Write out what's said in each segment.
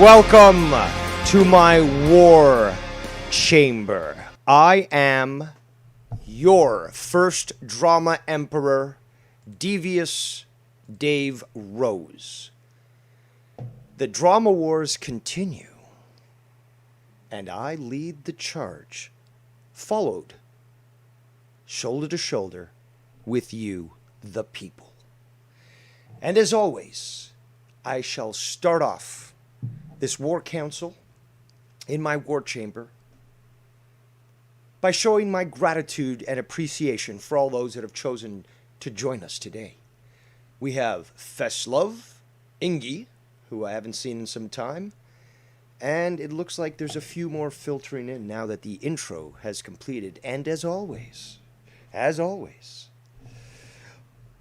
Welcome to my war chamber. I am your first drama emperor, Devious Dave Rose. The drama wars continue, and I lead the charge, followed, shoulder to shoulder, with you, the people. And as always, I shall start off this war council in my war chamber by showing my gratitude and appreciation for all those that have chosen to join us today. We have Feslov, Ingi, who I haven't seen in some time, and it looks like there's a few more filtering in now that the intro has completed. And as always,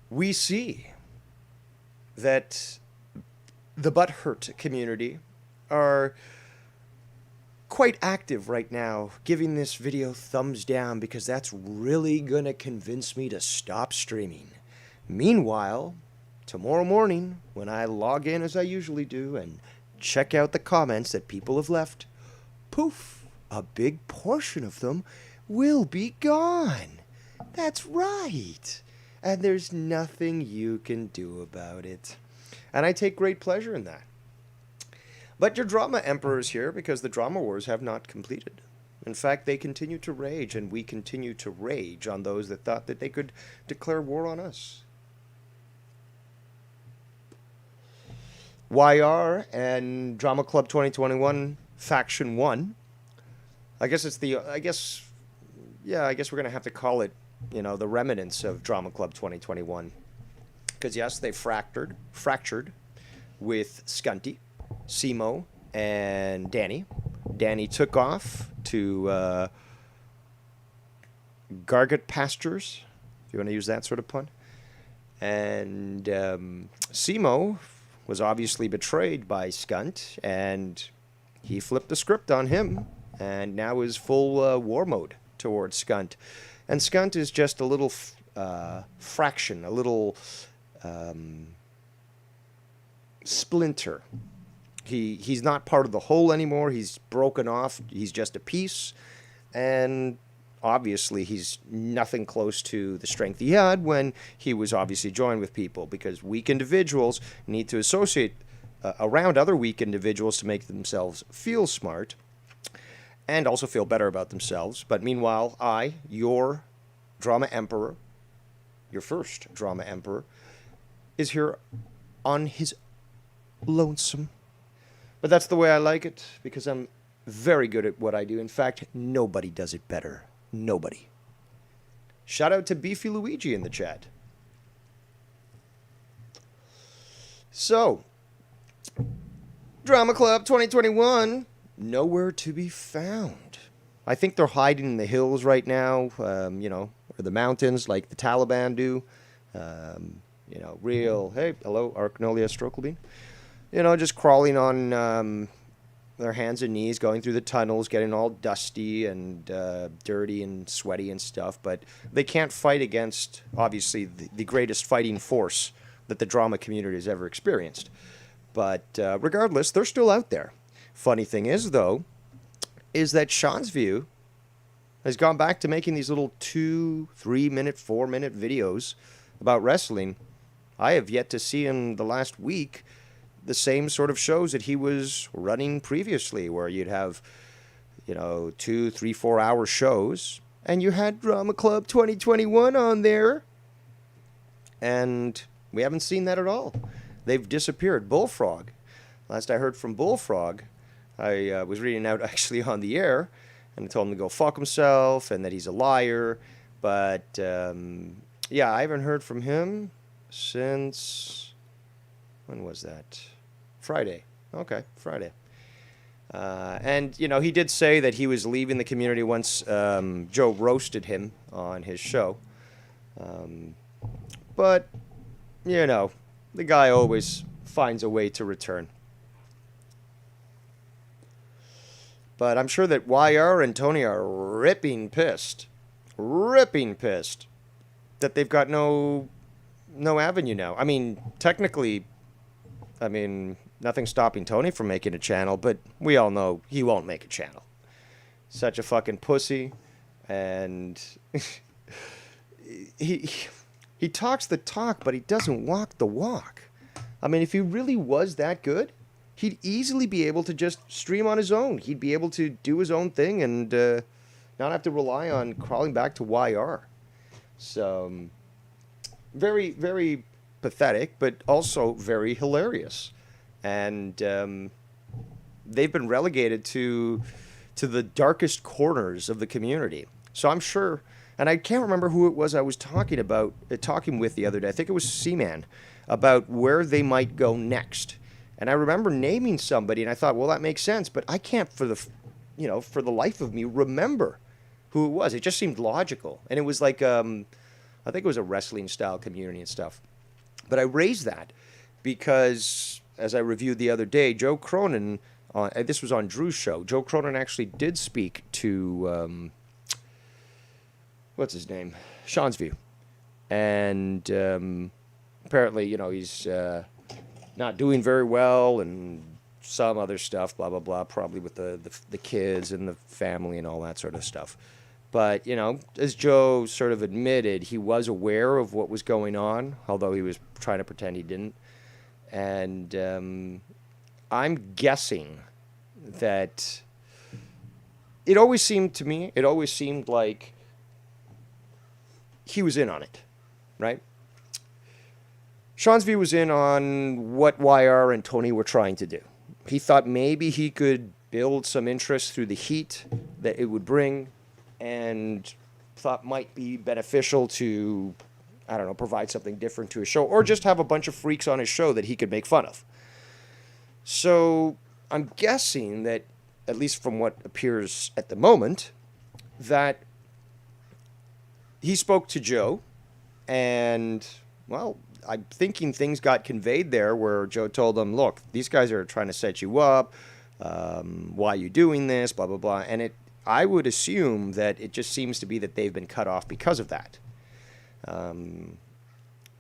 we see that the butthurt community are quite active right now, giving this video thumbs down because that's really gonna convince me to stop streaming. Meanwhile, tomorrow morning, when I log in as I usually do and check out the comments that people have left, poof, a big portion of them will be gone. That's right. And there's nothing you can do about it. And I take great pleasure in that. But your drama emperor is here because the drama wars have not completed. In fact, they continue to rage, and we continue to rage on those that thought that they could declare war on us. YR and Drama Club 2021 Faction 1. I guess we're going to have to call it, the remnants of Drama Club 2021. Because yes, they fractured with Skunty, Simo, and Danny. Danny took off to Gargot Pastures, if you want to use that sort of pun. And Simo was obviously betrayed by Skunt, and he flipped the script on him, and now is full war mode towards Skunt. And Skunt is just a little fraction, a little splinter. He's not part of the whole anymore. He's broken off. He's just a piece. And obviously he's nothing close to the strength he had when he was obviously joined with people, because weak individuals need to associate around other weak individuals to make themselves feel smart and also feel better about themselves. But meanwhile, I, your drama emperor, your first drama emperor, is here on his lonesome. But that's the way I like it, because I'm very good at what I do. In fact, nobody does it better. Nobody. Shout out to Beefy Luigi in the chat. So, Drama Club 2021, nowhere to be found. I think they're hiding in the hills right now, or the mountains like the Taliban do. Hey, hello, Archnolia Strokelbean. Just crawling on their hands and knees, going through the tunnels, getting all dusty and dirty and sweaty and stuff. But they can't fight against, obviously, the greatest fighting force that the drama community has ever experienced. But regardless, they're still out there. Funny thing is, though, is that Sean's View has gone back to making these little 2, 3-minute, 4-minute videos about wrestling. I have yet to see in the last week the same sort of shows that he was running previously, where you'd have, 2, 3, 4-hour shows, and you had Drama Club 2021 on there. And we haven't seen that at all. They've disappeared. Bullfrog. Last I heard from Bullfrog, I was reading out actually on the air, and I told him to go fuck himself and that he's a liar. But, I haven't heard from him since... when was that? Friday. Okay, Friday. And, he did say that he was leaving the community once Joe roasted him on his show. But, the guy always finds a way to return. But I'm sure that YR and Tony are ripping pissed that they've got no avenue now. I mean, technically, nothing stopping Tony from making a channel, but we all know he won't make a channel. Such a fucking pussy, and he he talks the talk, but he doesn't walk the walk. I mean, if he really was that good, he'd easily be able to just stream on his own. He'd be able to do his own thing and not have to rely on crawling back to YR. So, very, very pathetic, but also very hilarious. And they've been relegated to the darkest corners of the community. So I'm sure, and I can't remember who it was I was talking with the other day. I think it was Seaman, about where they might go next. And I remember naming somebody, and I thought, well, that makes sense, but I can't for the life of me remember who it was. It just seemed logical. And it was like, I think it was a wrestling style community and stuff. But I raised that because, as I reviewed the other day, Joe Cronin, this was on Drew's show, Joe Cronin actually did speak to, what's his name? Sean's View. And apparently, he's not doing very well and some other stuff, blah, blah, blah, probably with the kids and the family and all that sort of stuff. But, as Joe sort of admitted, he was aware of what was going on, although he was trying to pretend he didn't. And I'm guessing that it always seemed like he was in on it, right? Sean's View was in on what YR and Tony were trying to do. He thought maybe he could build some interest through the heat that it would bring, and thought might be beneficial to, I don't know, provide something different to his show, or just have a bunch of freaks on his show that he could make fun of. So I'm guessing that, at least from what appears at the moment, that he spoke to Joe, and, well, I'm thinking things got conveyed there where Joe told him, look, these guys are trying to set you up. Why are you doing this? Blah, blah, blah. And I would assume that it just seems to be that they've been cut off because of that.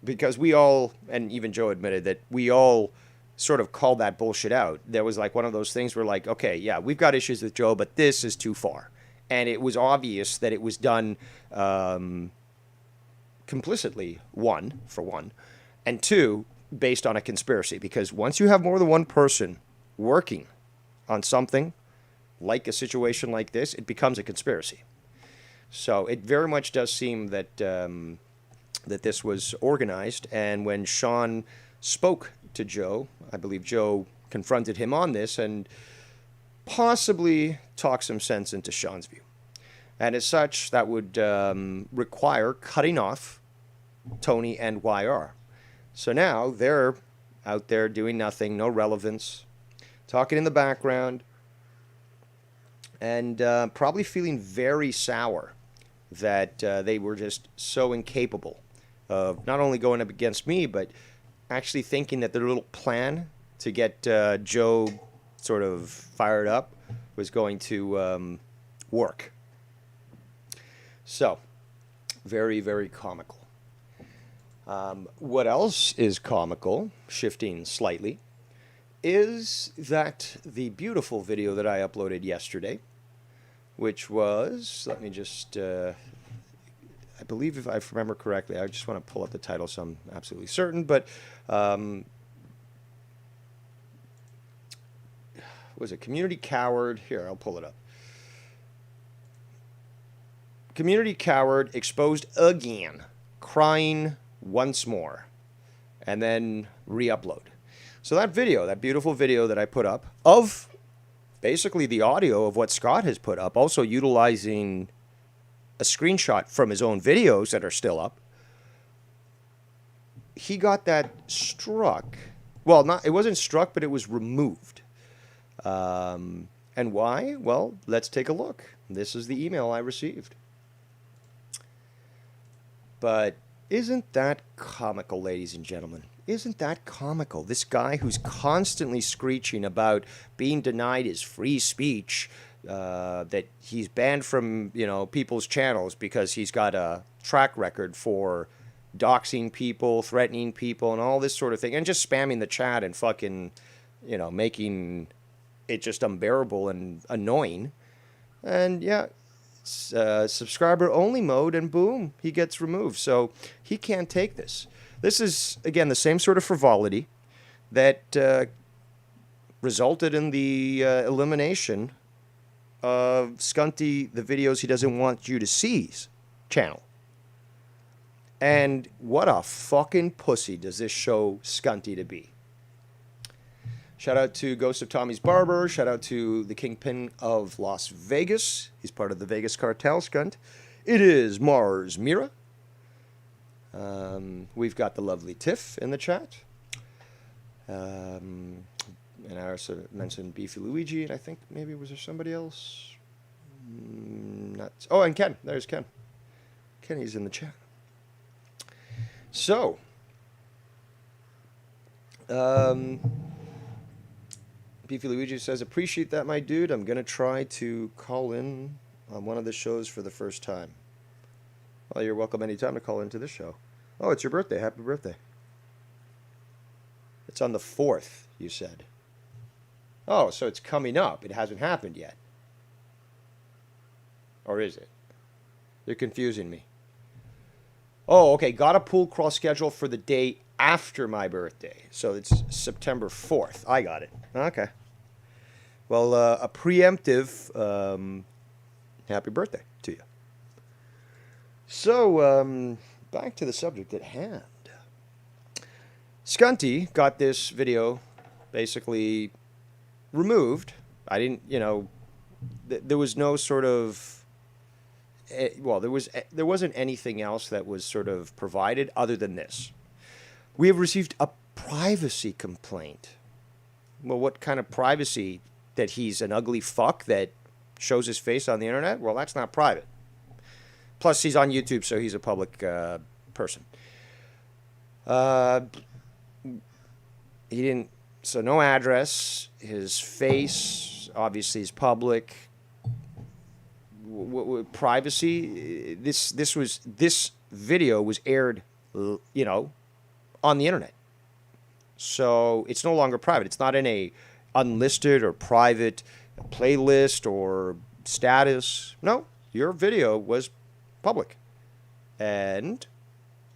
Because we all, and even Joe admitted that we all sort of called that bullshit out. There was like one of those things where like, okay, yeah, we've got issues with Joe, but this is too far. And it was obvious that it was done complicitly, for one, and two, based on a conspiracy. Because once you have more than one person working on something, like a situation like this, it becomes a conspiracy. So it very much does seem that that this was organized. And when Sean spoke to Joe, I believe Joe confronted him on this and possibly talked some sense into Sean's View. And as such, that would require cutting off Tony and YR. So now they're out there doing nothing, no relevance, talking in the background, and probably feeling very sour that they were just so incapable of not only going up against me, but actually thinking that their little plan to get Joe sort of fired up was going to work. So, very, very comical. What else is comical, shifting slightly, is that the beautiful video that I uploaded yesterday, which was, let me just, I believe if I remember correctly, I just want to pull up the title so I'm absolutely certain, but was it Community Coward? Here, I'll pull it up. Community Coward exposed again, crying once more, and then re-upload. So that video, that beautiful video that I put up of basically the audio of what Scott has put up, also utilizing a screenshot from his own videos that are still up, he got that struck. Well, it wasn't struck, but it was removed. And why? Well, let's take a look. This is the email I received. But isn't that comical, ladies and gentlemen? Isn't that comical? This guy who's constantly screeching about being denied his free speech, that he's banned from, people's channels because he's got a track record for doxing people, threatening people, and all this sort of thing, and just spamming the chat and fucking making it just unbearable and annoying. And yeah, subscriber only mode, and boom, he gets removed. So he can't take this. This is, again, the same sort of frivolity that resulted in the elimination of Scunty, the videos he doesn't want you to see's channel. And what a fucking pussy does this show Scunty to be. Shout out to Ghost of Tommy's Barber. Shout out to the Kingpin of Las Vegas. He's part of the Vegas cartel, Scunt. It is Mars Mira. We've got the lovely Tiff in the chat. And I also mentioned Beefy Luigi, and I think maybe was there somebody else? Oh, and Ken. There's Ken. Kenny's in the chat. So, Beefy Luigi says, appreciate that, my dude. I'm going to try to call in on one of the shows for the first time. Well, you're welcome anytime to call into this show. Oh, it's your birthday. Happy birthday. It's on the 4th, you said. Oh, so it's coming up. It hasn't happened yet. Or is it? You're confusing me. Oh, okay. Got a pool crawl schedule for the day after my birthday. So it's September 4th. I got it. Okay. Well, a preemptive happy birthday to you. So, back to the subject at hand. Scunty got this video basically removed. I didn't, there was no sort of, well, there wasn't anything else that was sort of provided other than this. We have received a privacy complaint. Well, what kind of privacy? That he's an ugly fuck that shows his face on the internet? Well, that's not private. Plus, he's on YouTube, so he's a public person. He didn't. So no address. His face obviously is public. Privacy. This video was aired, on the internet. So it's no longer private. It's not in a unlisted or private playlist or status. No, your video was public. And,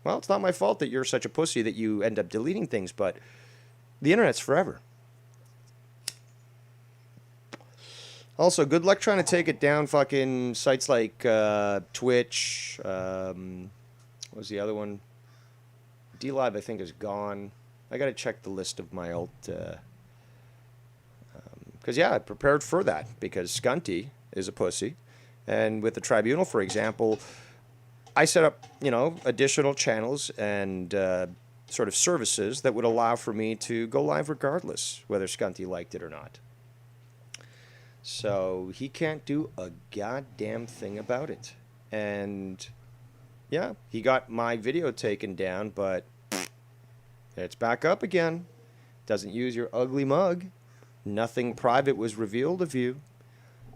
well, it's not my fault that you're such a pussy that you end up deleting things, but the internet's forever. Also, good luck trying to take it down. Fucking sites like Twitch. What was the other one? DLive, I think, is gone. I got to check the list of my alt. Because, yeah, I prepared for that. Because Scunty is a pussy. And with the tribunal, for example, I set up, additional channels and sort of services that would allow for me to go live regardless, whether Scunty liked it or not. So he can't do a goddamn thing about it. And, yeah, he got my video taken down, but it's back up again. Doesn't use your ugly mug. Nothing private was revealed of you.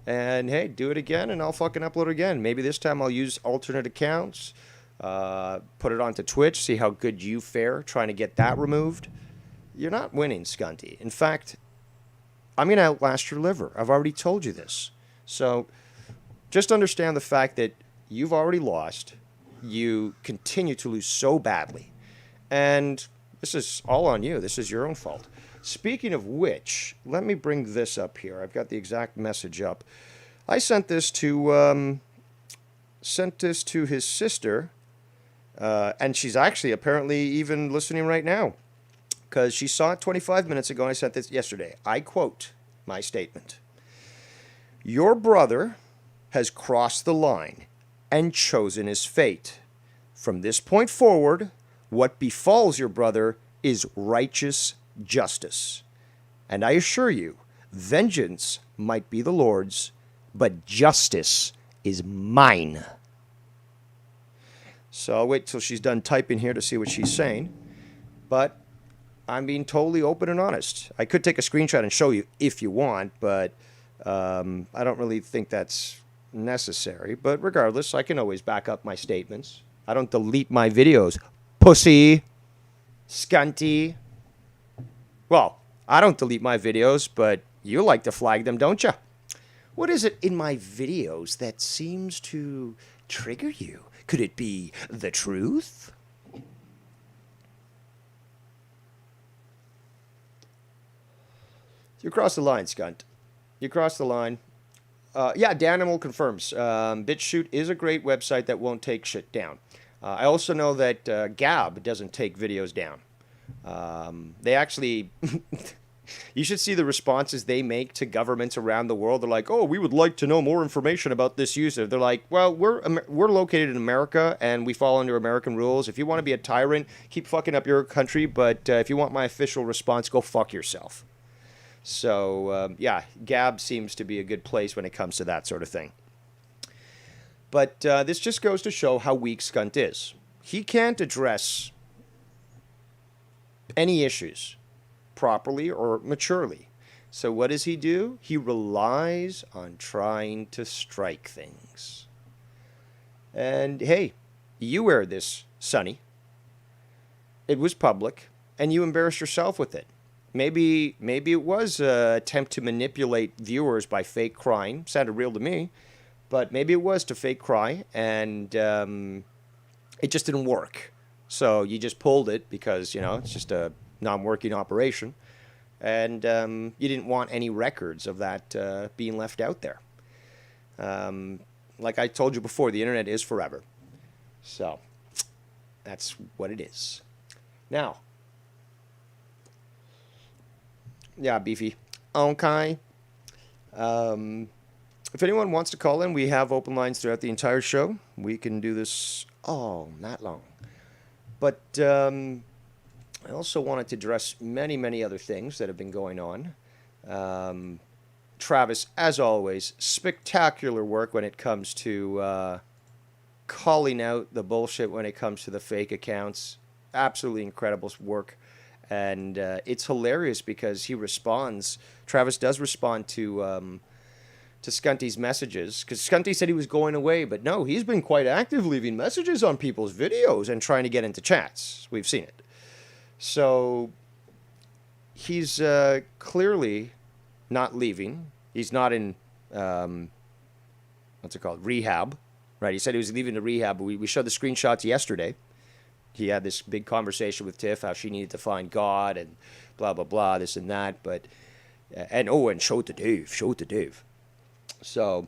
And, hey, do it again, and I'll fucking upload it again. Maybe this time I'll use alternate accounts, put it onto Twitch, see how good you fare trying to get that removed. You're not winning, Scunty. In fact, I'm going to outlast your liver. I've already told you this. So just understand the fact that you've already lost. You continue to lose so badly. And this is all on you. This is your own fault. Speaking of which, let me bring this up here. I've got the exact message up. I sent this to his sister, and she's actually apparently even listening right now, because she saw it 25 minutes ago, and I sent this yesterday. I quote my statement. Your brother has crossed the line and chosen his fate. From this point forward, what befalls your brother is righteous justice. And I assure you, vengeance might be the Lord's, but justice is mine. So I'll wait till she's done typing here to see what she's saying. But I'm being totally open and honest. I could take a screenshot and show you if you want, but I don't really think that's necessary. But regardless, I can always back up my statements. I don't delete my videos. Pussy. Scunty. Well, I don't delete my videos, but you like to flag them, don't you? What is it in my videos that seems to trigger you? Could it be the truth? You crossed the line, Skunt. You crossed the line. Yeah, Danimal confirms. BitChute is a great website that won't take shit down. I also know that Gab doesn't take videos down. They actually... You should see the responses they make to governments around the world. They're like, "Oh, we would like to know more information about this user." They're like, "Well, we're located in America and we fall under American rules. If you want to be a tyrant, keep fucking up your country. But if you want my official response, go fuck yourself." So yeah, Gab seems to be a good place when it comes to that sort of thing. But this just goes to show how weak Skunt is. He can't address any issues properly or maturely. So what does he do? He relies on trying to strike things. And hey, you wear this, Sonny. It was public, and you embarrassed yourself with it. Maybe it was an attempt to manipulate viewers by fake crying. Sounded real to me. But maybe it was to fake cry, and it just didn't work. So you just pulled it because, it's just a non-working operation, and you didn't want any records of that being left out there. Like I told you before, the internet is forever. So that's what it is. Now, yeah, Beefy. Okay. If anyone wants to call in, we have open lines throughout the entire show. We can do this all night long. But I also wanted to address many, many other things that have been going on. Travis, as always, spectacular work when it comes to calling out the bullshit when it comes to the fake accounts. Absolutely incredible work. And it's hilarious because he responds. Travis does respond to Skunty's messages, because Skunty said he was going away, but no, he's been quite active leaving messages on people's videos and trying to get into chats. We've seen it. So he's clearly not leaving. He's not in, what's it called, rehab, right? He said he was leaving the rehab. We showed the screenshots yesterday. He had this big conversation with Tiff, how she needed to find God and blah, blah, blah, this and that. And show it to Dave. So,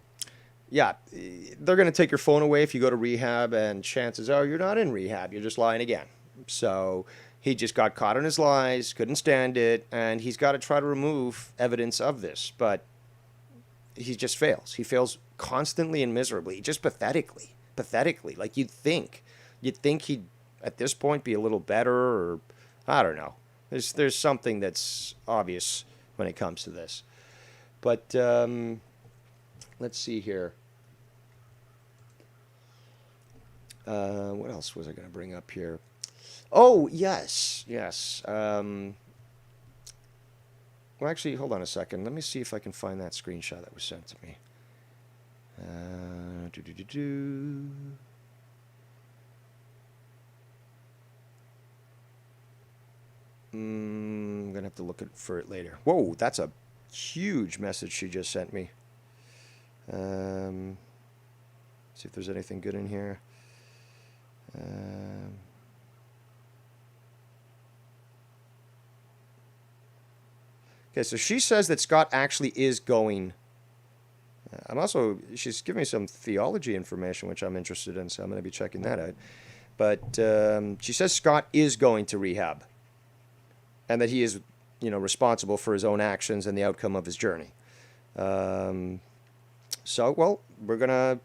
yeah, they're going to take your phone away if you go to rehab, and chances are you're not in rehab. You're just lying again. So he just got caught in his lies, couldn't stand it, and he's got to try to remove evidence of this. But he just fails. He fails constantly and miserably, just pathetically. Like you'd think he'd, at this point, be a little better, or I don't know. There's something that's obvious when it comes to this. But let's see here. What else was I going to bring up here? Oh, yes. Well, actually, hold on a second. Let me see if I can find that screenshot that was sent to me. I'm going to have to look for it later. Whoa, that's a huge message she just sent me. See if there's anything good in here. Okay, so she says that Scott actually is going. She's giving me some theology information, which I'm interested in, so I'm going to be checking that out. But she says Scott is going to rehab, and that he is, responsible for his own actions and the outcome of his journey. So, well, we're gonna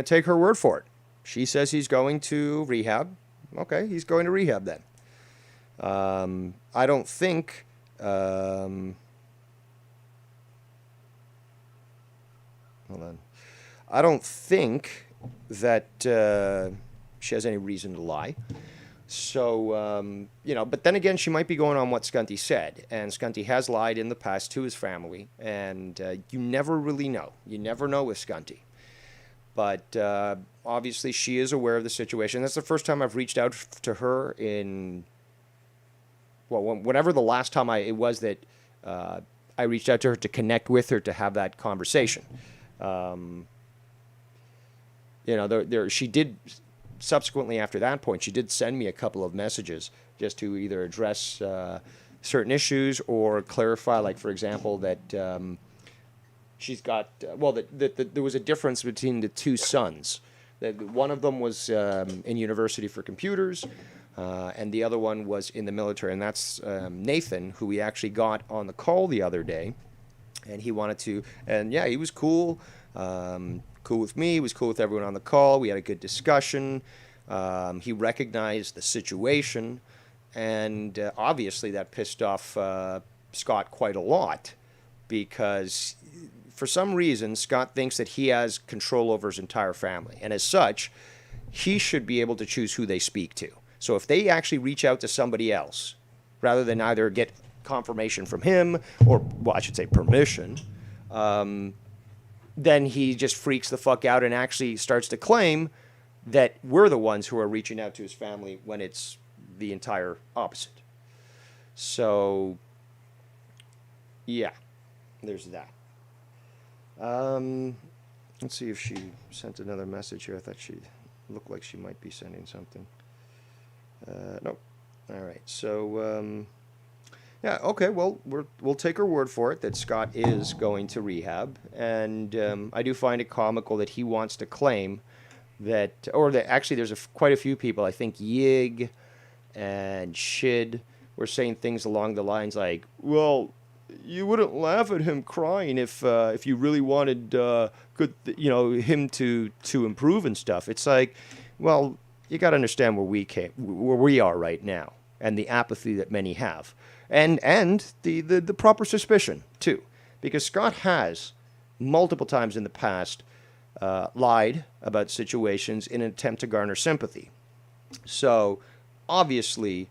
take her word for it. She says he's going to rehab. Okay, he's going to rehab then. I don't think. Hold on. I don't think that she has any reason to lie. So, but then again, she might be going on what Skunty said. And Skunty has lied in the past to his family. And you never really know. You never know with Skunty. But obviously, she is aware of the situation. That's the first time I've reached out to her in well, whenever the last time it was that I reached out to her to connect with her to have that conversation. She did subsequently after that point, she did send me a couple of messages just to either address certain issues or clarify, like, for example, that she's got, that there was a difference between the two sons. That one of them was in university for computers, and the other one was in the military. And that's Nathan, who we actually got on the call the other day. And he wanted to, and yeah, he was cool. Cool with me. He was cool with everyone on the call. We had a good discussion. He recognized the situation. And obviously that pissed off Scott quite a lot, because for some reason Scott thinks that he has control over his entire family. And as such, he should be able to choose who they speak to. So if they actually reach out to somebody else, rather than either get confirmation from him or, well, I should say permission, then he just freaks the fuck out and actually starts to claim that we're the ones who are reaching out to his family when it's the entire opposite. So, yeah, there's that. Let's see if she sent another message here. I thought she looked like she might be sending something. Nope. All right. So, yeah, okay, well, we'll take her word for it that Scott is going to rehab. And I do find it comical that he wants to claim that, or that actually there's quite a few people, I think Yig and Shid, were saying things along the lines like, well, you wouldn't laugh at him crying if you really wanted him to improve and stuff. It's like, well, you got to understand where we are right now, and the apathy that many have. And the proper suspicion, too. Because Scott has, multiple times in the past, lied about situations in an attempt to garner sympathy. So, obviously,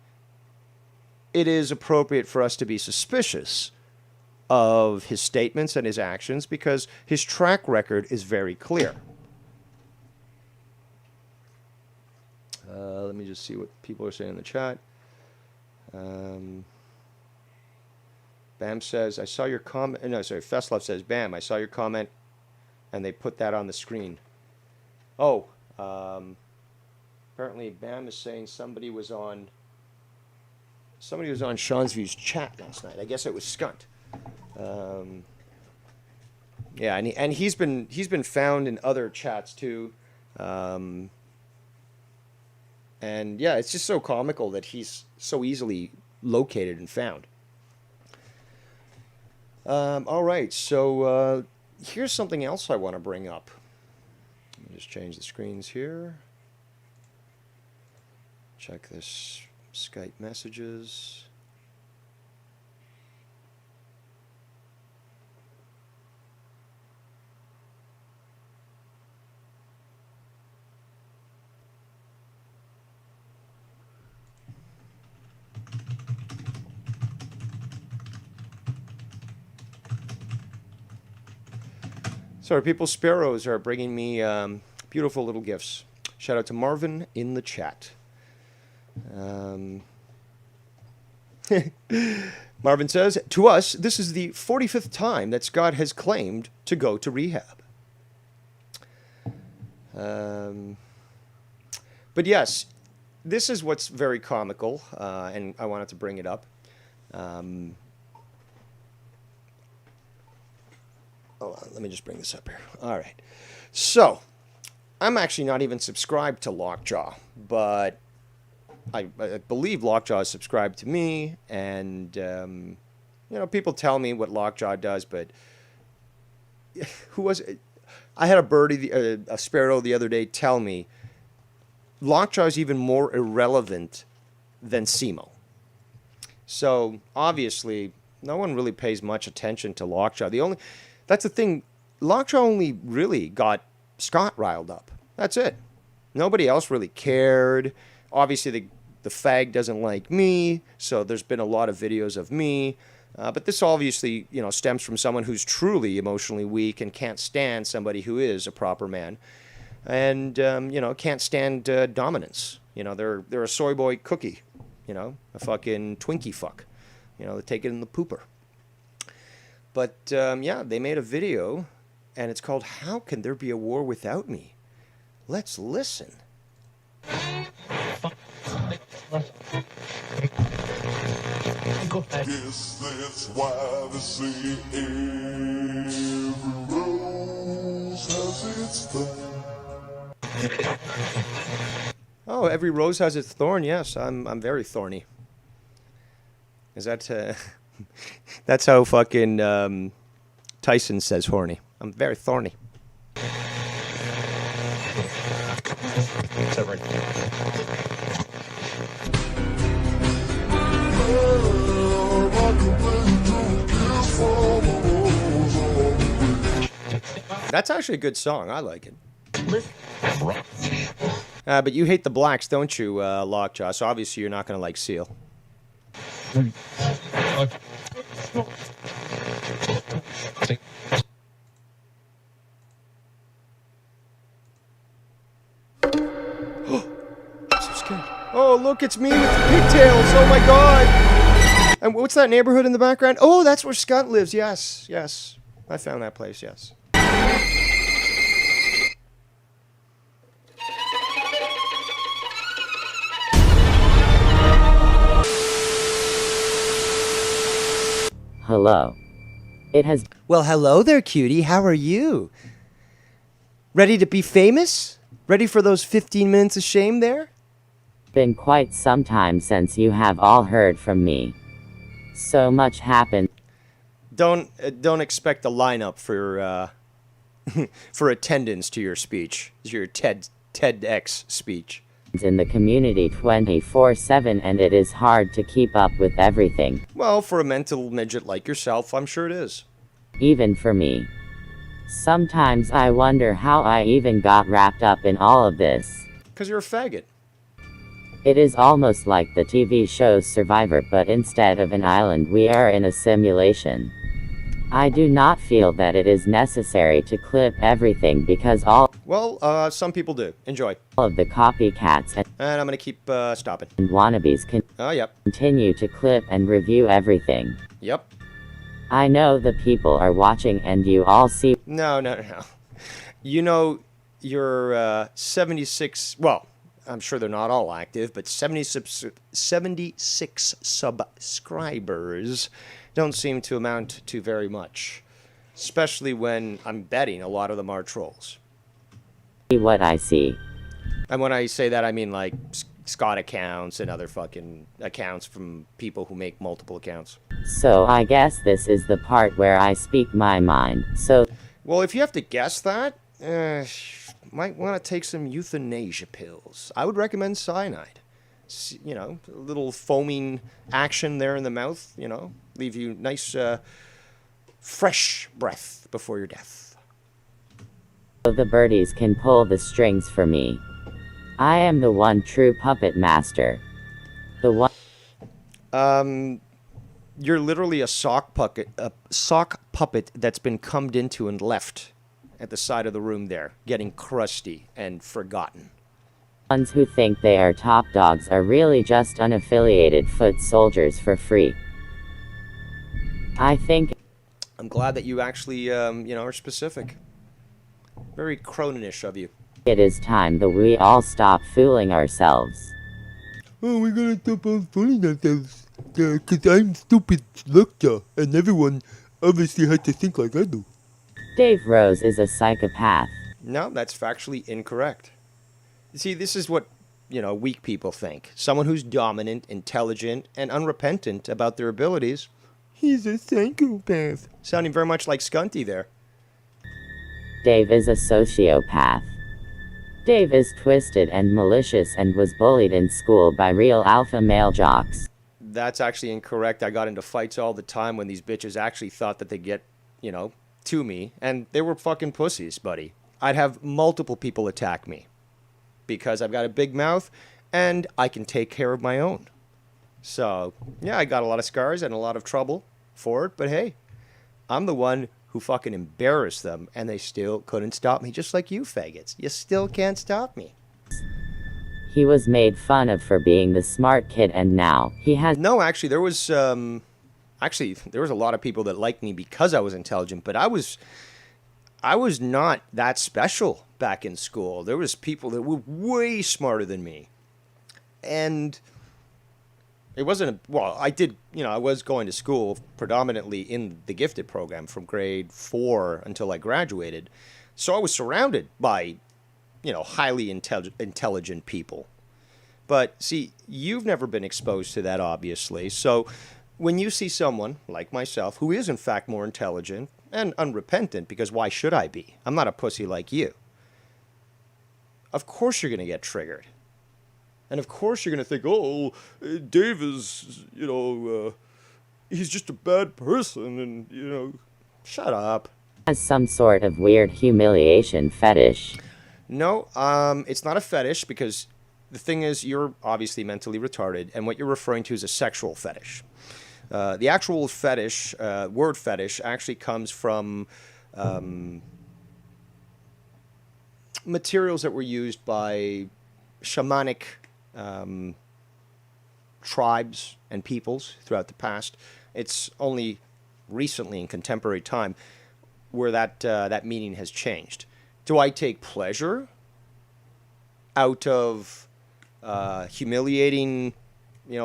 it is appropriate for us to be suspicious of his statements and his actions, because his track record is very clear. Let me just see what people are saying in the chat. Bam says, I saw your comment. No, sorry, Feslov says, Bam, I saw your comment, and they put that on the screen. Oh, apparently Bam is saying somebody was on Sean's View's chat last night. I guess it was Skunt. Yeah, and he's been found in other chats too. And yeah, it's just so comical that he's so easily located and found. All right, so here's something else I want to bring up. Let me just change the screens here. Check this Skype messages. Sorry, People's Sparrows are bringing me beautiful little gifts. Shout out to Marvin in the chat. Marvin says, to us, this is the 45th time that Scott has claimed to go to rehab. But yes, this is what's very comical, and I wanted to bring it up. Hold on, let me just bring this up here. All right. So, I'm actually not even subscribed to Lockjaw, but I believe Lockjaw is subscribed to me, and, people tell me what Lockjaw does, but who was it? I had a birdie, a sparrow the other day tell me Lockjaw is even more irrelevant than SEMO. So, obviously, no one really pays much attention to Lockjaw. That's the thing. Lockjaw only really got Scott riled up. That's it. Nobody else really cared. Obviously, the fag doesn't like me, so there's been a lot of videos of me. But this obviously, stems from someone who's truly emotionally weak and can't stand somebody who is a proper man, and can't stand dominance. They're a soy boy cookie. You know, a fucking Twinkie fuck. You know, they take it in the pooper. But, yeah, they made a video, and it's called How Can There Be a War Without Me? Let's listen. Guess that's why they say every rose has its thorn. Oh, every rose has its thorn. Yes, I'm very thorny. Is that that's how fucking Tyson says horny. I'm very thorny. That's actually a good song. I like it. But you hate the blacks, don't you, Lockjaw? So obviously you're not going to like Seal. I'm so scared. Oh, look, it's me with the pigtails. Oh, my God. And what's that neighborhood in the background? Oh, that's where Skunt lives. Yes, yes. I found that place, yes. Hello. It has Well, hello there, cutie. How are you? Ready to be famous? Ready for those 15 minutes of shame there? been quite some time since you have all heard from me. So much happened Don't expect a lineup for for attendance to your speech. Your TEDx speech. in the community 24/7 and it is hard to keep up with everything, Well, for a mental midget like yourself, I'm sure it is. even for me. Sometimes I wonder how I even got wrapped up in all of this. 'Cause you're a faggot. It is almost like the TV show Survivor, but instead of an island, we are in a simulation. I do not feel that it is necessary to clip everything because all Well, some people do. Enjoy. of the copycats and And I'm gonna keep stopping. wannabes Oh, yep. continue to clip and review everything. Yep. I know the people are watching and you all see No. You know, your 76, well, I'm sure they're not all active, but 76 subscribers don't seem to amount to very much. Especially when I'm betting a lot of them are trolls. what I see. And when I say that, I mean like Scott accounts and other fucking accounts from people who make multiple accounts. So I guess this is the part where I speak my mind. So Well, if you have to guess that, might want to take some euthanasia pills. I would recommend cyanide. You know, a little foaming action there in the mouth, you know, leave you nice, fresh breath before your death. the birdies can pull the strings for me. I am the one true puppet master. The one You're literally a sock puppet that's been cummed into and left at the side of the room there, getting crusty and forgotten. ones who think they are top dogs are really just unaffiliated foot soldiers for free. I think I'm glad that you actually, you know, are specific. Very Croninish of you. it is time that we all stop fooling ourselves. Oh, we're gonna stop all fooling ourselves. 'Cause I'm stupid Lookja, and everyone obviously has to think like I do. Dave Rose is a psychopath. No, that's factually incorrect. See, this is what, you know, weak people think. Someone who's dominant, intelligent, and unrepentant about their abilities. He's a psychopath. Sounding very much like Scunty there. Dave is a sociopath. Dave is twisted and malicious and was bullied in school by real alpha male jocks. That's actually incorrect. I got into fights all the time when these bitches actually thought that they'd get, you know, to me. And they were fucking pussies, buddy. I'd have multiple people attack me. Because I've got a big mouth and I can take care of my own. So, yeah, I got a lot of scars and a lot of trouble for it. But hey, I'm the one who fucking embarrassed them and they still couldn't stop me. Just like you faggots. You still can't stop me. He was made fun of for being the smart kid, and now he has. No, actually, there was a lot of people that liked me because I was intelligent, but I was not that special back in school. There was people that were way smarter than me, and it wasn't I was going to school predominantly in the gifted program from grade 4 until I graduated, so I was surrounded by highly intelligent people. But see, you've never been exposed to that, obviously. So when you see someone like myself who is in fact more intelligent and unrepentant, because why should I be? I'm not a pussy like you. Of course you're going to get triggered. And of course you're going to think, oh, Dave is, he's just a bad person, and, shut up. Has some sort of weird humiliation fetish. No, it's not a fetish, because the thing is, you're obviously mentally retarded, and what you're referring to is a sexual fetish. The actual fetish, word fetish, actually comes from materials that were used by shamanic tribes and peoples throughout the past. It's only recently, in contemporary time, where that meaning has changed. Do I take pleasure out of humiliating,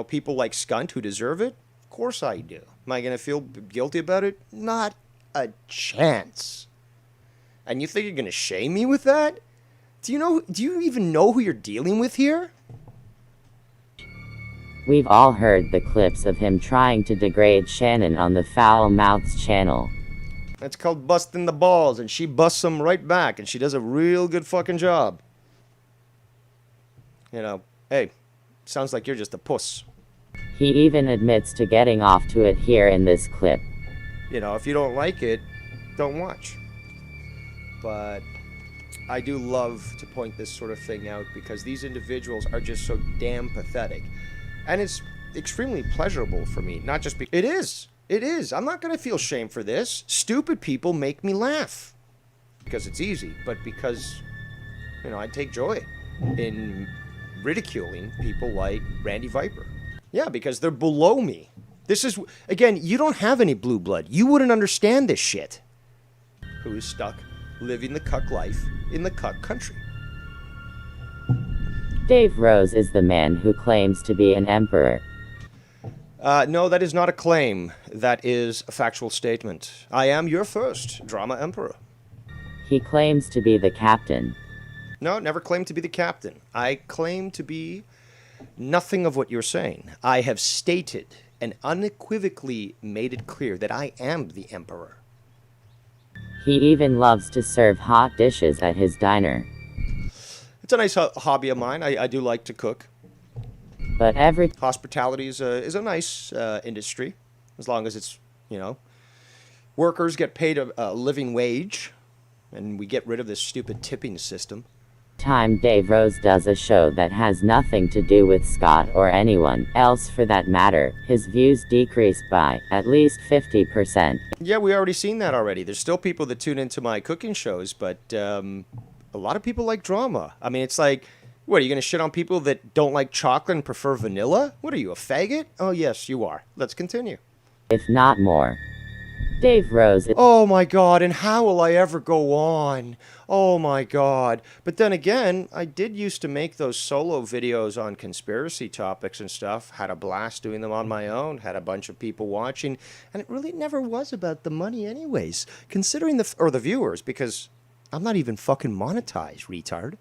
people like Skunt who deserve it? Of course I do. Am I going to feel guilty about it? Not a chance. And you think you're going to shame me with that? Do you even know who you're dealing with here? We've all heard the clips of him trying to degrade Shannon on the Foul Mouths channel. That's called busting the balls, and she busts them right back, and she does a real good fucking job. Hey, sounds like you're just a puss. He even admits to getting off to it here in this clip. If you don't like it, don't watch. But I do love to point this sort of thing out, because these individuals are just so damn pathetic. And it's extremely pleasurable for me, not just because... It is. I'm not going to feel shame for this. Stupid people make me laugh. Because it's easy, but because, I take joy in ridiculing people like Randy Viper. Yeah, because they're below me. This is, again, you don't have any blue blood. You wouldn't understand this shit. Who is stuck living the cuck life in the cuck country. Dave Rose is the man who claims to be an emperor. No, that is not a claim. That is a factual statement. I am your first drama emperor. He claims to be the captain. No, never claimed to be the captain. I claim to be nothing of what you're saying. I have stated and unequivocally made it clear that I am the emperor. He even loves to serve hot dishes at his diner. It's a nice hobby of mine. I do like to cook. But hospitality is a nice industry, as long as it's, workers get paid a living wage, and we get rid of this stupid tipping system. Time Dave Rose does a show that has nothing to do with Scott or anyone else for that matter, his views decreased by at least 50%. Yeah, we already seen that already. There's still people that tune into my cooking shows, but a lot of people like drama. I mean, it's like, what, are you going to shit on people that don't like chocolate and prefer vanilla? What are you, a faggot? Oh, yes, you are. Let's continue. If not more. Dave Rose. Oh my God, and how will I ever go on? Oh my God. But then again, I did used to make those solo videos on conspiracy topics and stuff. Had a blast doing them on my own. Had a bunch of people watching. And it really never was about the money anyways. Considering the viewers, because I'm not even fucking monetized, retard.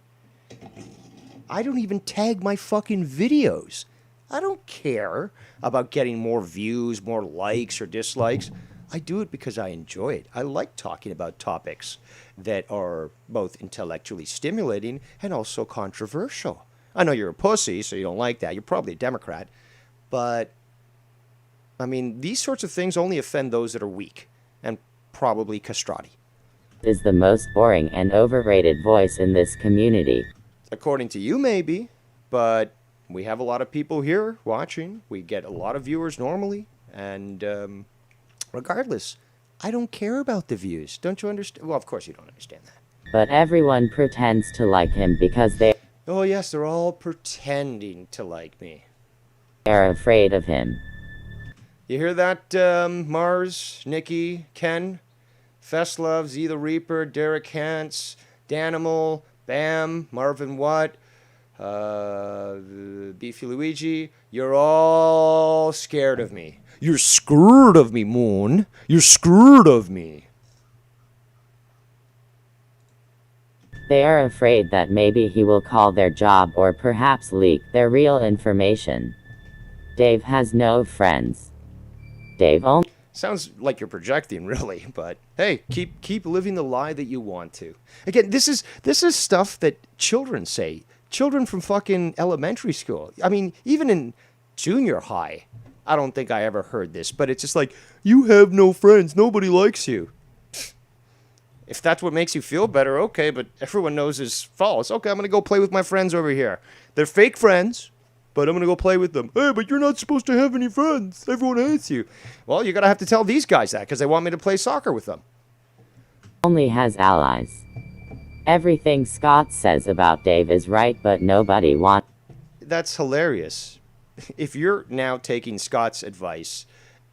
I don't even tag my fucking videos. I don't care about getting more views, more likes or dislikes. I do it because I enjoy it. I like talking about topics that are both intellectually stimulating and also controversial. I know you're a pussy, so you don't like that. You're probably a Democrat. But, I mean, these sorts of things only offend those that are weak and probably castrati. Is the most boring and overrated voice in this community. According to you, maybe, but we have a lot of people here watching. We get a lot of viewers normally, and regardless, I don't care about the views. Don't you understand? Well, of course you don't understand that. But everyone pretends to like him because they... Oh, yes, they're all pretending to like me. They are afraid of him. You hear that, Mars, Nikki, Ken? Festlove, Z the Reaper, Derek Hance, Danimal, Bam, Marvin Watt, Beefy Luigi. You're all scared of me. You're scared of me, Moon. You're scared of me. They are afraid that maybe he will call their job or perhaps leak their real information. Dave has no friends. Dave only Sounds like you're projecting, really, but hey, keep living the lie that you want to. Again, this is stuff that children say. Children from fucking elementary school. I mean, even in junior high, I don't think I ever heard this, but it's just like, you have no friends, nobody likes you. If that's what makes you feel better, okay, but everyone knows it's false. Okay, I'm gonna go play with my friends over here. They're fake friends, but I'm gonna go play with them. Hey, but you're not supposed to have any friends. Everyone hates you. Well, you're gonna have to tell these guys that because they want me to play soccer with them. has allies. Everything Scott says about Dave is right, but nobody wants. That's hilarious. If you're now taking Scott's advice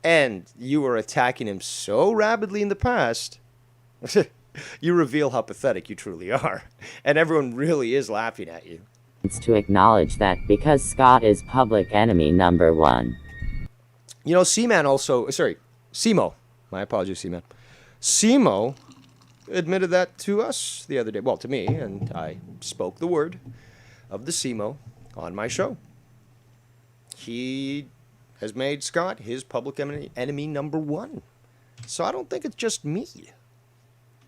and you were attacking him so rapidly in the past, you reveal how pathetic you truly are. And everyone really is laughing at you. To acknowledge that because Scott is public enemy number one. You know, Seaman also, sorry, Simo. My apologies, Seaman. Simo admitted that to us the other day. Well, to me, and I spoke the word of the Simo on my show. He has made Scott his public enemy number one. So I don't think it's just me.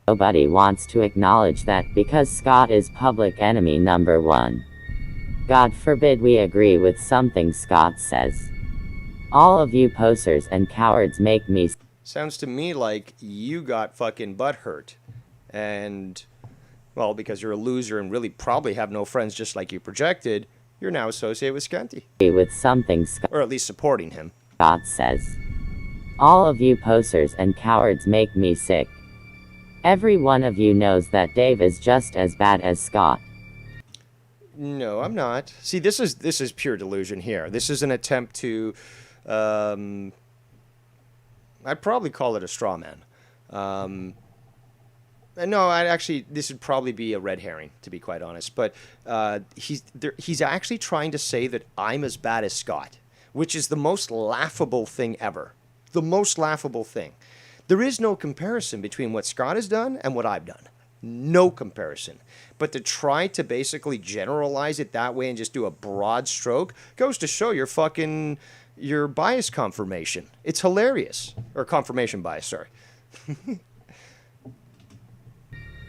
Nobody wants to acknowledge that because Scott is public enemy number one. God forbid we agree with something Scott says. All of you posers and cowards make me. Sounds to me like you got fucking butt hurt. And, well, because you're a loser and really probably have no friends just like you projected, you're now associated with Scanty. With something or at least supporting him. Scott says. All of you posers and cowards make me sick. Every one of you knows that Dave is just as bad as Scott. No, I'm not. See, this is pure delusion here. This is an attempt to, I'd probably call it a straw man. No, this would probably be a red herring, to be quite honest. But he's actually trying to say that I'm as bad as Scott, which is the most laughable thing ever. The most laughable thing. There is no comparison between what Scott has done and what I've done. No comparison. But to try to basically generalize it that way and just do a broad stroke goes to show your bias confirmation. It's hilarious. Or confirmation bias, sorry.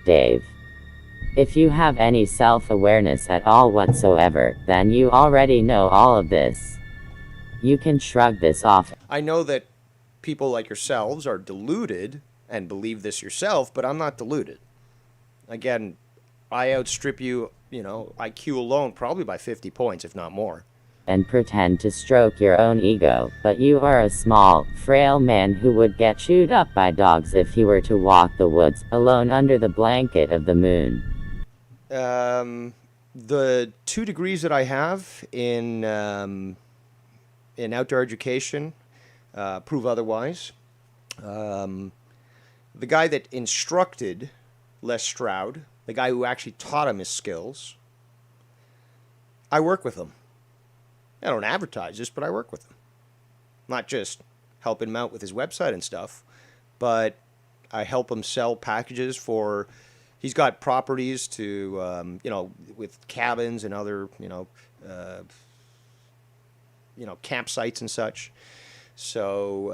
Dave. If you have any self-awareness at all whatsoever, then you already know all of this. You can shrug this off. I know that people like yourselves are deluded and believe this yourself, but I'm not deluded. Again, I outstrip you, IQ alone probably by 50 points, if not more. And pretend to stroke your own ego, but you are a small, frail man who would get chewed up by dogs if he were to walk the woods alone under the blanket of the moon. The 2 degrees that I have in outdoor education prove otherwise. The guy that instructed Les Stroud, the guy who actually taught him his skills, I work with him. I don't advertise this, but I work with him. Not just helping him out with his website and stuff, but I help him sell packages for. He's got properties to, with cabins and other, campsites and such. So,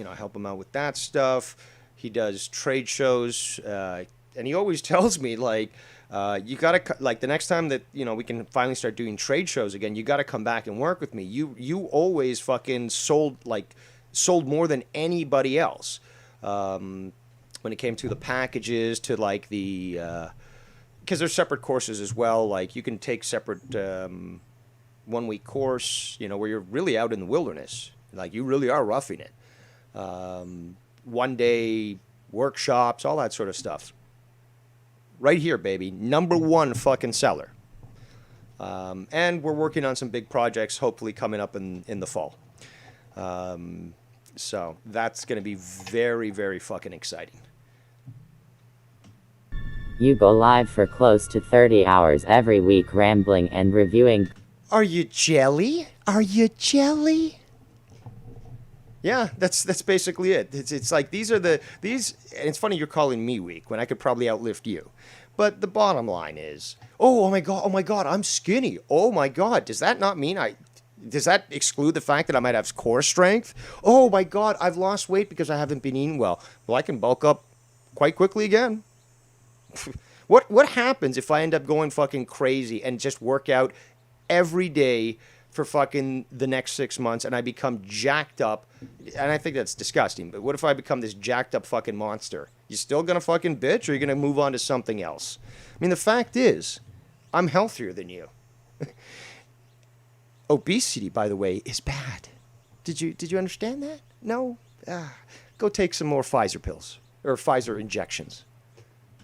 I help him out with that stuff. He does trade shows, and he always tells me, you gotta, the next time that, we can finally start doing trade shows again, you gotta come back and work with me. You always fucking sold more than anybody else. When it came to the packages, to because there's separate courses as well. You can take separate 1-week course, where you're really out in the wilderness. You really are roughing it. 1-day workshops, all that sort of stuff. right here, baby. #1 fucking seller. And we're working on some big projects, hopefully coming up in the fall. So that's going to be very, very fucking exciting. You go live for close to 30 hours every week rambling and reviewing. Are you jelly? Are you jelly? Yeah, that's basically it. It's like these. And it's funny you're calling me weak when I could probably outlift you. But the bottom line is, oh my god, I'm skinny. Oh my god, does that not mean does that exclude the fact that I might have core strength? Oh my god, I've lost weight because I haven't been eating well. Well, I can bulk up quite quickly again. What happens if I end up going fucking crazy and just work out every day for fucking the next 6 months and I become jacked up? And I think that's disgusting, but what if I become this jacked up fucking monster? You still gonna fucking bitch, or are you gonna move on to something else? I mean, the fact is, I'm healthier than you. Obesity, by the way, is bad. Did you understand that? No? Go take some more Pfizer pills or Pfizer injections.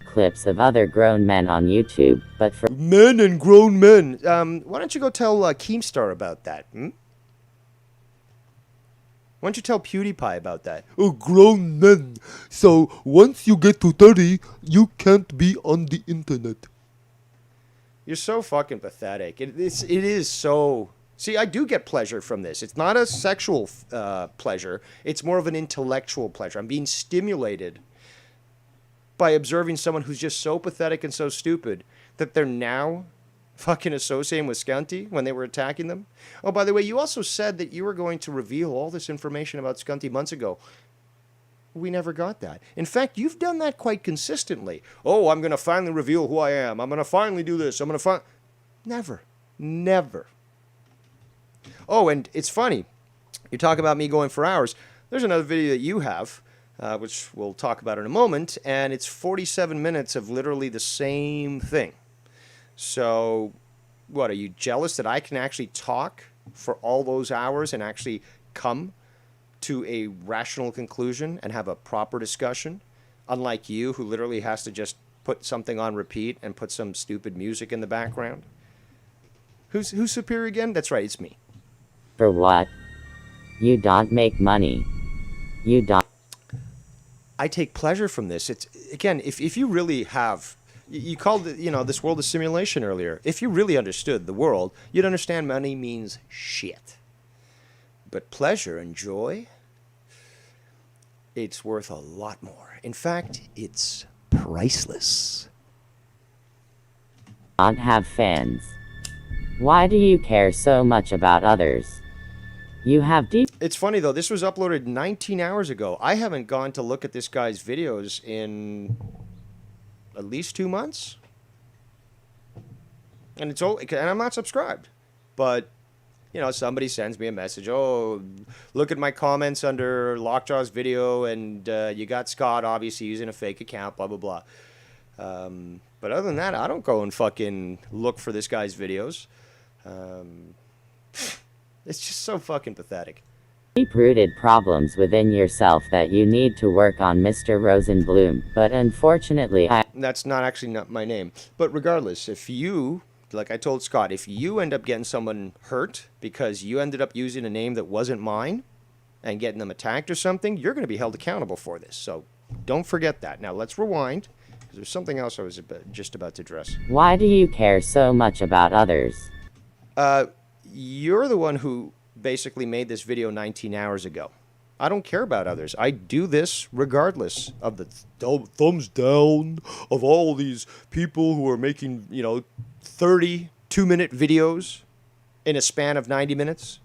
Clips of other grown men on YouTube, but for Men and grown men. Why don't you go tell Keemstar about that? Hmm? Why don't you tell PewDiePie about that? Grown men. So once you get to 30, you can't be on the internet. You're so fucking pathetic. It is so... See, I do get pleasure from this. It's not a sexual pleasure. It's more of an intellectual pleasure. I'm being stimulated by observing someone who's just so pathetic and so stupid that they're now fucking associating with Scunty when they were attacking them. Oh, by the way, you also said that you were going to reveal all this information about Scunty months ago. We never got that. In fact, you've done that quite consistently. Oh, I'm going to finally reveal who I am. I'm going to finally do this. I'm going to Never. Never. Oh, and it's funny. You talk about me going for hours. There's another video that you have, which we'll talk about in a moment, and it's 47 minutes of literally the same thing. So, what, are you jealous that I can actually talk for all those hours and actually come to a rational conclusion and have a proper discussion? Unlike you, who literally has to just put something on repeat and put some stupid music in the background. Who's superior again? That's right, it's me. for what? You don't make money. You don't. I take pleasure from this. It's again, if you really have, you called it, this world a simulation earlier. If you really understood the world, you'd understand money means shit. But pleasure and joy, it's worth a lot more. In fact, it's priceless. Don't have fans. Why do you care so much about others? You have deep. It's funny though, this was uploaded 19 hours ago. I haven't gone to look at this guy's videos in at least 2 months. And and I'm not subscribed. But, somebody sends me a message. Oh, look at my comments under Lockjaw's video, and you got Scott obviously using a fake account, blah, blah, blah. But other than that, I don't go and fucking look for this guy's videos. It's just so fucking pathetic. Deep-rooted problems within yourself that you need to work on, Mr. Rosenblum. But unfortunately, That's not my name. But regardless, if you, like I told Scott, if you end up getting someone hurt because you ended up using a name that wasn't mine and getting them attacked or something, you're going to be held accountable for this. So don't forget that. Now let's rewind, because there's something else I was just about to address. Why do you care so much about others? You're the one who basically made this video 19 hours ago. I don't care about others. I do this regardless of the thumbs down of all these people who are making, 30 2-minute videos in a span of 90 minutes.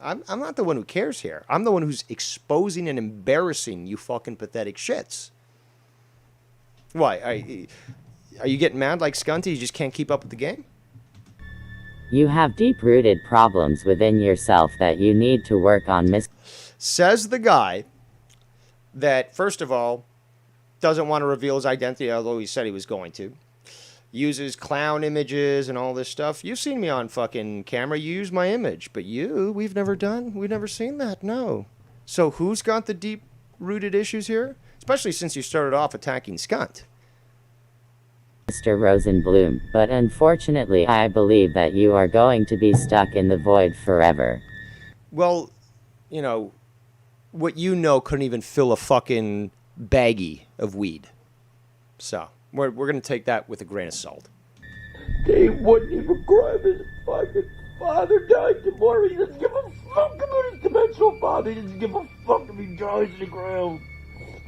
I'm not the one who cares here. I'm the one who's exposing and embarrassing you fucking pathetic shits. Why? Are you getting mad like Scunty? You just can't keep up with the game? You have deep-rooted problems within yourself that you need to work on, Says the guy that, first of all, doesn't want to reveal his identity, although he said he was going to. Uses clown images and all this stuff. You've seen me on fucking camera. You use my image. But we've never seen that, no. So who's got the deep-rooted issues here? Especially since you started off attacking Scunt. Mr. Rosenblum, but unfortunately I believe that you are going to be stuck in the void forever. Well, you know, what you know couldn't even fill a fucking baggie of weed. So, we're going to take that with a grain of salt. Dave wouldn't even cry if his fucking father died tomorrow. He doesn't give a fuck about his dimensional father. He doesn't give a fuck if he dies in the ground.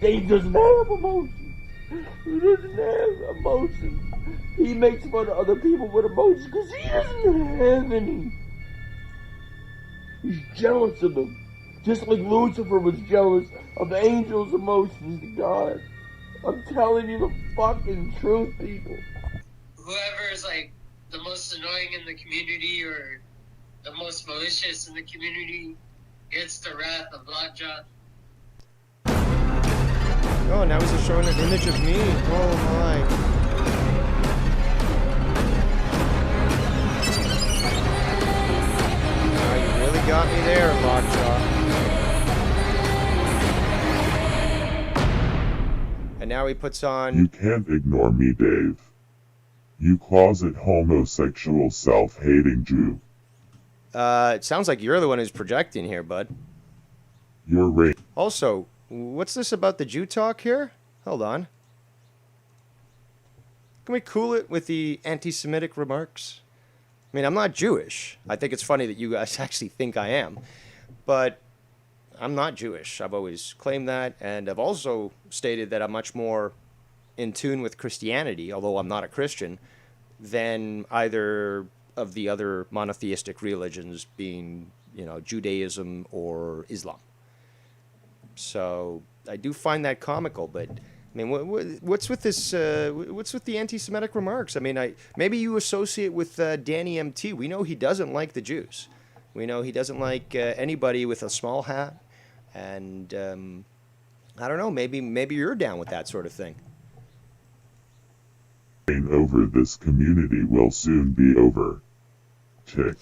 Dave doesn't have emotions. He doesn't have emotions. He makes fun of other people with emotions because he doesn't have any. He's jealous of them. Just like Lucifer was jealous of angels' emotions to God. I'm telling you the fucking truth, people. Whoever is like the most annoying in the community or the most malicious in the community gets the wrath of Lockjaw. Oh, now he's showing an image of me. Oh my. Oh, you really got me there, Lockjaw. And now he puts on... You can't ignore me, Dave. You closet homosexual self-hating Jew. It sounds like you're the one who's projecting here, bud. You're right. Also, what's this about the Jew talk here? Hold on. Can we cool it with the anti-Semitic remarks? I mean, I'm not Jewish. I think it's funny that you guys actually think I am. But I'm not Jewish. I've always claimed that, and I've also stated that I'm much more in tune with Christianity, although I'm not a Christian, than either of the other monotheistic religions, being, Judaism or Islam. So I do find that comical, but I mean, what's with this? What's with the anti-Semitic remarks? I mean, maybe you associate with Danny MT. We know he doesn't like the Jews. We know he doesn't like anybody with a small hat, and I don't know. Maybe you're down with that sort of thing. Over this community will soon be over. Tick.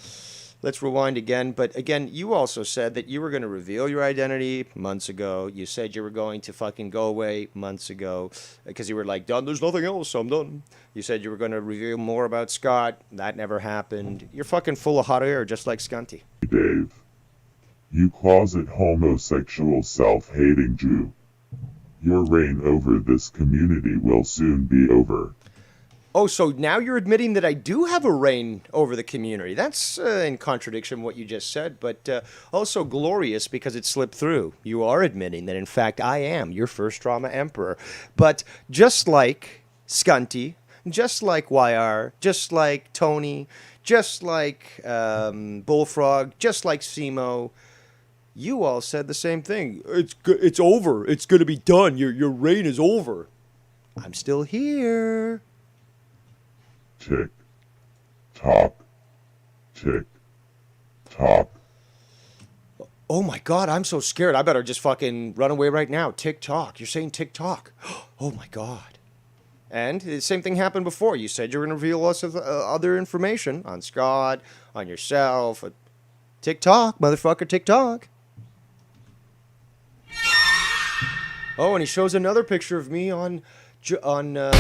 Let's rewind again. But again, you also said that you were going to reveal your identity months ago. You said you were going to fucking go away months ago because you were like, done, there's nothing else, so I'm done. You said you were going to reveal more about Scott. That never happened. You're fucking full of hot air, just like Scunty. Dave. You closet homosexual self-hating Jew. Your reign over this community will soon be over. Oh, so now you're admitting that I do have a reign over the community. That's in contradiction of what you just said, but also glorious because it slipped through. You are admitting that, in fact, I am your first drama emperor. But just like Scunty, just like YR, just like Tony, just like Bullfrog, just like Simo, you all said the same thing. It's over. It's going to be done. Your reign is over. I'm still here. Tick. Tock. Tick. Tock. Oh my God, I'm so scared. I better just fucking run away right now. TikTok. You're saying TikTok. Oh my God. And the same thing happened before. You said you were going to reveal lots of other information on Scott, on yourself. TikTok, motherfucker, TikTok. Oh, and he shows another picture of me on Ketchup.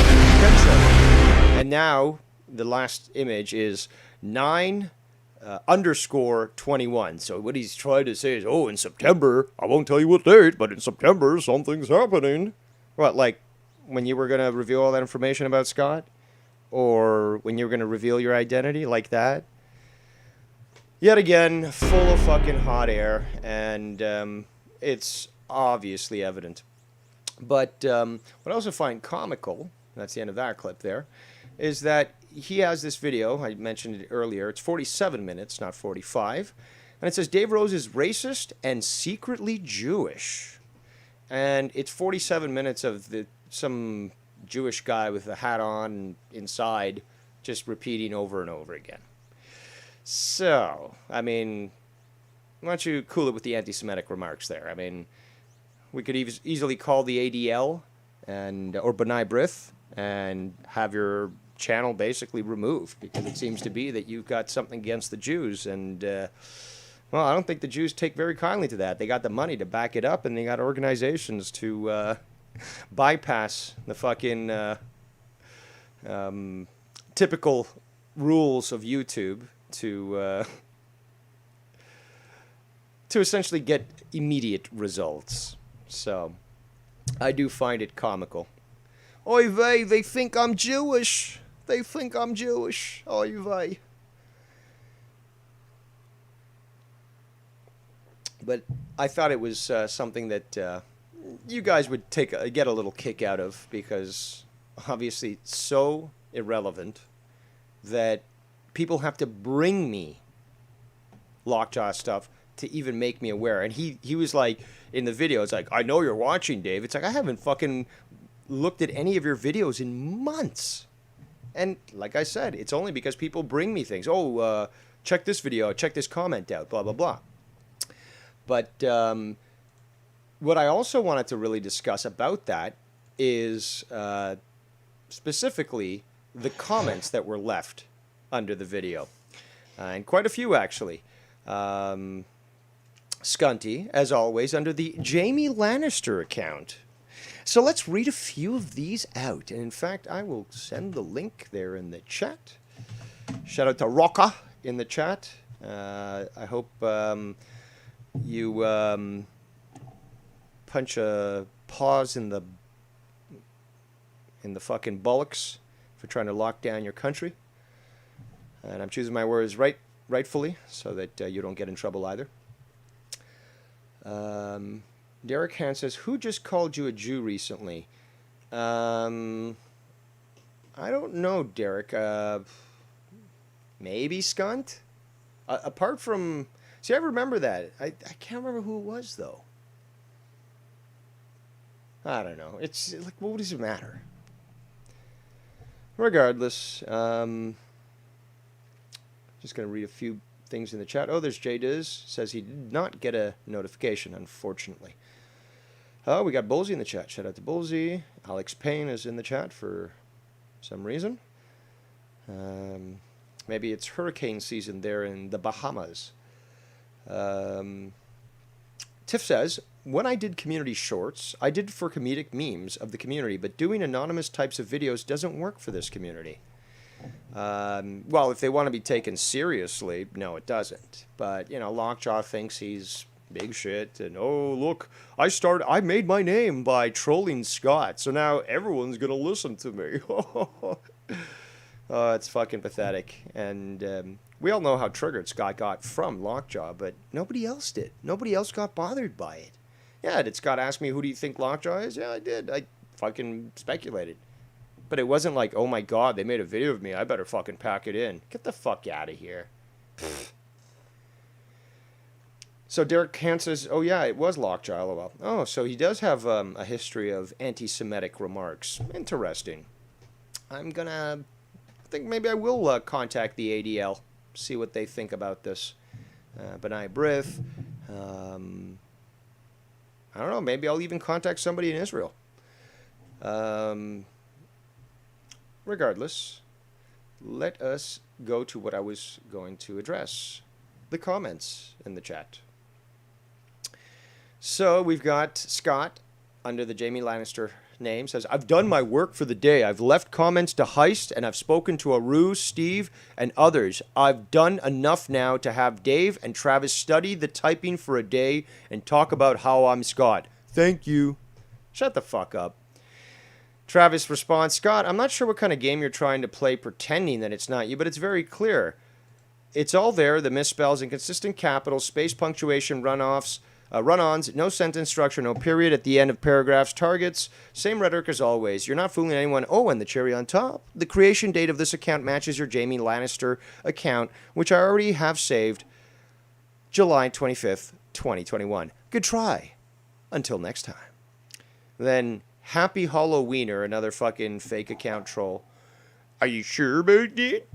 And now the last image is 9_21. So what he's trying to say is, oh, in September, I won't tell you what date, but in September, something's happening. What, like when you were going to reveal all that information about Scott? Or when you were going to reveal your identity like that? Yet again, full of fucking hot air, and it's obviously evident. But what I also find comical, that's the end of that clip there, is that he has this video, I mentioned it earlier, it's 47 minutes, not 45, and it says Dave Rose is racist and secretly Jewish. And it's 47 minutes of some Jewish guy with a hat on inside just repeating over and over again. So, I mean, why don't you cool it with the anti-Semitic remarks there? I mean, we could easily call the ADL or B'nai B'rith and have your channel basically removed because it seems to be that you've got something against the Jews. And, well, I don't think the Jews take very kindly to that. They got the money to back it up, and they got organizations to bypass the fucking typical rules of YouTube to essentially get immediate results. So I do find it comical. Oy vey, they think I'm Jewish. They think I'm Jewish. Oy vey. But I thought it was something that you guys would get a little kick out of, because obviously it's so irrelevant that people have to bring me Lockjaw stuff to even make me aware. And he was like, in the video, it's like, I know you're watching, Dave. It's like, I haven't fucking looked at any of your videos in months. And like I said, it's only because people bring me things. Oh, check this video, check this comment out, blah, blah, blah. But what I also wanted to really discuss about that is specifically the comments that were left under the video. And quite a few, actually. Scunty, as always, under the Jamie Lannister account. So let's read a few of these out. And in fact, I will send the link there in the chat. Shout out to Rocca in the chat. I hope you punch a pause in the fucking bollocks for trying to lock down your country. And I'm choosing my words rightfully so that you don't get in trouble either. Derek Han says, who just called you a Jew recently? I don't know, Derek. Maybe Skunt? Apart from... See, I remember that. I can't remember who it was, though. I don't know. It's like, what does it matter? Regardless, just going to read a few things in the chat. Oh, there's Jay Diz. Says he did not get a notification, unfortunately. Oh, we got Bullsy in the chat. Shout out to Bullsy. Alex Payne is in the chat for some reason. Maybe it's hurricane season there in the Bahamas. Tiff says, when I did community shorts, I did for comedic memes of the community, but doing anonymous types of videos doesn't work for this community. Well, if they want to be taken seriously, no, it doesn't. But, you know, Lockjaw thinks he's big shit, and oh, look, I made my name by trolling Scott, so now everyone's gonna listen to me. Oh, it's fucking pathetic. And we all know how triggered Scott got from Lockjaw, but nobody else did. Nobody else got bothered by it. Yeah, did Scott ask me, who do you think Lockjaw is? Yeah, I did. I fucking speculated. But it wasn't like, oh my god, they made a video of me, I better fucking pack it in. Get the fuck out of here. So Derek Han says, oh yeah, it was Lockjaw, lol. Oh, so he does have a history of anti-Semitic remarks. Interesting. I think maybe I will contact the ADL, see what they think about this. Benai Brith. I don't know, maybe I'll even contact somebody in Israel. Regardless, let us go to what I was going to address. The comments in the chat. So we've got Scott, under the Jamie Lannister name, says, I've done my work for the day. I've left comments to Heist, and I've spoken to Aru, Steve, and others. I've done enough now to have Dave and Travis study the typing for a day and talk about how I'm Scott. Thank you. Shut the fuck up. Travis responds, Scott, I'm not sure what kind of game you're trying to play pretending that it's not you, but it's very clear. It's all there, the misspells, inconsistent capitals, space punctuation, run-ons, no sentence structure, no period at the end of paragraphs, targets, same rhetoric as always. You're not fooling anyone. Oh, and the cherry on top. The creation date of this account matches your Jamie Lannister account, which I already have saved, July 25th, 2021. Good try. Until next time. Then, Happy Halloweener, another fucking fake account troll. Are you sure about that?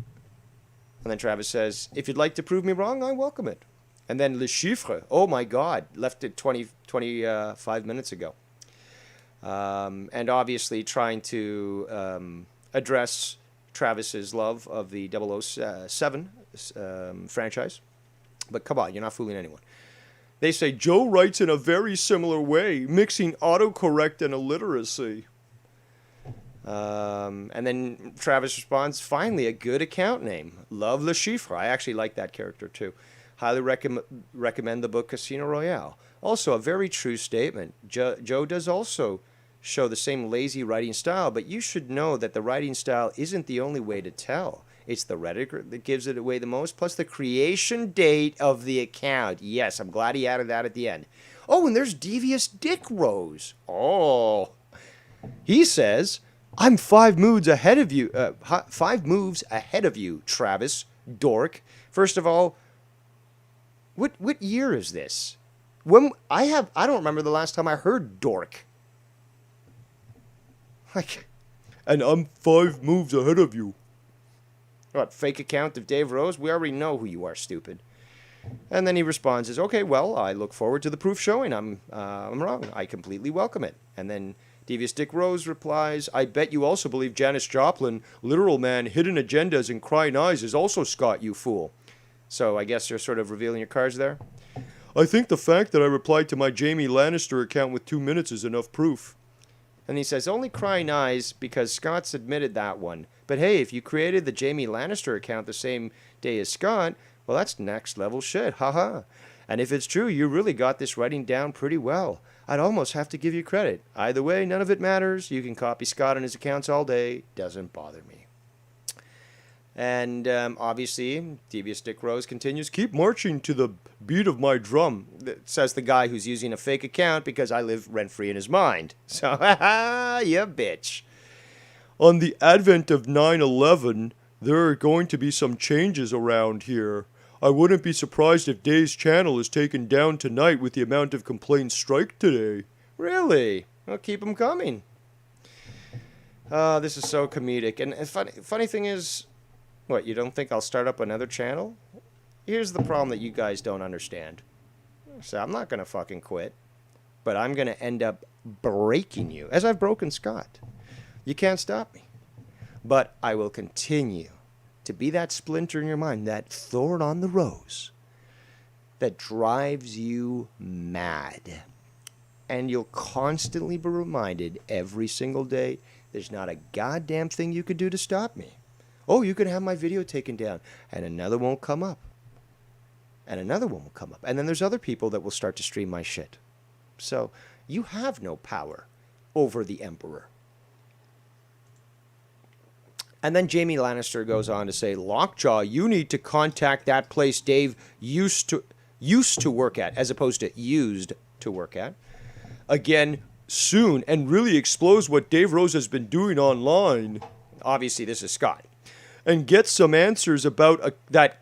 And then Travis says, if you'd like to prove me wrong, I welcome it. And then Le Chiffre, oh my God, left it 25 minutes ago. And obviously trying to address Travis's love of the 007 franchise. But come on, you're not fooling anyone. They say, Joe writes in a very similar way, mixing autocorrect and illiteracy. And then Travis responds, finally, a good account name. Love Le Chiffre. I actually like that character too. Highly recommend the book Casino Royale. Also, a very true statement. Joe does also show the same lazy writing style, but you should know that the writing style isn't the only way to tell. It's the Reddit that gives it away the most, plus the creation date of the account. Yes, I'm glad he added that at the end. Oh, and there's Devious Dick Rose. Oh. He says, I'm 5 moves ahead of you. 5 moves ahead of you, Travis, dork. First of all, what year is this? I don't remember the last time I heard dork. Like, And I'm 5 moves ahead of you. what, fake account of Dave Rose? We already know who you are, stupid. And then he responds, okay, well, I look forward to the proof showing. I'm wrong. I completely welcome it. And then Devious Dick Rose replies, I bet you also believe Janis Joplin, Literal Man, Hidden Agendas, and Crying Eyes is also Scott, you fool. So I guess you're sort of revealing your cards there. I think the fact that I replied to my Jamie Lannister account with 2 minutes is enough proof. And he says, only Crying Eyes because Scott's admitted that one. But hey, if you created the Jamie Lannister account the same day as Scott, well, that's next level shit. Haha. And if it's true, you really got this writing down pretty well. I'd almost have to give you credit. Either way, none of it matters. You can copy Scott on his accounts all day. Doesn't bother me. And obviously, Devious Dick Rose continues, keep marching to the beat of my drum, says the guy who's using a fake account because I live rent-free in his mind. So, haha, you bitch. On the advent of 9/11, there are going to be some changes around here. I wouldn't be surprised if Dave's channel is taken down tonight with the amount of complaints strike today. Really? Well, keep them coming. This is so comedic. And funny thing is, what, you don't think I'll start up another channel? Here's the problem that you guys don't understand. So I'm not going to fucking quit. But I'm going to end up breaking you, as I've broken Scott. You can't stop me. But I will continue to be that splinter in your mind, that thorn on the rose that drives you mad. And you'll constantly be reminded every single day, there's not a goddamn thing you could do to stop me. Oh, you can have my video taken down, and another won't come up. And another one will come up. And then there's other people that will start to stream my shit. So you have no power over the Emperor. And then Jamie Lannister goes on to say, Lockjaw, you need to contact that place Dave used to work at, as opposed to used to work at, again soon, and really expose what Dave Rose has been doing online. Obviously, this is Scott. And get some answers about that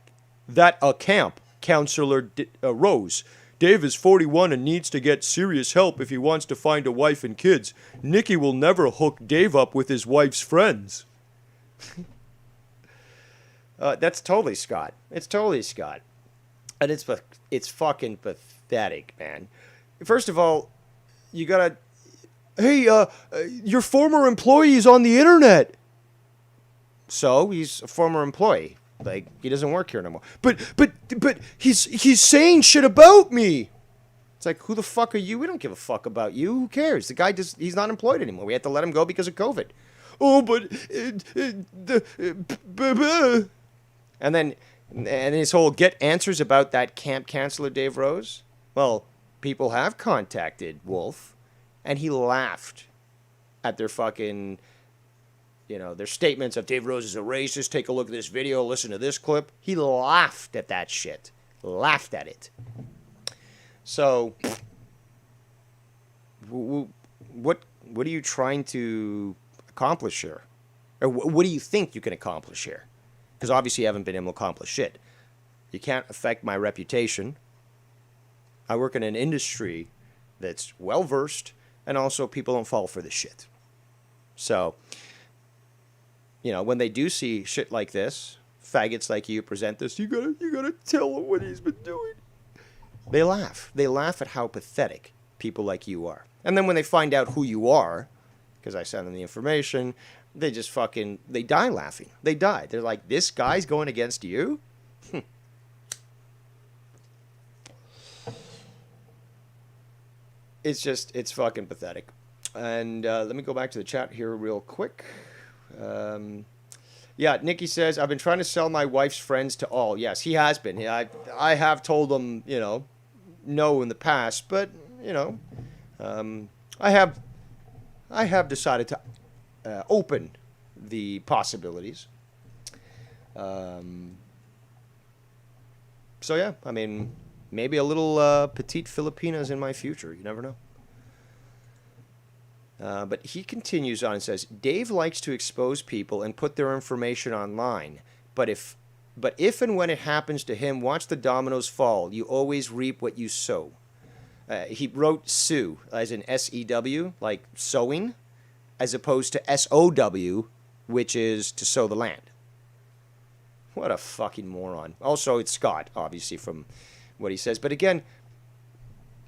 camp, Counselor Rose. Dave is 41 and needs to get serious help if he wants to find a wife and kids. Nikki will never hook Dave up with his wife's friends. That's totally Scott. It's totally Scott. And it's fucking pathetic, man. First of all, you gotta... Hey, your former employee is on the internet. So, he's a former employee. Like, he doesn't work here no more. But he's saying shit about me. It's like, who the fuck are you? We don't give a fuck about you. Who cares? The guy he's not employed anymore. We had to let him go because of COVID. Oh, but... And then his whole get answers about that camp counselor Dave Rose. Well, people have contacted Wolf, and he laughed at their fucking... their statements of Dave Rose is a racist, take a look at this video, listen to this clip. He laughed at that shit. Laughed at it. So, what are you trying to accomplish here? Or what do you think you can accomplish here? Because obviously you haven't been able to accomplish shit. You can't affect my reputation. I work in an industry that's well-versed, and also people don't fall for this shit. So... when they do see shit like this, faggots like you present this, you gotta tell them what he's been doing. They laugh. They laugh at how pathetic people like you are. And then when they find out who you are, because I send them the information, they just they die laughing. They die. They're like, this guy's going against you? It's fucking pathetic. And let me go back to the chat here real quick. Yeah, Nikki says, I've been trying to sell my wife's friends to all. Yes, he has been. I have told them, no in the past, but, I have decided to open the possibilities. So, yeah, I mean, maybe a little petite Filipinas in my future. You never know. But he continues on and says, Dave likes to expose people and put their information online. But if and when it happens to him, watch the dominoes fall. You always reap what you sow. He wrote sew as in S-E-W, like sowing, as opposed to S-O-W, which is to sow the land. What a fucking moron. Also, it's Scott, obviously, from what he says. But again,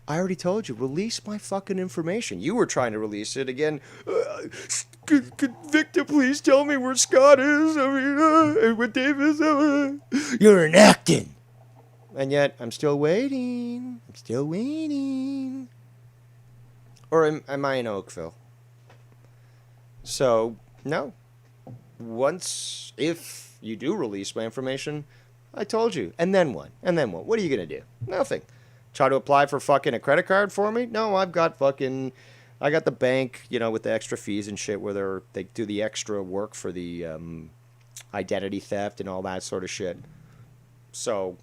I already told you, release my fucking information. You were trying to release it again. Could Victor please tell me where Scott is? I mean, and what Dave is? You're enacting. And yet, I'm still waiting. I'm still waiting. Or am I in Oakville? So, no. If you do release my information, I told you. And then what? And then what? What are you going to do? Nothing. Try to apply for fucking a credit card for me? No, I got the bank, with the extra fees and shit where they do the extra work for the identity theft and all that sort of shit. So,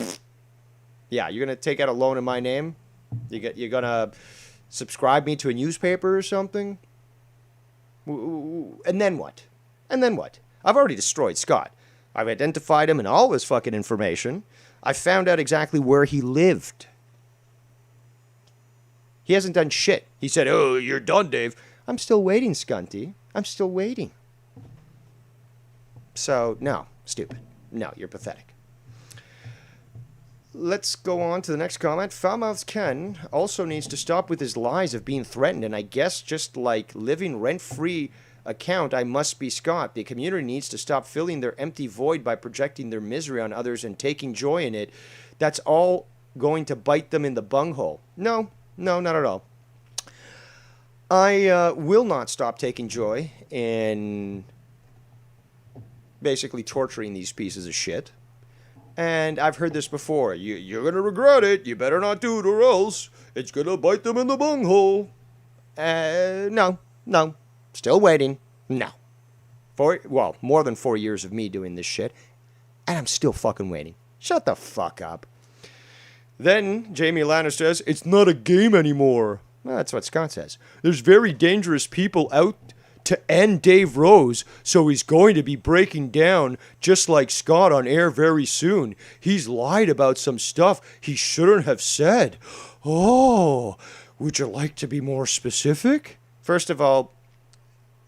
yeah, you're going to take out a loan in my name? You're going to subscribe me to a newspaper or something? And then what? And then what? I've already destroyed Scott. I've identified him and all his fucking information. I found out exactly where he lived. He hasn't done shit. He said, oh, you're done, Dave. I'm still waiting, Scunty. I'm still waiting. So, no, stupid. No, you're pathetic. Let's go on to the next comment. Foulmouth Ken also needs to stop with his lies of being threatened, and I guess just like living rent-free account, I must be Scott. The community needs to stop filling their empty void by projecting their misery on others and taking joy in it. That's all going to bite them in the bunghole. No, not at all. I will not stop taking joy in basically torturing these pieces of shit. And I've heard this before. You're going to regret it. You better not do it or else it's going to bite them in the bunghole. No. Still waiting. No. More than 4 years of me doing this shit. And I'm still fucking waiting. Shut the fuck up. Then Jamie Lannister says, it's not a game anymore. Well, that's what Scott says. There's very dangerous people out to end Dave Rose, so he's going to be breaking down just like Scott on air very soon. He's lied about some stuff he shouldn't have said. Oh, would you like to be more specific? First of all,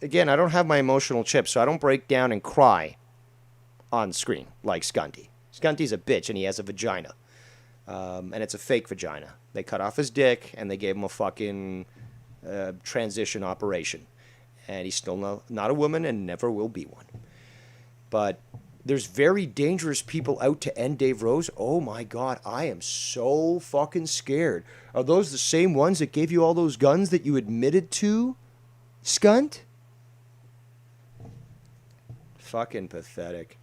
again, I don't have my emotional chip, so I don't break down and cry on screen like Scunty. Scunty's a bitch and he has a vagina. And it's a fake vagina. They cut off his dick and they gave him a fucking transition operation. And he's still not a woman and never will be one. But there's very dangerous people out to end Dave Rose. Oh my God, I am so fucking scared. Are those the same ones that gave you all those guns that you admitted to, Scunt? Fucking pathetic.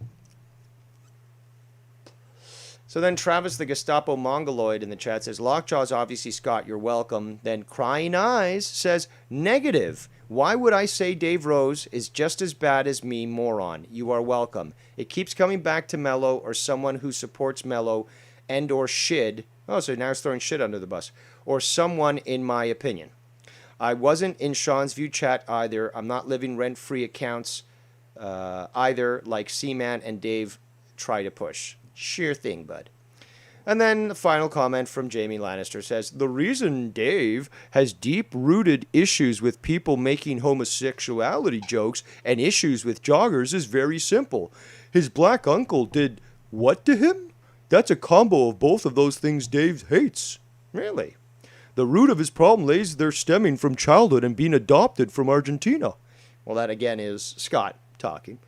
So then Travis the Gestapo Mongoloid in the chat says, Lockjaw's obviously Scott, you're welcome. Then Crying Eyes says, negative. Why would I say Dave Rose is just as bad as me, moron? You are welcome. It keeps coming back to Mello or someone who supports Mello and or Shid. Oh, so now it's throwing shit under the bus. Or someone in my opinion. I wasn't in Sean's view chat either. I'm not living rent-free accounts either like Seaman and Dave try to push. Sure thing, bud. And then the final comment from Jamie Lannister says, the reason Dave has deep-rooted issues with people making homosexuality jokes and issues with joggers is very simple. His black uncle did what to him? That's a combo of both of those things Dave hates. Really? The root of his problem lays there stemming from childhood and being adopted from Argentina. Well, that again is Scott talking.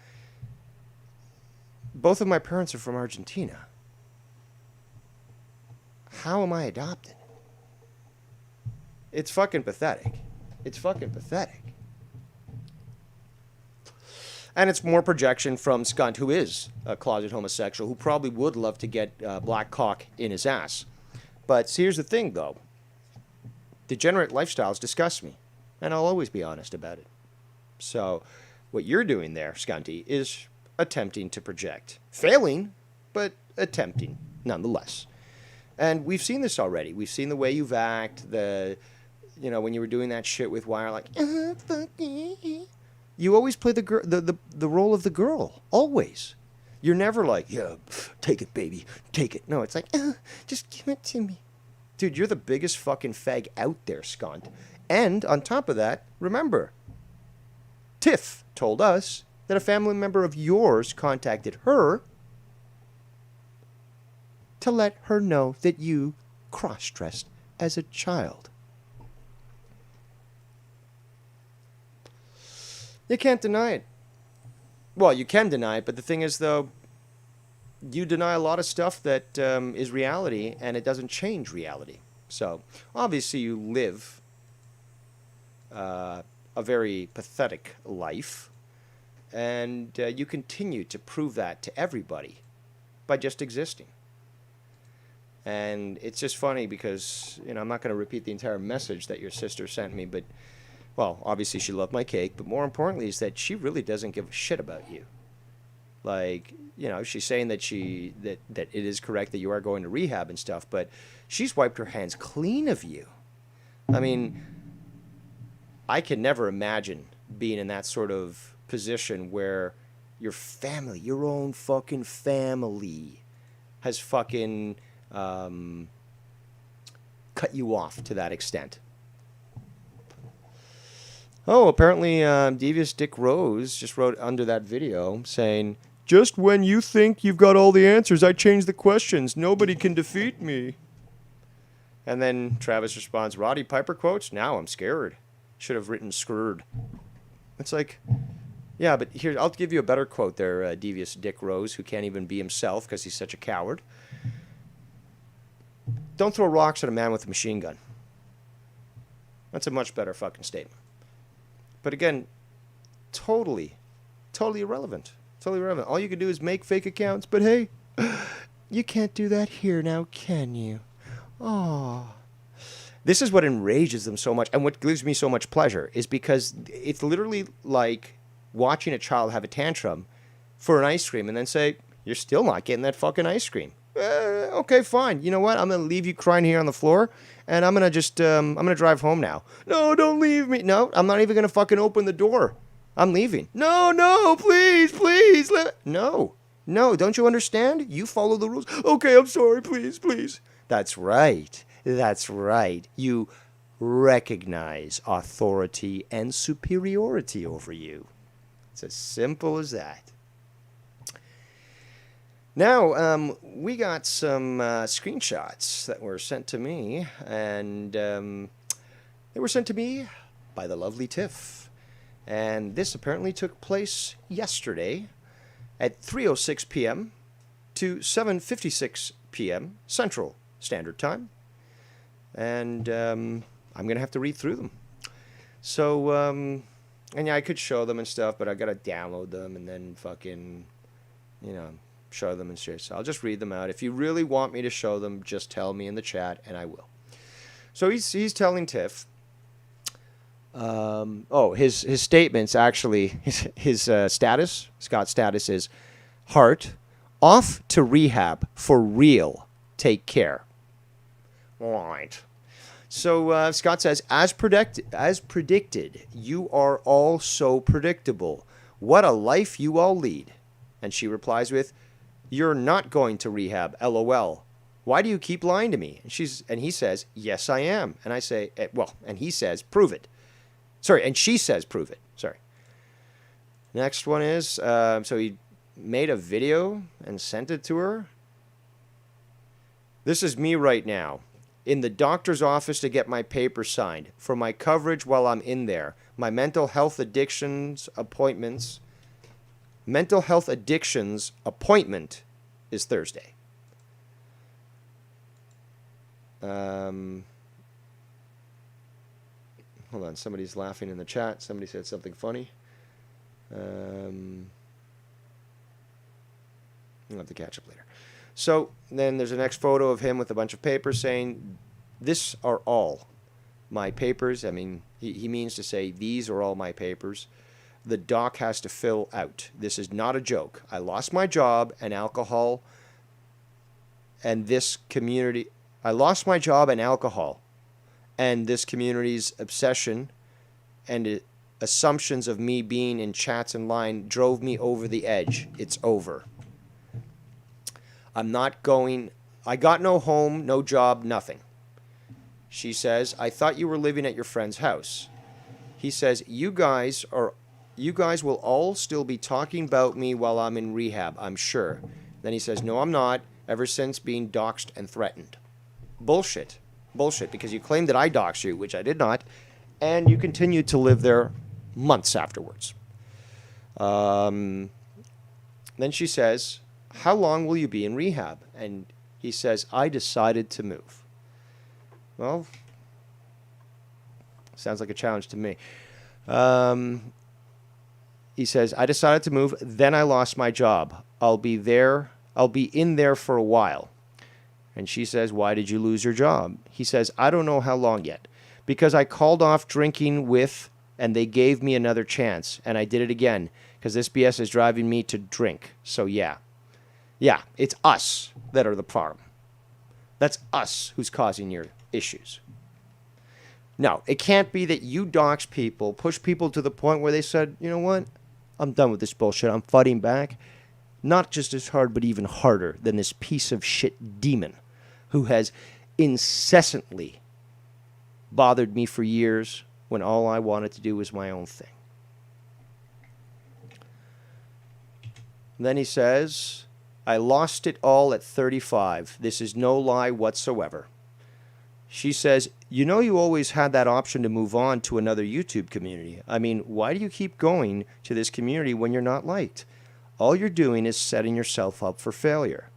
Both of my parents are from Argentina. How am I adopted? It's fucking pathetic. It's fucking pathetic. And it's more projection from Skunt, who is a closet homosexual, who probably would love to get black cock in his ass. But here's the thing, though. Degenerate lifestyles disgust me, and I'll always be honest about it. So what you're doing there, Skunty, is attempting to project. Failing, but attempting, nonetheless. And we've seen this already. We've seen the way you've acted, when you were doing that shit with Wire, like, fuck yeah. You always play the role of the girl. Always. You're never like, yeah, take it, baby. Take it. No, it's like, just give it to me. Dude, you're the biggest fucking fag out there, Skunt. And on top of that, remember, Tiff told us that a family member of yours contacted her to let her know that you cross-dressed as a child. You can't deny it. Well, you can deny it, but the thing is, though, you deny a lot of stuff that is reality, and it doesn't change reality. So, obviously, you live a very pathetic life, and you continue to prove that to everybody by just existing. And it's just funny because, I'm not going to repeat the entire message that your sister sent me, but, well, obviously she loved my cake, but more importantly is that she really doesn't give a shit about you. Like, she's saying that that it is correct that you are going to rehab and stuff, but she's wiped her hands clean of you. I mean, I can never imagine being in that sort of position where your family, your own fucking family, has fucking cut you off to that extent. Oh, apparently Devious Dick Rose just wrote under that video saying, just when you think you've got all the answers, I change the questions. Nobody can defeat me. And then Travis responds, Roddy Piper quotes, now I'm scared. Should have written screwed. It's like, yeah, but here, I'll give you a better quote there, Devious Dick Rose, who can't even be himself because he's such a coward. Don't throw rocks at a man with a machine gun. That's a much better fucking statement. But again, totally irrelevant. Totally irrelevant. All you can do is make fake accounts, but hey, you can't do that here now, can you? Oh. This is what enrages them so much, and what gives me so much pleasure, is because it's literally like watching a child have a tantrum for an ice cream and then say, you're still not getting that fucking ice cream. Okay, fine. You know what? I'm going to leave you crying here on the floor, and I'm going to I'm going to drive home now. No, don't leave me. No, I'm not even going to fucking open the door. I'm leaving. No, please. No, don't you understand? You follow the rules. Okay, I'm sorry, please. That's right. You recognize authority and superiority over you. It's as simple as that. Now, we got some screenshots that were sent to me, and they were sent to me by the lovely Tiff. And this apparently took place yesterday at 3:06 p.m. to 7:56 p.m. Central Standard Time. And I'm going to have to read through them. So, and yeah, I could show them and stuff, but I got to download them and then fucking, show them and shit. So I'll just read them out. If you really want me to show them, just tell me in the chat, and I will. So he's telling Tiff. His statements actually. His status, Scott's status is, heart, off to rehab for real. Take care. All right. So Scott says, as predicted, you are all so predictable. What a life you all lead. And she replies with, you're not going to rehab, LOL. Why do you keep lying to me? And he says, yes, I am. And I say, and he says, prove it. Sorry, and she says, prove it. Sorry. Next one is, so he made a video and sent it to her. This is me right now, in the doctor's office to get my paper signed for my coverage while I'm in there. My mental health addictions appointment is Thursday. Hold on, somebody's laughing in the chat. Somebody said something funny. I'll have to catch up later. So then there's the next photo of him with a bunch of papers saying, "This are all my papers." I mean, he means to say, these are all my papers. The doc has to fill out. This is not a joke. I lost my job and alcohol and this community. I lost my job and alcohol and this community's obsession and assumptions of me being in chats and line drove me over the edge. It's over. I'm not going. I got no home, no job, nothing. She says, "I thought you were living at your friend's house." He says, you guys will all still be talking about me while I'm in rehab, I'm sure." Then he says, "No, I'm not, ever since being doxxed and threatened." Bullshit. Bullshit, because you claimed that I doxed you, which I did not, and you continued to live there months afterwards. Then she says, "How long will you be in rehab?" And he says, "I decided to move." Well, sounds like a challenge to me. He says, "I decided to move, then I lost my job. I'll be in there for a while." And she says, "Why did you lose your job?" He says, "I don't know how long yet. Because I called off drinking with, and they gave me another chance, and I did it again, because this BS is driving me to drink. So yeah. Yeah, it's us that are the problem. That's us who's causing your issues. No, it can't be that you dox people, push people to the point where they said, you know what? I'm done with this bullshit. I'm fighting back. Not just as hard, but even harder than this piece of shit demon who has incessantly bothered me for years when all I wanted to do was my own thing." Then he says, "I lost it all at 35. This is no lie whatsoever." She says, "You know you always had that option to move on to another YouTube community. I mean, why do you keep going to this community when you're not liked? All you're doing is setting yourself up for failure."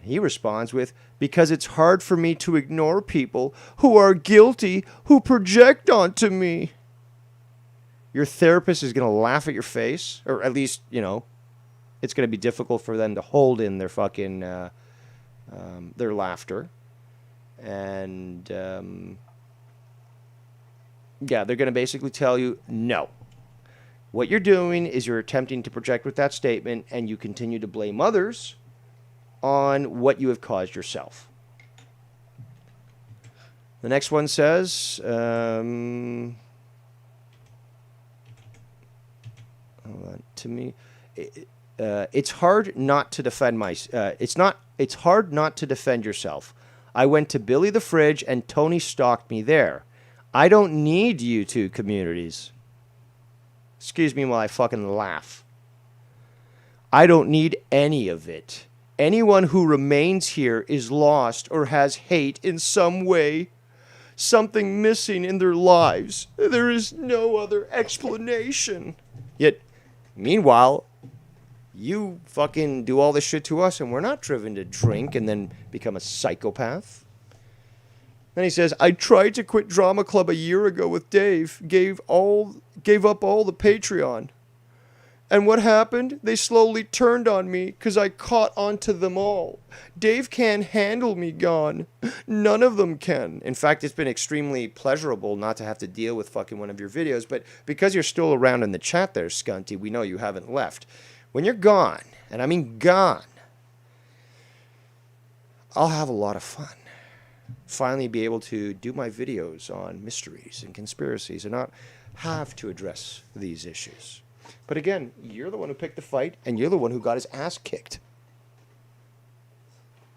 He responds with, "Because it's hard for me to ignore people who are guilty, who project onto me." Your therapist is going to laugh at your face, or at least, it's going to be difficult for them to hold in their fucking, their laughter. And, they're going to basically tell you, no. What you're doing is you're attempting to project with that statement, and you continue to blame others on what you have caused yourself. The next one says, hold on, to me, it's hard not to defend it's hard not to defend yourself. I went to Billy the Fridge and Tony stalked me there. I don't need YouTube communities. Excuse me while I fucking laugh. I don't need any of it. Anyone who remains here is lost or has hate in some way. Something missing in their lives. There is no other explanation. Yet, meanwhile, you fucking do all this shit to us and we're not driven to drink and then become a psychopath. Then he says, "I tried to quit drama club a year ago with Dave, gave up all the Patreon. And what happened? They slowly turned on me because I caught onto them all. Dave can't handle me gone. None of them can." In fact, it's been extremely pleasurable not to have to deal with fucking one of your videos, but because you're still around in the chat there, Scunty, we know you haven't left. When you're gone, and I mean gone, I'll have a lot of fun. Finally be able to do my videos on mysteries and conspiracies and not have to address these issues. But again, you're the one who picked the fight, and you're the one who got his ass kicked.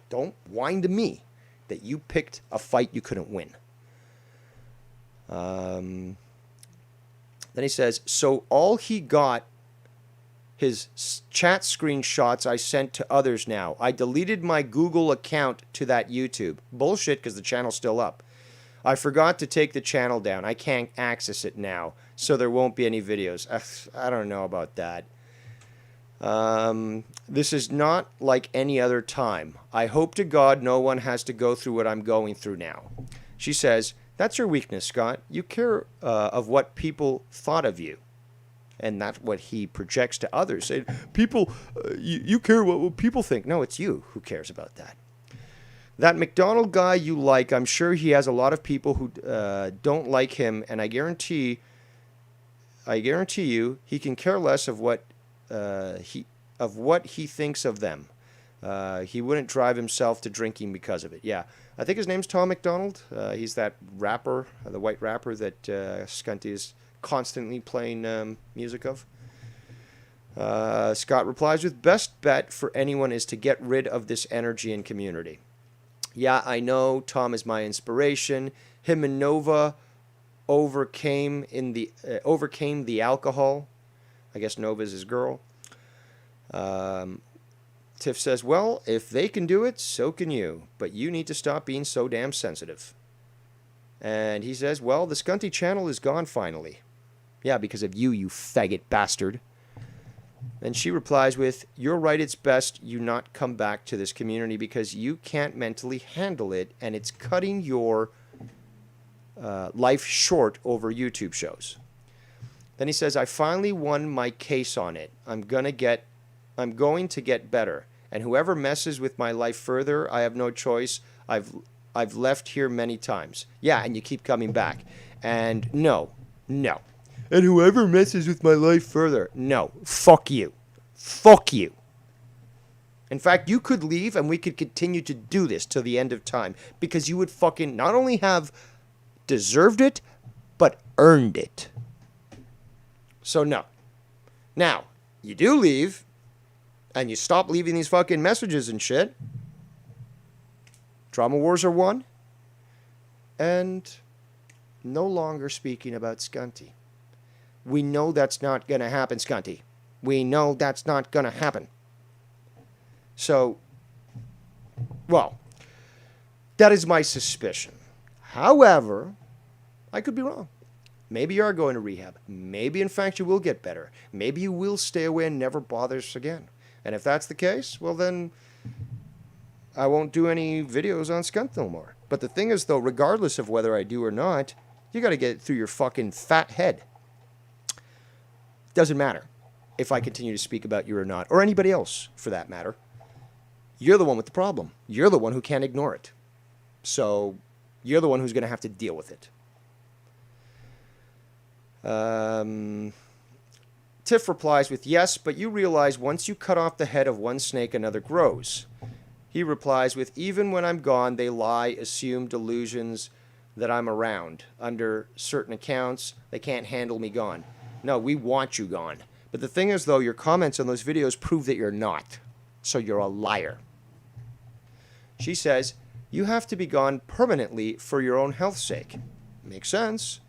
Don't whine to me that you picked a fight you couldn't win. Then he says, "So all he got his chat screenshots I sent to others now. I deleted my Google account to that YouTube." Bullshit, because the channel's still up. "I forgot to take the channel down. I can't access it now, so there won't be any videos." I don't know about that. "This is not like any other time. I hope to God no one has to go through what I'm going through now." She says, That's your weakness, Scott. You care of what people thought of you. And that's what he projects to others. Saying, people, you care what people think. No, it's you who cares about that. That McDonald guy you like, I'm sure he has a lot of people who don't like him, and I guarantee you, he can care less of what he thinks of them. He wouldn't drive himself to drinking because of it. Yeah, I think his name's Tom McDonald. He's that rapper, the white rapper that Skunty is constantly playing music of. Scott replies with, best bet for anyone is to get rid of this energy and community. Yeah, I know Tom is my inspiration. Him and Nova overcame the alcohol. I guess Nova's his girl. Tiff says, well, if they can do it, so can you. But you need to stop being so damn sensitive. And he says, well, the Skunty channel is gone finally. Yeah, because of you, you faggot bastard. And she replies with, you're right, it's best you not come back to this community because you can't mentally handle it, and it's cutting your life short over YouTube shows. Then he says, I finally won my case on it. I'm going to get better. And whoever messes with my life further, I have no choice. I've left here many times. Yeah, and you keep coming back. And no. And whoever messes with my life further, no. Fuck you. Fuck you. In fact, you could leave and we could continue to do this till the end of time. Because you would fucking not only have deserved it, but earned it. So no. Now, you do leave, and you stop leaving these fucking messages and shit. Drama wars are won. And no longer speaking about Skunty. We know that's not going to happen, Skunty. We know that's not going to happen. So, well, that is my suspicion. However, I could be wrong. Maybe you are going to rehab. Maybe, in fact, you will get better. Maybe you will stay away and never bother us again. And if that's the case, well then, I won't do any videos on Skunt no more. But the thing is, though, regardless of whether I do or not, you got to get it through your fucking fat head. Doesn't matter if I continue to speak about you or not, or anybody else, for that matter. You're the one with the problem. You're the one who can't ignore it. So, you're the one who's going to have to deal with it. Tiff replies with, yes, but you realize once you cut off the head of one snake, another grows. He replies with, even when I'm gone, they lie, assume delusions that I'm around. Under certain accounts, they can't handle me gone. No, we want you gone. But the thing is, though, your comments on those videos prove that you're not. So you're a liar. She says, you have to be gone permanently for your own health's sake. Makes sense.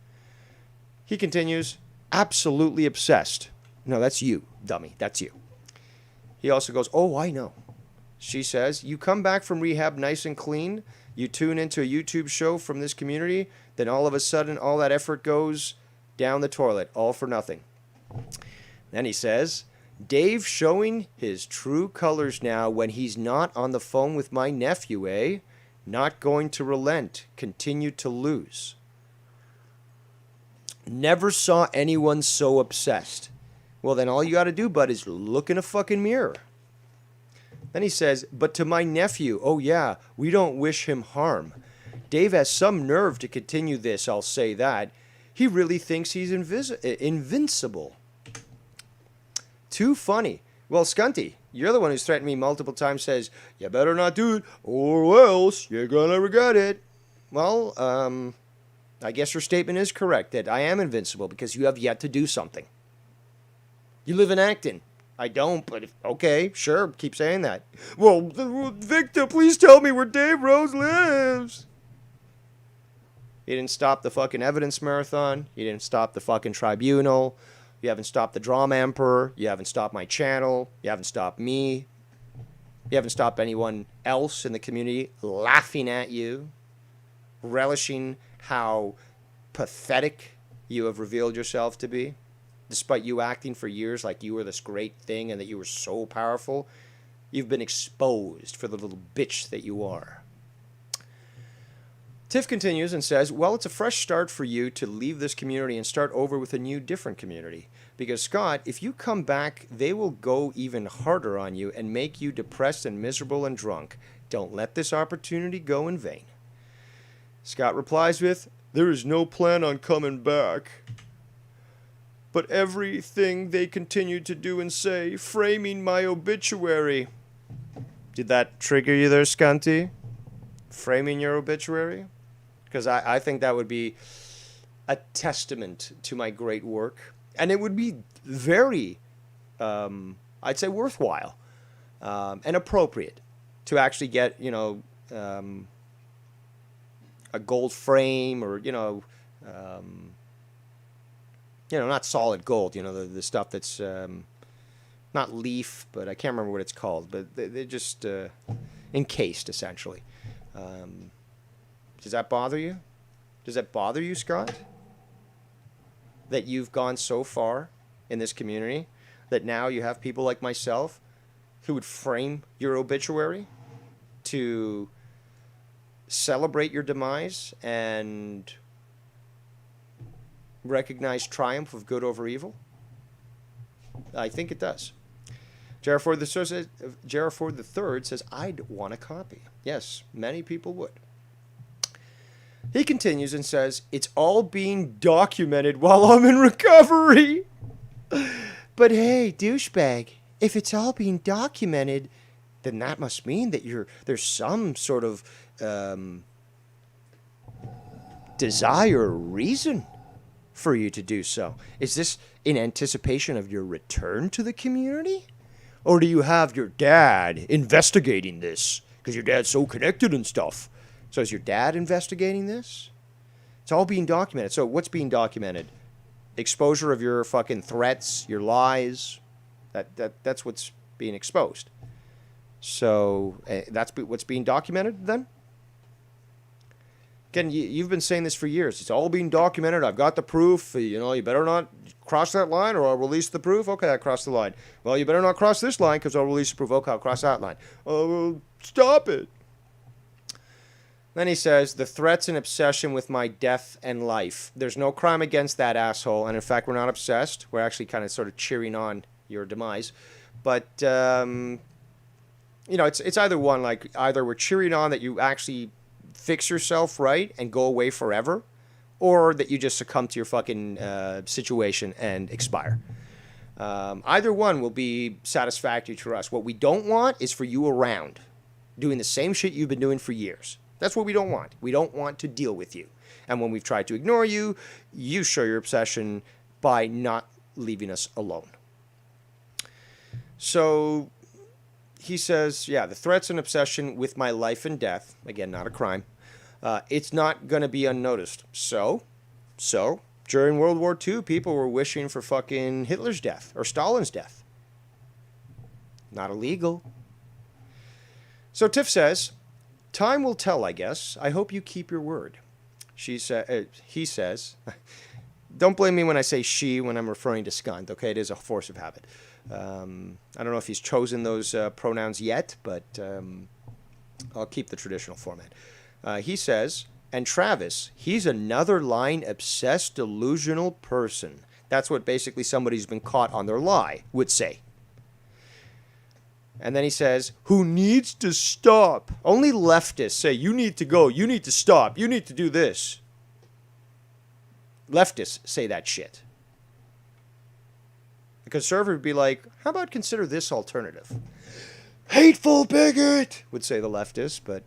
He continues, absolutely obsessed. No, that's you, dummy. That's you. He also goes, oh, I know. She says, you come back from rehab nice and clean, you tune into a YouTube show from this community, then all of a sudden all that effort goes down the toilet, all for nothing. Then he says, Dave showing his true colors now when he's not on the phone with my nephew, eh? Not going to relent, continue to lose. Never saw anyone so obsessed. Well, then all you got to do, bud, is look in a fucking mirror. Then he says, but to my nephew, oh yeah, we don't wish him harm. Dave has some nerve to continue this, I'll say that. He really thinks he's invincible. Too funny. Well, Skunty, you're the one who's threatened me multiple times, says, you better not do it, or else you're gonna regret it. Well, I guess your statement is correct, that I am invincible, because you have yet to do something. You live in Acton. I don't, but okay, sure, keep saying that. Well, Victor, please tell me where Dave Rose lives. You didn't stop the fucking evidence marathon. You didn't stop the fucking tribunal. You haven't stopped the drama emperor. You haven't stopped my channel. You haven't stopped me. You haven't stopped anyone else in the community laughing at you, relishing how pathetic you have revealed yourself to be. Despite you acting for years like you were this great thing and that you were so powerful, you've been exposed for the little bitch that you are. Tiff continues and says, well, it's a fresh start for you to leave this community and start over with a new, different community. Because, Scott, if you come back, they will go even harder on you and make you depressed and miserable and drunk. Don't let this opportunity go in vain. Scott replies with, there is no plan on coming back. But everything they continue to do and say, framing my obituary. Did that trigger you there, Scanty? Framing your obituary? Because I think that would be a testament to my great work. And it would be very, I'd say, worthwhile and appropriate to actually get, a gold frame or, not solid gold, the stuff that's not leaf, but I can't remember what it's called. But they're just encased, essentially. Does that bother you? Does that bother you, Scott? That you've gone so far in this community that now you have people like myself who would frame your obituary to celebrate your demise and recognize triumph of good over evil? I think it does. Jarraford the Third says, I'd want a copy. Yes, many people would. He continues and says, it's all being documented while I'm in recovery. But hey, douchebag, if it's all being documented, then that must mean that there's some sort of desire or reason for you to do so. Is this in anticipation of your return to the community? Or do you have your dad investigating this? Because your dad's so connected and stuff. So is your dad investigating this? It's all being documented. So what's being documented? Exposure of your fucking threats, your lies. That's what's being exposed. So that's what's being documented then? Again, you've been saying this for years. It's all being documented. I've got the proof. You better not cross that line or I'll release the proof. Okay, I crossed the line. Well, you better not cross this line because I'll release the proof. Okay, I'll cross that line. Oh, well, stop it. Then he says, the threats and obsession with my death and life. There's no crime against that asshole. And in fact, we're not obsessed. We're actually kind of sort of cheering on your demise. But, it's either one. Like, either we're cheering on that you actually fix yourself right and go away forever, or that you just succumb to your fucking situation and expire. Either one will be satisfactory to us. What we don't want is for you around doing the same shit you've been doing for years. That's what we don't want. We don't want to deal with you. And when we've tried to ignore you, you show your obsession by not leaving us alone. So he says, yeah, the threats and obsession with my life and death, again, not a crime, it's not going to be unnoticed. So, during World War II, people were wishing for fucking Hitler's death or Stalin's death. Not illegal. So Tiff says, time will tell, I guess. I hope you keep your word. He says, don't blame me when I say she when I'm referring to Skunt, okay? It is a force of habit. I don't know if he's chosen those pronouns yet, but I'll keep the traditional format. He says, and Travis, he's another line-obsessed, delusional person. That's what basically somebody who's been caught on their lie would say. And then he says, who needs to stop? Only leftists say, you need to go, you need to stop, you need to do this. Leftists say that shit. The conservative would be like, how about consider this alternative? Hateful bigot, would say the leftist, but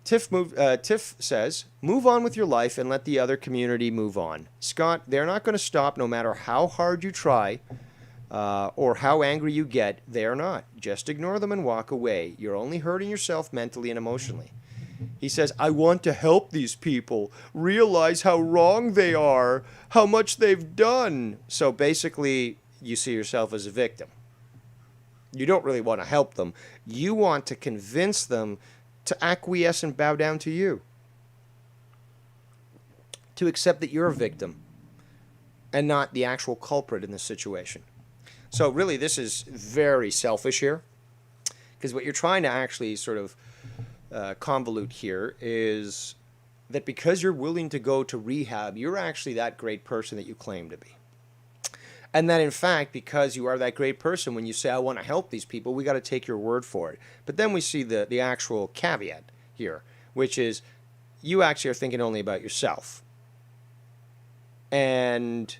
Tiff says, move on with your life and let the other community move on. Scott, they're not going to stop no matter how hard you try or how angry you get. They're not. Just ignore them and walk away. You're only hurting yourself mentally and emotionally. He says, I want to help these people realize how wrong they are, how much they've done. So basically, you see yourself as a victim. You don't really want to help them. You want to convince them to acquiesce and bow down to you. To accept that you're a victim and not the actual culprit in this situation. So really, this is very selfish here. Because what you're trying to actually sort of convolute here is that because you're willing to go to rehab, you're actually that great person that you claim to be. And that, in fact, because you are that great person, when you say, I want to help these people, we got to take your word for it. But then we see the actual caveat here, which is you actually are thinking only about yourself. And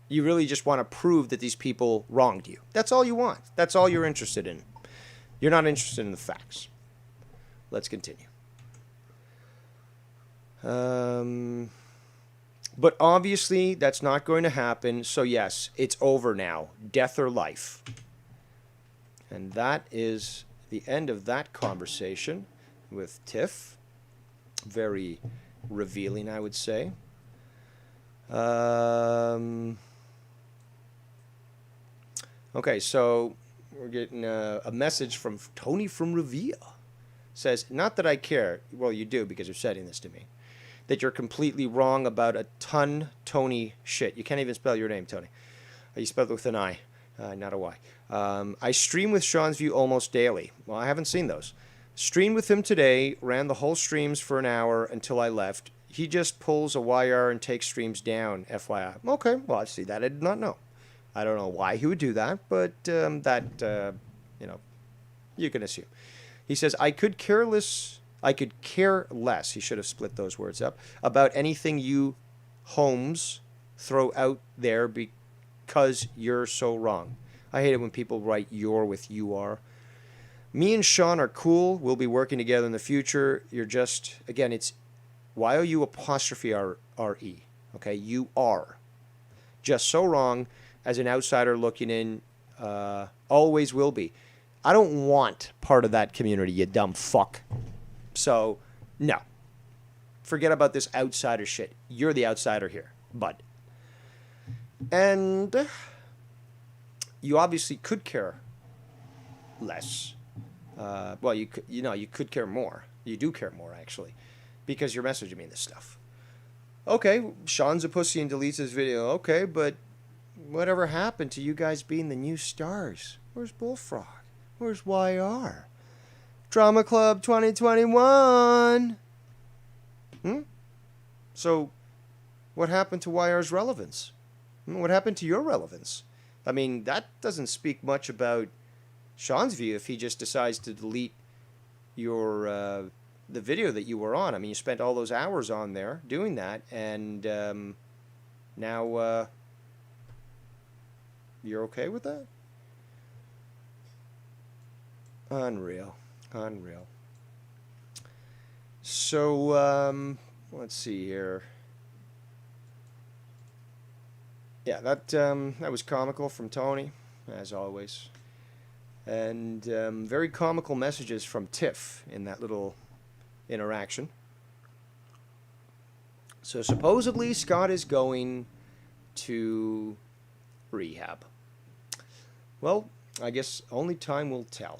you really just want to prove that these people wronged you. That's all you want. That's all you're interested in. You're not interested in the facts. Let's continue. But obviously, that's not going to happen. So yes, it's over now. Death or life. And that is the end of that conversation with Tiff. Very revealing, I would say. Okay, so we're getting a message from Tony from Revere. Says, not that I care. Well, you do because you're sending this to me. That you're completely wrong about a ton Tony shit. You can't even spell your name, Tony. You spell it with an I, not a Y. I stream with Sean's View almost daily. Well, I haven't seen those. Streamed with him today, ran the whole streams for an hour until I left. He just pulls a YR and takes streams down, FYI. Okay, well, I see that. I did not know. I don't know why he would do that, but you know, you can assume. He says, I could care less, he should have split those words up, about anything you homes throw out there because you're so wrong. I hate it when people write your with you are. Me and Sean are cool. We'll be working together in the future. You're just, again, it's Y-O-U apostrophe R-E. Okay, you are. Just so wrong as an outsider looking in, always will be. I don't want part of that community, you dumb fuck. So, no. Forget about this outsider shit. You're the outsider here, bud. And you obviously could care less. Well, you could care more. You do care more, actually, because you're messaging me this stuff. Okay, Sean's a pussy and deletes his video. Okay, but whatever happened to you guys being the new stars? Where's Bullfrog? Where's YR? Drama Club 2021. So, what happened to YR's relevance? What happened to your relevance? I mean, that doesn't speak much about Sean's View if he just decides to delete your the video that you were on. I mean, you spent all those hours on there doing that, and now you're okay with that? Unreal. So, let's see here. Yeah, that was comical from Tony, as always. And very comical messages from Tiff in that little interaction. So supposedly Scott is going to rehab. Well, I guess only time will tell.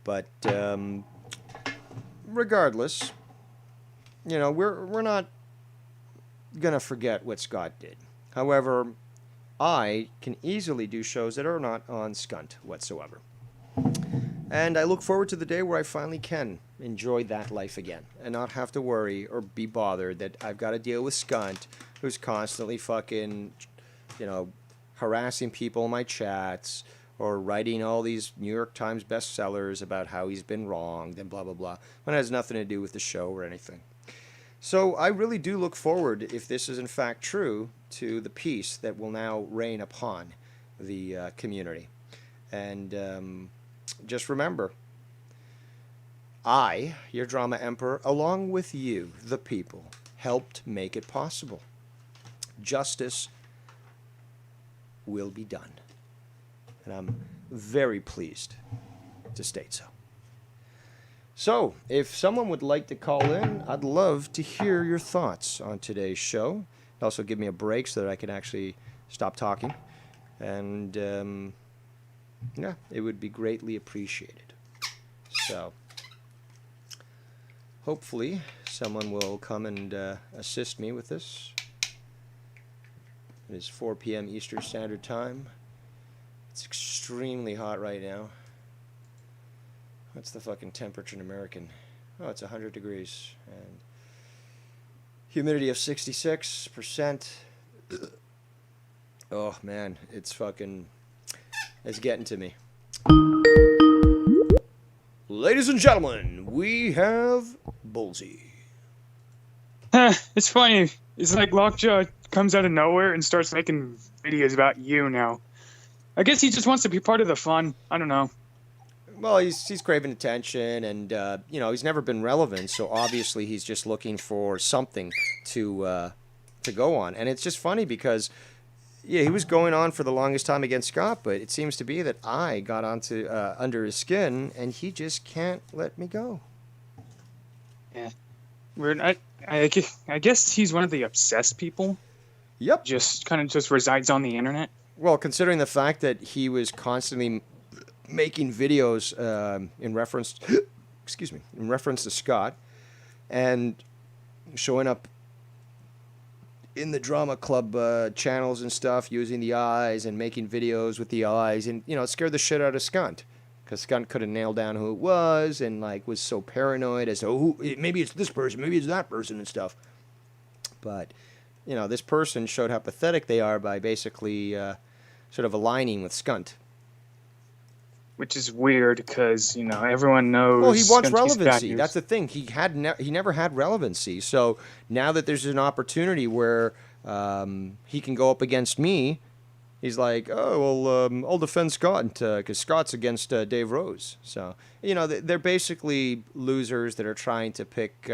But regardless, you know, we're not gonna forget what Scott did. However, I can easily do shows that are not on Skunt whatsoever. And I look forward to the day where I finally can enjoy that life again and not have to worry or be bothered that I've got to deal with Skunt, who's constantly fucking, you know, harassing people in my chats or writing all these New York Times bestsellers about how he's been wronged and blah, blah, blah, when it has nothing to do with the show or anything. So I really do look forward, if this is in fact true, to the peace that will now reign upon the community. And just remember, I, your Drama Emperor, along with you, the people, helped make it possible. Justice will be done. And I'm very pleased to state so. So, if someone would like to call in, I'd love to hear your thoughts on today's show. Also give me a break so that I can actually stop talking. And, yeah, it would be greatly appreciated. So, hopefully someone will come and assist me with this. It is 4 p.m. Eastern Standard Time. It's extremely hot right now. What's the fucking temperature in American? Oh, it's 100 degrees. And humidity of 66%. Oh, man. It's getting to me. Ladies and gentlemen, we have Bullseye. It's funny. It's like Lockjaw comes out of nowhere and starts making videos about you now. I guess he just wants to be part of the fun. I don't know. Well, he's craving attention, and he's never been relevant, so obviously he's just looking for something to go on. And it's just funny because, yeah, he was going on for the longest time against Scott, but it seems to be that I got onto under his skin, and he just can't let me go. Yeah. Weird. I guess he's one of the obsessed people. Yep. Just kind of just resides on the internet. Well, considering the fact that he was constantly making videos in reference to Scott, and showing up in the drama club channels and stuff, using the eyes and making videos with the eyes, and it scared the shit out of Skunt, because Skunt couldn't nail down who it was, and was so paranoid as to maybe it's this person, maybe it's that person and stuff. But this person showed how pathetic they are by basically sort of aligning with Skunt. Which is weird because, everyone knows... Well, he wants Skunty's relevancy. bad That's the thing. He never had relevancy. So now that there's an opportunity where he can go up against me, he's like, oh, well, I'll defend Scott because Scott's against Dave Rose. So, they're basically losers that are trying to pick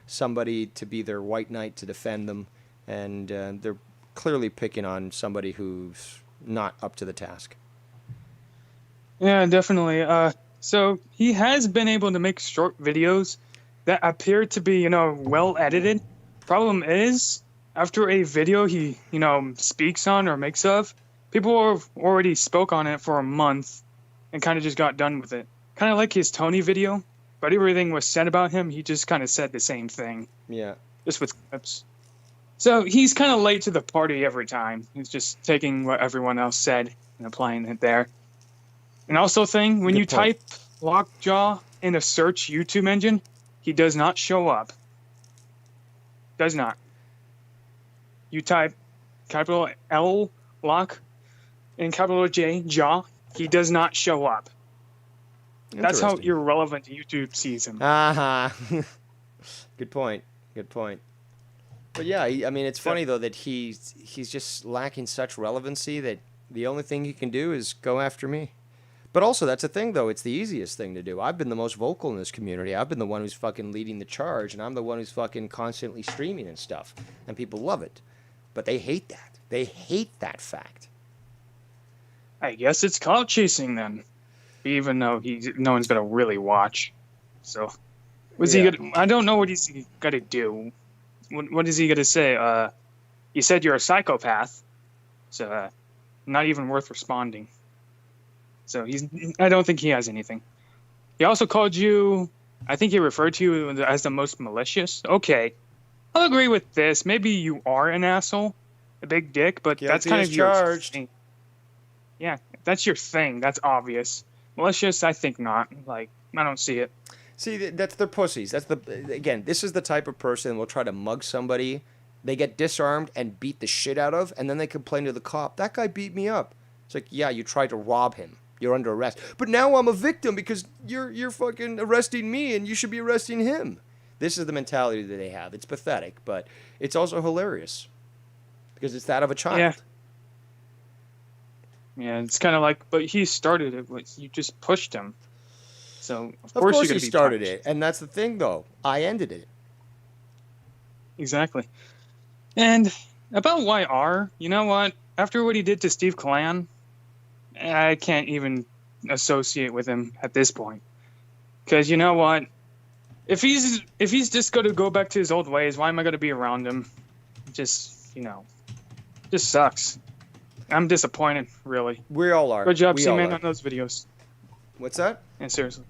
somebody to be their white knight to defend them. And they're clearly picking on somebody who's not up to the task. Yeah, definitely. So he has been able to make short videos that appear to be, well edited. Problem is, after a video he, speaks on or makes of, people have already spoke on it for a month and kind of just got done with it. Kind of like his Tony video, but everything was said about him. He just kind of said the same thing. Yeah. Just with clips. So he's kind of late to the party every time. He's just taking what everyone else said and applying it there. And also when you type Lockjaw in a search YouTube engine, he does not show up. Does not. You type capital L Lock and capital J Jaw, he does not show up. That's how irrelevant YouTube sees him. Good point. But yeah, it's funny though that he's just lacking such relevancy that the only thing he can do is go after me. But also, that's the thing, though. It's the easiest thing to do. I've been the most vocal in this community. I've been the one who's fucking leading the charge, and I'm the one who's fucking constantly streaming and stuff. And people love it. But they hate that. They hate that fact. I guess it's clout chasing then. Even though no one's going to really watch. So, he gonna, I don't know what he's going to do. What is he going to say? You said you're a psychopath. So, not even worth responding. So I don't think he has anything. He also called you, I think he referred to you as the most malicious. Okay, I'll agree with this. Maybe you are an asshole, a big dick, but that's kind of your thing. Yeah, that's your thing. That's obvious. Malicious, I think not. I don't see it. See, that's their pussies. Again, this is the type of person who will try to mug somebody. They get disarmed and beat the shit out of, and then they complain to the cop, that guy beat me up. It's like, yeah, you tried to rob him. You're under arrest. But now I'm a victim because you're fucking arresting me and you should be arresting him. This is the mentality that they have. It's pathetic, but it's also hilarious because it's that of a child. Yeah, it's kind of like, but he started it. You just pushed him. So, of course you're going he started it. And that's the thing, though. I ended it. Exactly. And about YR, you know what? After what he did to Steve Clan, I can't even associate with him at this point. Because you know what? If he's just going to go back to his old ways, why am I going to be around him? Just sucks. I'm disappointed, really. We all are. Good job, Seaman, on those videos. What's that? Yeah, seriously.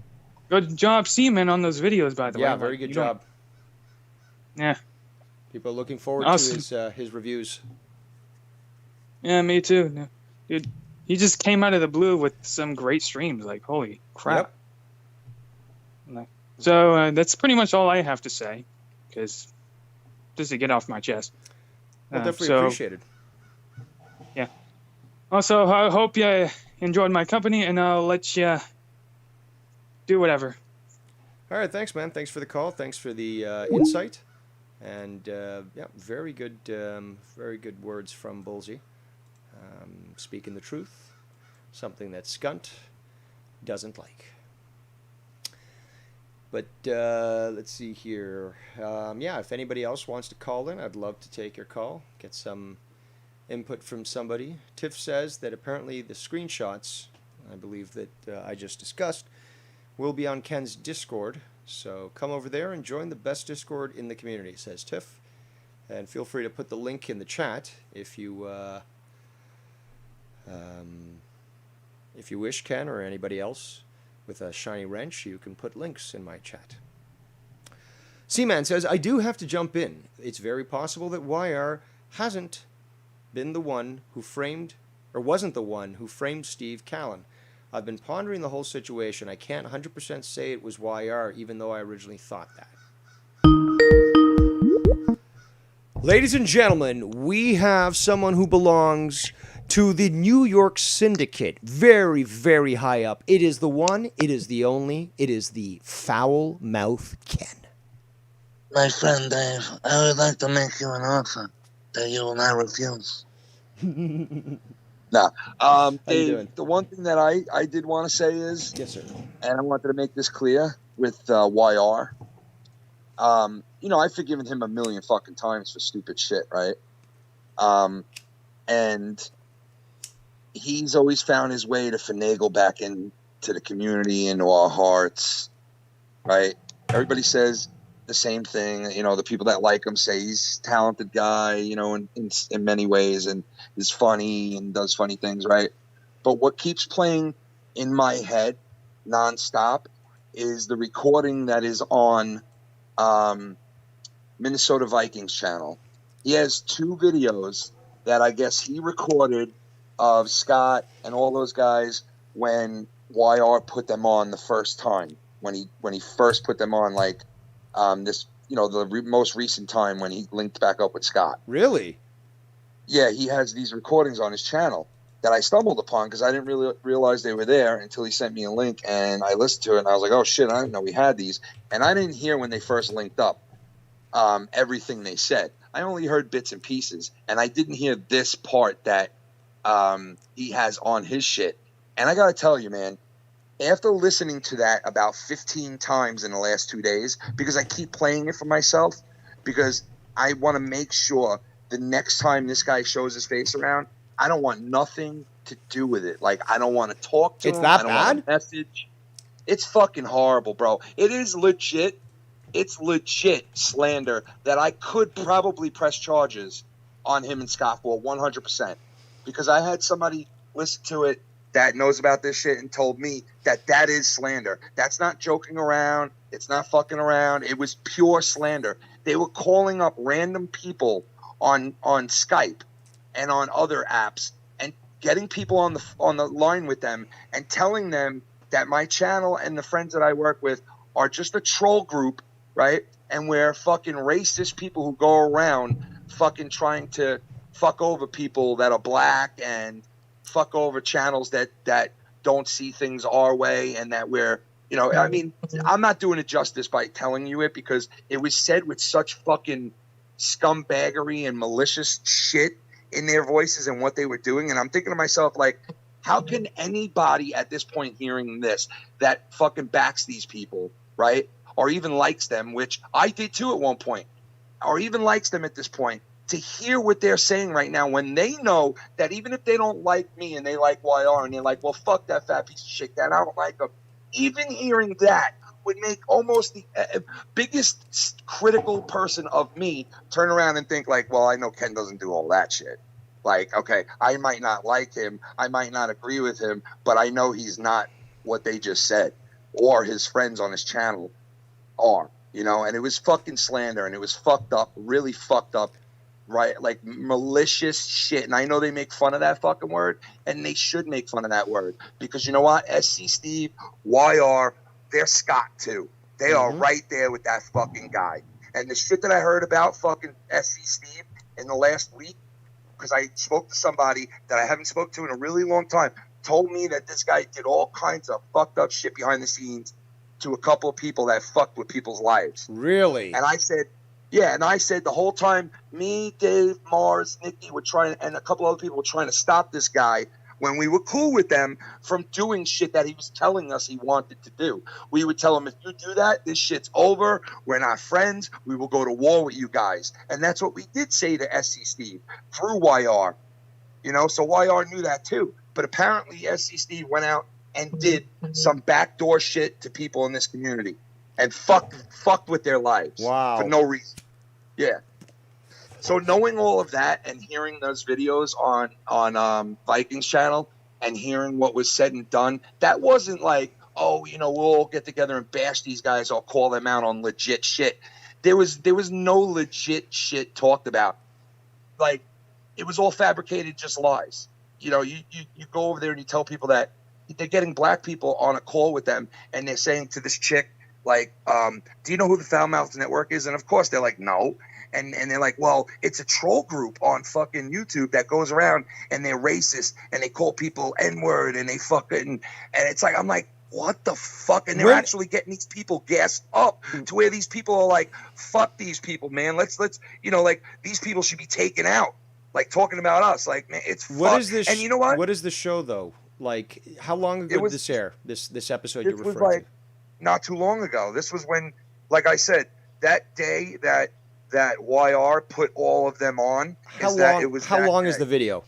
Good job, Seaman, on those videos, by the way. Yeah, very good job. Yeah. People are looking forward to his reviews. Yeah, me too. Dude, he just came out of the blue with some great streams. Like, holy crap. So that's pretty much all I have to say, because just to get off my chest. Well, definitely appreciated. Yeah. Also, I hope you enjoyed my company, and I'll let you do whatever. All right, thanks, man. Thanks for the call. Thanks for the insight, and yeah, very good words from Bullseye. Speaking the truth, something that Skunt doesn't like. But let's see here. Yeah, if anybody else wants to call in, I'd love to take your call, get some input from somebody. Tiff says that apparently the screenshots, I believe that I just discussed, will be on Ken's Discord. So come over there and join the best Discord in the community, says Tiff. And feel free to put the link in the chat if you wish, Ken, or anybody else with a shiny wrench. You can put links in my chat. Seaman says, I do have to jump in. It's very possible that YR hasn't been the one who framed, or wasn't the one who framed Steve Callan. I've been pondering the whole situation. I can't 100% say it was YR, even though I originally thought that. Ladies and gentlemen, we have someone who belongs to the New York Syndicate. Very, very high up. It is the one, it is the only, it is the foul-mouthed Ken. My friend Dave, I would like to make you an offer that you will not refuse. No. Dave, doing? The one thing that I did want to say is, yes, sir, and I wanted to make this clear with YR. You know, I've forgiven him a million fucking times for stupid shit, right? And he's always found his way to finagle back into the community, into our hearts, right? Everybody says the same thing. You know, the people that like him say he's a talented guy, you know, in many ways, and is funny and does funny things, right? But what keeps playing in my head nonstop is the recording that is on Minnesota Vikings channel. He has 2 videos that I guess he recorded of Scott and all those guys when YR put them on the first time, when he first put them on, like this, you know, the most recent time when he linked back up with Scott. Really? Yeah, he has these recordings on his channel that I stumbled upon because I didn't really realize they were there until he sent me a link, and I listened to it and I was like, oh shit, I didn't know we had these. And I didn't hear when they first linked up everything they said. I only heard bits and pieces, and I didn't hear this part that he has on his shit. And I gotta tell you, man, after listening to that about 15 times in the last 2 days, because I keep playing it for myself, because I want to make sure the next time this guy shows his face around, I don't want nothing to do with it. Like, I don't want to talk to him. That I don't bad? want a message. It's fucking horrible, bro. It is legit. It's legit slander that I could probably press charges on him and Scott for 100%. Because I had somebody listen to it that knows about this shit and told me that is slander. That's not joking around. It's not fucking around. It was pure slander. They were calling up random people on Skype and on other apps and getting people on the line with them and telling them that my channel and the friends that I work with are just a troll group, right? And we're fucking racist people who go around fucking trying to fuck over people that are black and fuck over channels that don't see things our way, and that we're, you know, I mean, I'm not doing it justice by telling you it because it was said with such fucking scumbaggery and malicious shit in their voices and what they were doing. And I'm thinking to myself, like, how can anybody at this point hearing this that fucking backs these people, right? Or even likes them, which I did too at one point, or even likes them at this point, to hear what they're saying right now when they know that even if they don't like me and they like YR and they're like, well, fuck that fat piece of shit, that I don't like them. Even hearing that would make almost the biggest critical person of me turn around and think like, well, I know Ken doesn't do all that shit. Like, okay, I might not like him, I might not agree with him, but I know he's not what they just said, or his friends on his channel are, you know. And it was fucking slander, and it was fucked up, really fucked up. right? Like malicious shit. And I know they make fun of that fucking word, and they should make fun of that word because you know what? SC Steve, YR, they're Scott too. They are right there with that fucking guy. And the shit that I heard about fucking SC Steve in the last week, because I spoke to somebody that I haven't spoke to in a really long time, told me that this guy did all kinds of fucked up shit behind the scenes to a couple of people that fucked with people's lives. Really? And I said, yeah, and I said the whole time, me, Dave, Mars, Nikki were trying, and a couple other people were trying to stop this guy when we were cool with them from doing shit that he was telling us he wanted to do. We would tell him, if you do that, this shit's over. We're not friends. We will go to war with you guys. And that's what we did say to SC Steve through YR. You know, so YR knew that too. But apparently SC Steve went out and did some backdoor shit to people in this community and fucked with their lives. Wow. For no reason. Yeah. So knowing all of that and hearing those videos on Vikings channel and hearing what was said and done, that wasn't like, oh, you know, we'll all get together and bash these guys or call them out on legit shit. There was no legit shit talked about. Like, it was all fabricated, just lies. You know, you go over there and you tell people that they're getting black people on a call with them and they're saying to this chick, like, do you know who the Foul Mouth Network is? And of course they're like, no. And they're like, well, it's a troll group on fucking YouTube that goes around and they're racist and they call people N-word and they fucking, and it's like, I'm like, what the fuck? And they're actually getting these people gassed up to where these people are like, fuck these people, man. Let's, you know, like these people should be taken out. Like talking about us. Like, man, it's what is this? And you know what? What is the show though? Like, how long ago did this air? This episode you're referring was like, to? Not too long ago. This was when, like I said, that day that YR put all of them on. How long is the video?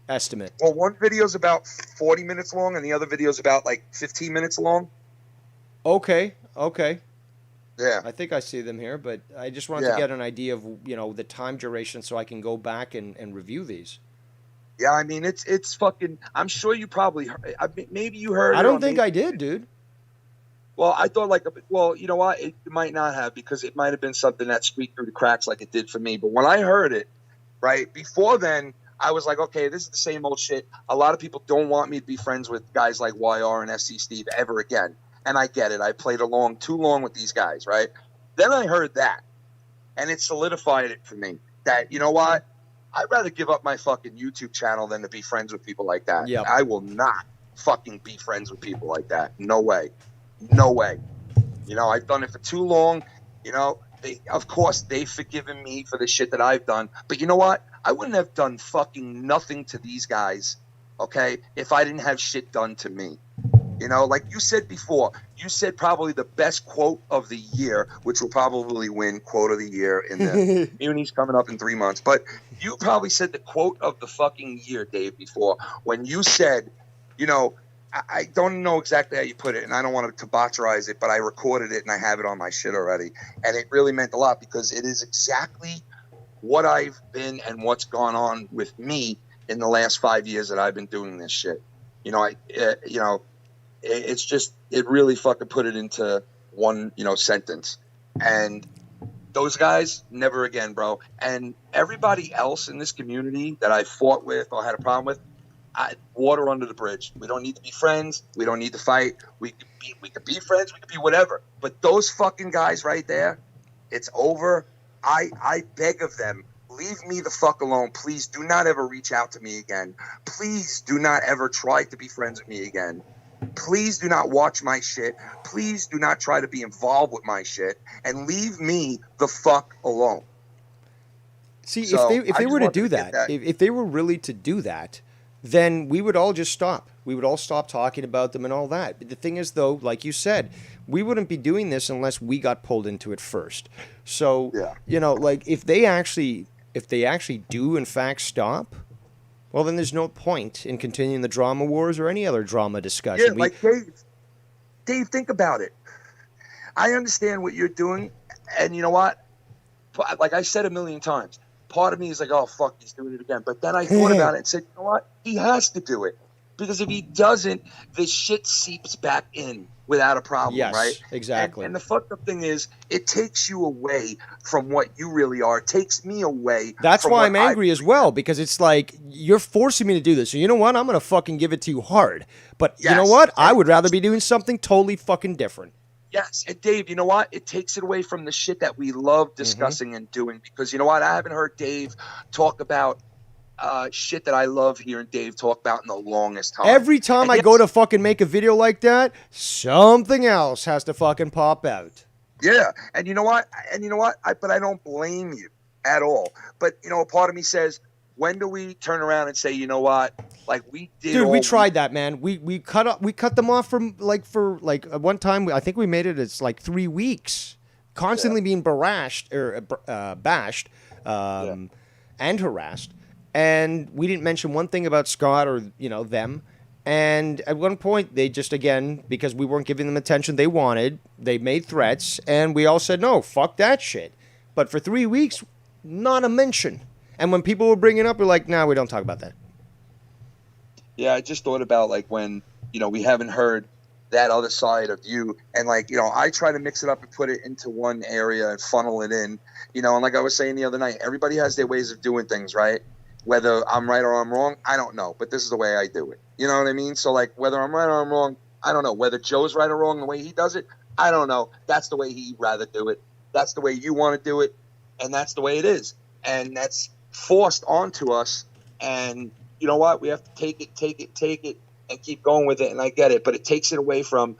Estimate. Well, one video is about 40 minutes long, and the other video is about like 15 minutes long. Okay. Yeah. I think I see them here, but I just wanted to get an idea of, you know, the time duration so I can go back and review these. Yeah, I mean, it's fucking, I'm sure you probably heard, maybe you heard. I don't think I did, dude. Well, I thought well, you know what? It might not have, because it might have been something that squeaked through the cracks like it did for me. But when I heard it, right, before then, I was like, okay, this is the same old shit. A lot of people don't want me to be friends with guys like YR and SC Steve ever again. And I get it. I played along too long with these guys, right? Then I heard that, and it solidified it for me that, you know what? I'd rather give up my fucking YouTube channel than to be friends with people like that. Yep. I will not fucking be friends with people like that. No way. No way. You know, I've done it for too long. You know, of course, they've forgiven me for the shit that I've done. But you know what? I wouldn't have done fucking nothing to these guys, okay, if I didn't have shit done to me. You know, like you said before, you said probably the best quote of the year, which will probably win quote of the year in the Muni's coming up in 3 months. But you probably said the quote of the fucking year, Dave, before, when you said, you know, I don't know exactly how you put it, and I don't want to botcherize it, but I recorded it and I have it on my shit already. And it really meant a lot, because it is exactly what I've been and what's gone on with me in the last 5 years that I've been doing this shit. You know, it's just, it really fucking put it into one, you know, sentence. And those guys, never again, bro. And everybody else in this community that I fought with or had a problem with, water under the bridge. We don't need to be friends. We don't need to fight. We could be friends. We could be whatever. But those fucking guys right there, it's over. I beg of them, leave me the fuck alone. Please do not ever reach out to me again. Please do not ever try to be friends with me again. Please do not watch my shit. Please do not try to be involved with my shit. And leave me the fuck alone. See, So, if I they just were to wanted do to get that, that. if they were really to do that, then we would all just stop. We would all stop talking about them and all that. But the thing is, though, like you said, we wouldn't be doing this unless we got pulled into it first. So, you know, like if they actually do in fact stop, well, then there's no point in continuing the drama wars or any other drama discussion. Yeah, like Dave, think about it. I understand what you're doing, and you know what? Like I said a million times, part of me is like, oh, fuck, he's doing it again. But then I thought about it and said, you know what? He has to do it. Because if he doesn't, this shit seeps back in without a problem, Yes, right? exactly. And the fucked up thing is, it takes you away from what you really are. It takes me away. That's from why what I'm angry as well, because it's like, you're forcing me to do this. So you know what? I'm going to fucking give it to you hard. But you know Yes. what? I would rather be doing something totally fucking different. Yes, and Dave, you know what? It takes it away from the shit that we love discussing and doing. Because you know what? I haven't heard Dave talk about shit that I love hearing Dave talk about in the longest time. Every time And I yes, go to fucking make a video like that, something else has to fucking pop out. yeah, and you know what? But I don't blame you at all. But you know, a part of me says, when do we turn around and say, you know what? Like we did. Dude, all we tried that, man. We cut them off from for one time. I think we made it. It's like 3 weeks, constantly being bashed and harassed. And we didn't mention one thing about Scott or them. And at one point, they just, again, because we weren't giving them attention they wanted, they made threats, and we all said, no, fuck that shit. But for 3 weeks, not a mention. And when people were bringing it up, we're like, nah, we don't talk about that. Yeah, I just thought about like when, we haven't heard that other side of you. And like, I try to mix it up and put it into one area and funnel it in, and like I was saying the other night, everybody has their ways of doing things, right? Whether I'm right or I'm wrong, I don't know. But this is the way I do it. You know what I mean? So like whether I'm right or I'm wrong, I don't know. Whether Joe's right or wrong the way he does it, I don't know. That's the way he'd rather do it. That's the way you want to do it. And that's the way it is. And that's forced onto us. And you know what? We have to take it, and keep going with it. And I get it. But it takes it away from,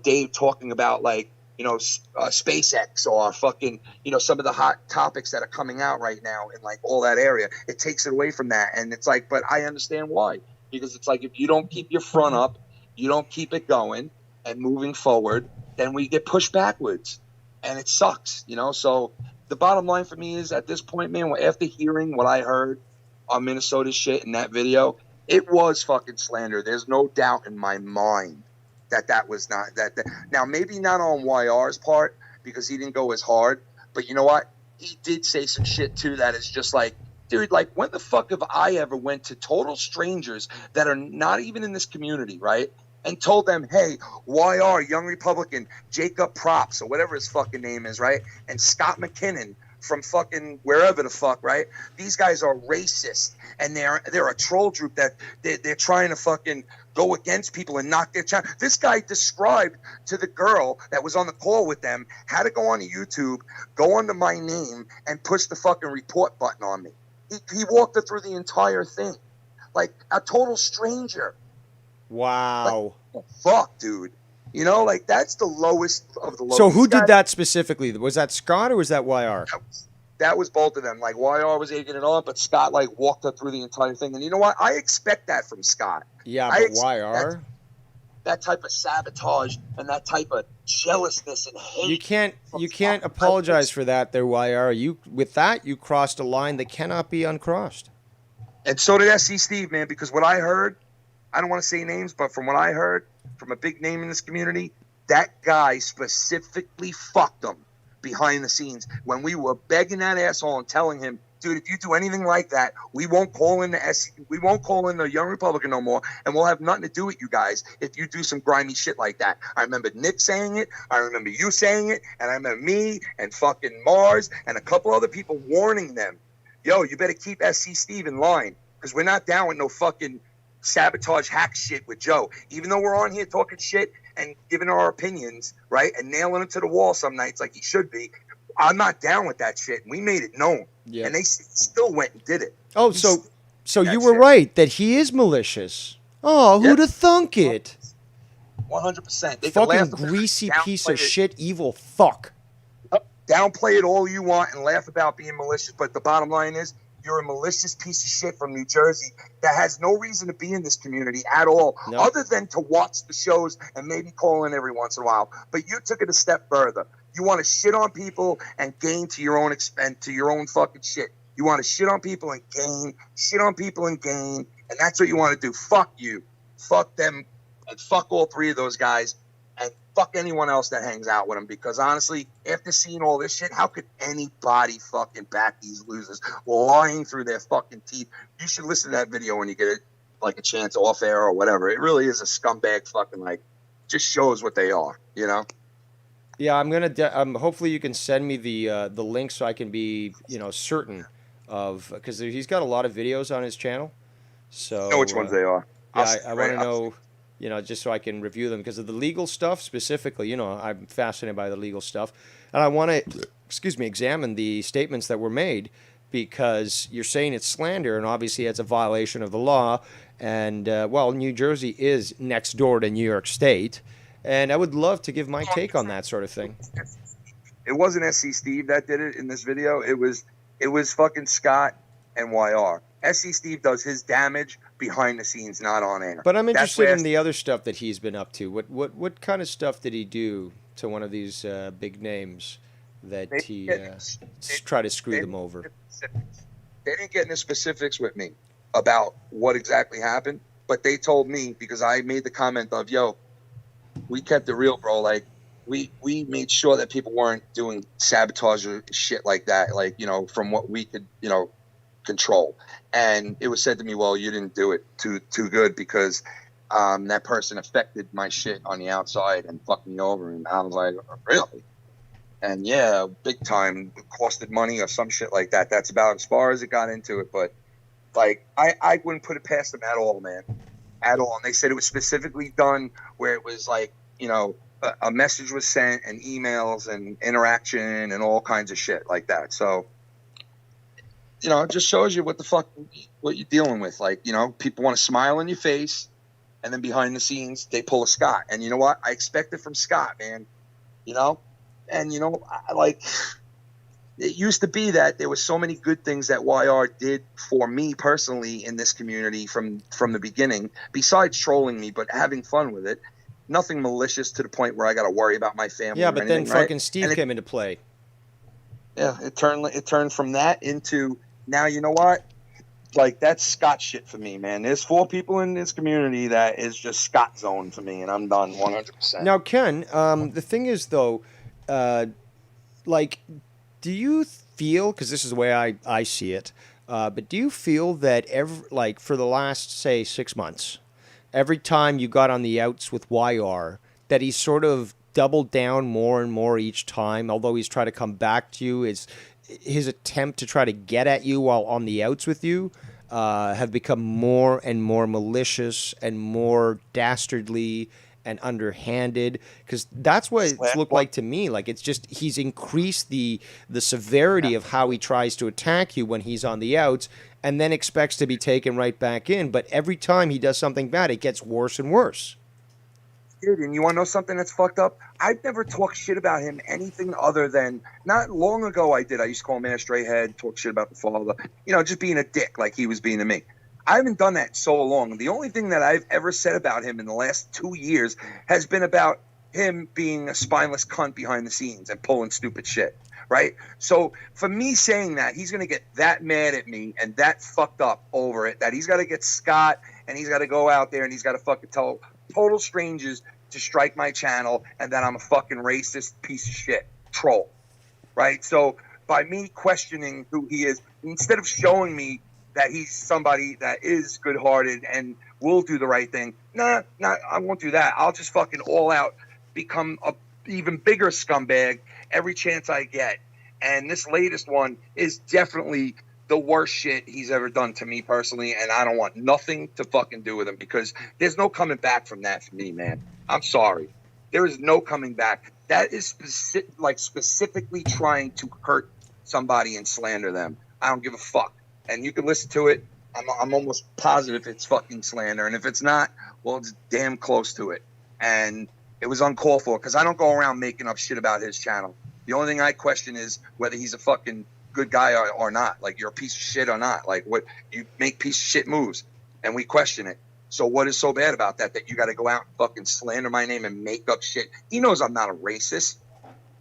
Dave talking about like, SpaceX or fucking, some of the hot topics that are coming out right now in like all that area. It takes it away from that. And it's like, but I understand why. Because it's like, if you don't keep your front up, you don't keep it going and moving forward, then we get pushed backwards. And it sucks, So the bottom line for me is at this point, man, after hearing what I heard on Minnesota shit in that video, it was fucking slander. There's no doubt in my mind that was not that. Now, maybe not on YR's part because he didn't go as hard, but you know what? He did say some shit too that is just like, dude, like when the fuck have I ever went to total strangers that are not even in this community, right? And told them, hey, YR, Young Republican, Jacob Props, or whatever his fucking name is, right? And Scott McKinnon from fucking wherever the fuck, right? These guys are racist, and they're a troll group that they're trying to fucking go against people and knock their channel. This guy described to the girl that was on the call with them how to go on to YouTube, go under my name, and push the fucking report button on me. He walked her through the entire thing. Like a total stranger. Wow. Like, fuck, dude. Like that's the lowest of the lowest. So who did that specifically? Was that Scott or was that YR? That was both of them. Like YR was egging it on, but Scott like walked her through the entire thing. And you know what? I expect that from Scott. Yeah, but YR? That type of sabotage and that type of jealousness and hate. You can't apologize for that there, YR. You crossed a line that cannot be uncrossed. And so did SC Steve, man, because what I heard, I don't want to say names, but from what I heard from a big name in this community, that guy specifically fucked them behind the scenes when we were begging that asshole and telling him, dude, if you do anything like that, we won't call in the Young Republican no more, and we'll have nothing to do with you guys if you do some grimy shit like that. I remember Nick saying it, I remember you saying it, and I remember me and fucking Mars and a couple other people warning them, yo, you better keep SC Steve in line, because we're not down with no fucking sabotage hack shit with Joe. Even though we're on here talking shit and giving our opinions, right, and nailing him to the wall some nights like he should be, I'm not down with that shit. We made it known. Yeah. And they still went and did it. Oh, so you were right that he is malicious. Oh, who'd have thunk it? 100%. Fucking greasy piece of shit, evil fuck. Downplay it all you want and laugh about being malicious, but the bottom line is you're a malicious piece of shit from New Jersey that has no reason to be in this community at all, other than to watch the shows and maybe call in every once in a while. But you took it a step further. You want to shit on people and gain to your own expense, to your own fucking shit. You want to shit on people and gain, and that's what you want to do. Fuck you. Fuck them, and fuck all three of those guys, and fuck anyone else that hangs out with them. Because honestly, after seeing all this shit, how could anybody fucking back these losers lying through their fucking teeth? You should listen to that video when you get like a chance off air or whatever. It really is a scumbag fucking like just shows what they are, you know. Yeah, I'm gonna. Hopefully, you can send me the link so I can be certain of because he's got a lot of videos on his channel. So I know which ones they are. yeah, I want to know, just so I can review them because of the legal stuff specifically. I'm fascinated by the legal stuff, and I want to, examine the statements that were made because you're saying it's slander, and obviously it's a violation of the law. And well, New Jersey is next door to New York State, and I would love to give my take on that sort of thing. It wasn't SC Steve that did it in this video. It was fucking Scott and YR. SC Steve does his damage behind the scenes, not on air. But I'm interested in the other stuff that he's been up to. What kind of stuff did he do to one of these big names that he try to screw them over? They didn't get into specifics with me about what exactly happened, but they told me because I made the comment of, yo, we kept it real, bro. Like, we made sure that people weren't doing sabotage or shit like that, like, from what we could, control. And it was said to me, well, you didn't do it too good because that person affected my shit on the outside and fucked me over. And I was like, really? And yeah, big time. It costed money or some shit like that. That's about as far as it got into it. But like, I wouldn't put it past them at all, man. At all. And they said it was specifically done where it was like, a message was sent and emails and interaction and all kinds of shit like that. So, it just shows you what you're dealing with. Like, people want to smile in your face, and then behind the scenes, they pull a Scott. And you know what? I expect it from Scott, man. And, it used to be that there was so many good things that YR did for me personally in this community from the beginning, besides trolling me, but having fun with it. Nothing malicious to the point where I got to worry about my family. Yeah, or but anything, then fucking Steve came into play. Yeah, it turned from that into, now you know what? Like, that's Scott shit for me, man. There's 4 people in this community that is just Scott zone for me, and I'm done 100%. Now, Ken, the thing is, though, do you feel, because this is the way I see it, but do you feel that for the last, say, 6 months, every time you got on the outs with YR, that he's sort of doubled down more and more each time, although he's tried to come back to you, his attempt to try to get at you while on the outs with you have become more and more malicious and more dastardly and underhanded, because that's what it's looked like to me. Like, it's just he's increased the severity of how he tries to attack you when he's on the outs, and then expects to be taken right back in. But every time he does something bad, it gets worse and worse. Dude, and you want to know something that's fucked up? I've never talked shit about him anything other than, not long ago I did. I used to call him a stray head, talk shit about the father, just being a dick like he was being to me. I haven't done that so long. The only thing that I've ever said about him in the last 2 years has been about him being a spineless cunt behind the scenes and pulling stupid shit, right? So for me saying that, he's going to get that mad at me and that fucked up over it, that he's got to get Scott and he's got to go out there and he's got to fucking tell total strangers to strike my channel and that I'm a fucking racist piece of shit troll, right? So by me questioning who he is, instead of showing me that he's somebody that is good-hearted and will do the right thing. Nah, I won't do that. I'll just fucking all out become a even bigger scumbag every chance I get. And this latest one is definitely the worst shit he's ever done to me personally, and I don't want nothing to fucking do with him because there's no coming back from that for me, man. I'm sorry. There is no coming back. That is specifically trying to hurt somebody and slander them. I don't give a fuck. And you can listen to it. I'm almost positive it's fucking slander. And if it's not, well, it's damn close to it. And it was uncalled for because I don't go around making up shit about his channel. The only thing I question is whether he's a fucking good guy or not. Like, you're a piece of shit or not. Like, what, you make piece of shit moves and we question it. So what is so bad about that you got to go out and fucking slander my name and make up shit? He knows I'm not a racist.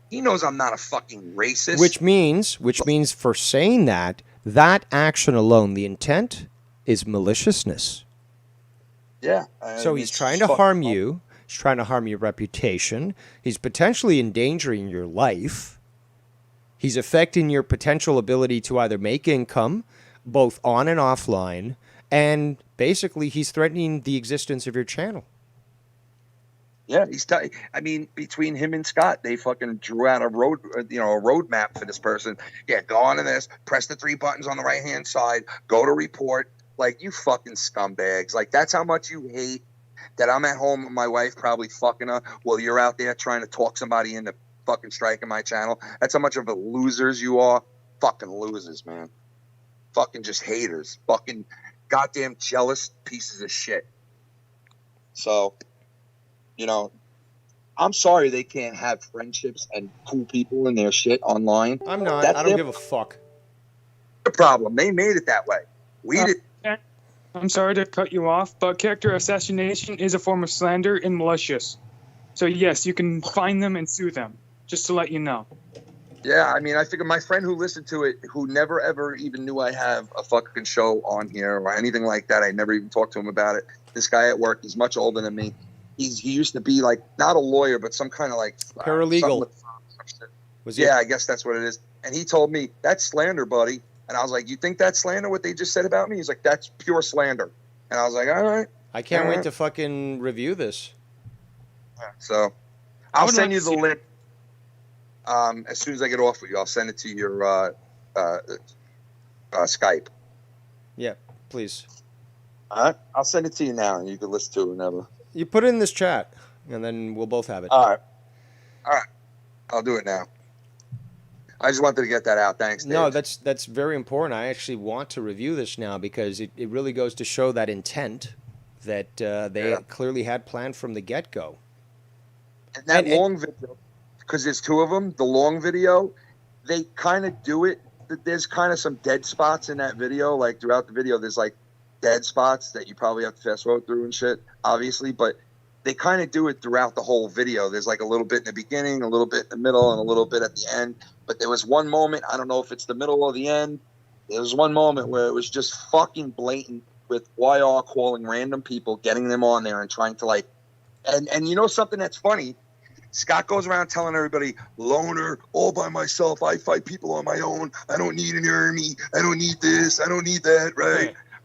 He knows I'm not a fucking racist. Which means for saying that action alone, the intent is maliciousness. Yeah. So he's trying to harm you. He's trying to harm your reputation. He's potentially endangering your life. He's affecting your potential ability to either make income, both on and offline, And basically, he's threatening the existence of your channel. Yeah, I mean, between him and Scott, they fucking drew out a roadmap for this person. Yeah, go on to this, press the 3 buttons on the right hand side, go to report. Like, you fucking scumbags. Like, that's how much you hate that I'm at home with my wife probably fucking her while you're out there trying to talk somebody into fucking striking my channel. That's how much of a losers you are. Fucking losers, man. Fucking just haters. Fucking goddamn jealous pieces of shit. So, you know, I'm sorry they can't have friendships and cool people in their shit online. I'm not. That's I don't give a fuck. the problem. They made it that way. We did. I'm sorry to cut you off, but character assassination is a form of slander and malicious. So yes, you can find them and sue them, just to let you know. Yeah, I mean, I figure my friend who listened to it, who never ever even knew I have a fucking show on here or anything like that, I never even talked to him about it. This guy at work, he's much older than me. He used to be like, not a lawyer, but some kind of like paralegal. Yeah, I guess that's what it is. And he told me, that's slander, buddy. And I was like, you think that's slander, what they just said about me? He's like, that's pure slander. And I was like, all right. I can't wait to fucking review this. So I'll send you the link as soon as I get off with you. I'll send it to your Skype. Yeah, please. All right. I'll send it to you now, and you can listen to it whenever. You put it in this chat, and then we'll both have it. All right. All right. I'll do it now. I just wanted to get that out. Thanks, Dave. No, that's very important. I actually want to review this now because it really goes to show that intent that they clearly had planned from the get-go. And that long video, because there's 2 of them, the long video, they kind of do it. There's kind of some dead spots in that video. Like, throughout the video, there's, like, dead spots that you probably have to fast forward through and shit, obviously. But they kind of do it throughout the whole video. There's, like, a little bit in the beginning, a little bit in the middle, and a little bit at the end. But there was one moment, I don't know if it's the middle or the end, there was one moment where it was just fucking blatant with YR calling random people, getting them on there and trying to, like, and you know something that's funny? Scott goes around telling everybody, loner, all by myself, I fight people on my own, I don't need an army, I don't need this, I don't need that,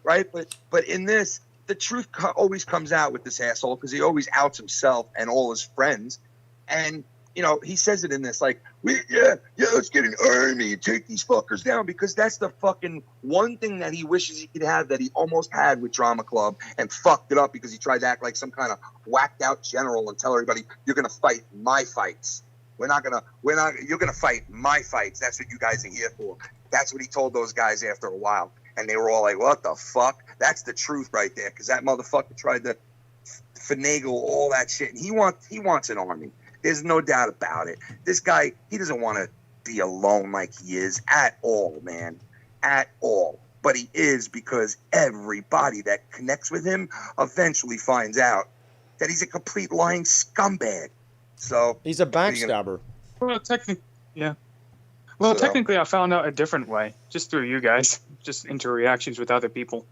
right? But in this, the truth always comes out with this asshole because he always outs himself and all his friends. And, you know, he says it in this, like, let's get an army and take these fuckers down, because that's the fucking one thing that he wishes he could have that he almost had with Drama Club and fucked it up because he tried to act like some kind of whacked out general and tell everybody, you're going to fight my fights. You're going to fight my fights. That's what you guys are here for. That's what he told those guys after a while. And they were all like, what the fuck? That's the truth right there. Because that motherfucker tried to finagle all that shit. And he wants an army. There's no doubt about it. This guy, he doesn't want to be alone like he is at all, man. At all. But he is, because everybody that connects with him eventually finds out that he's a complete lying scumbag. So he's a backstabber. Well, technically, I found out a different way, just through you guys, just interactions with other people.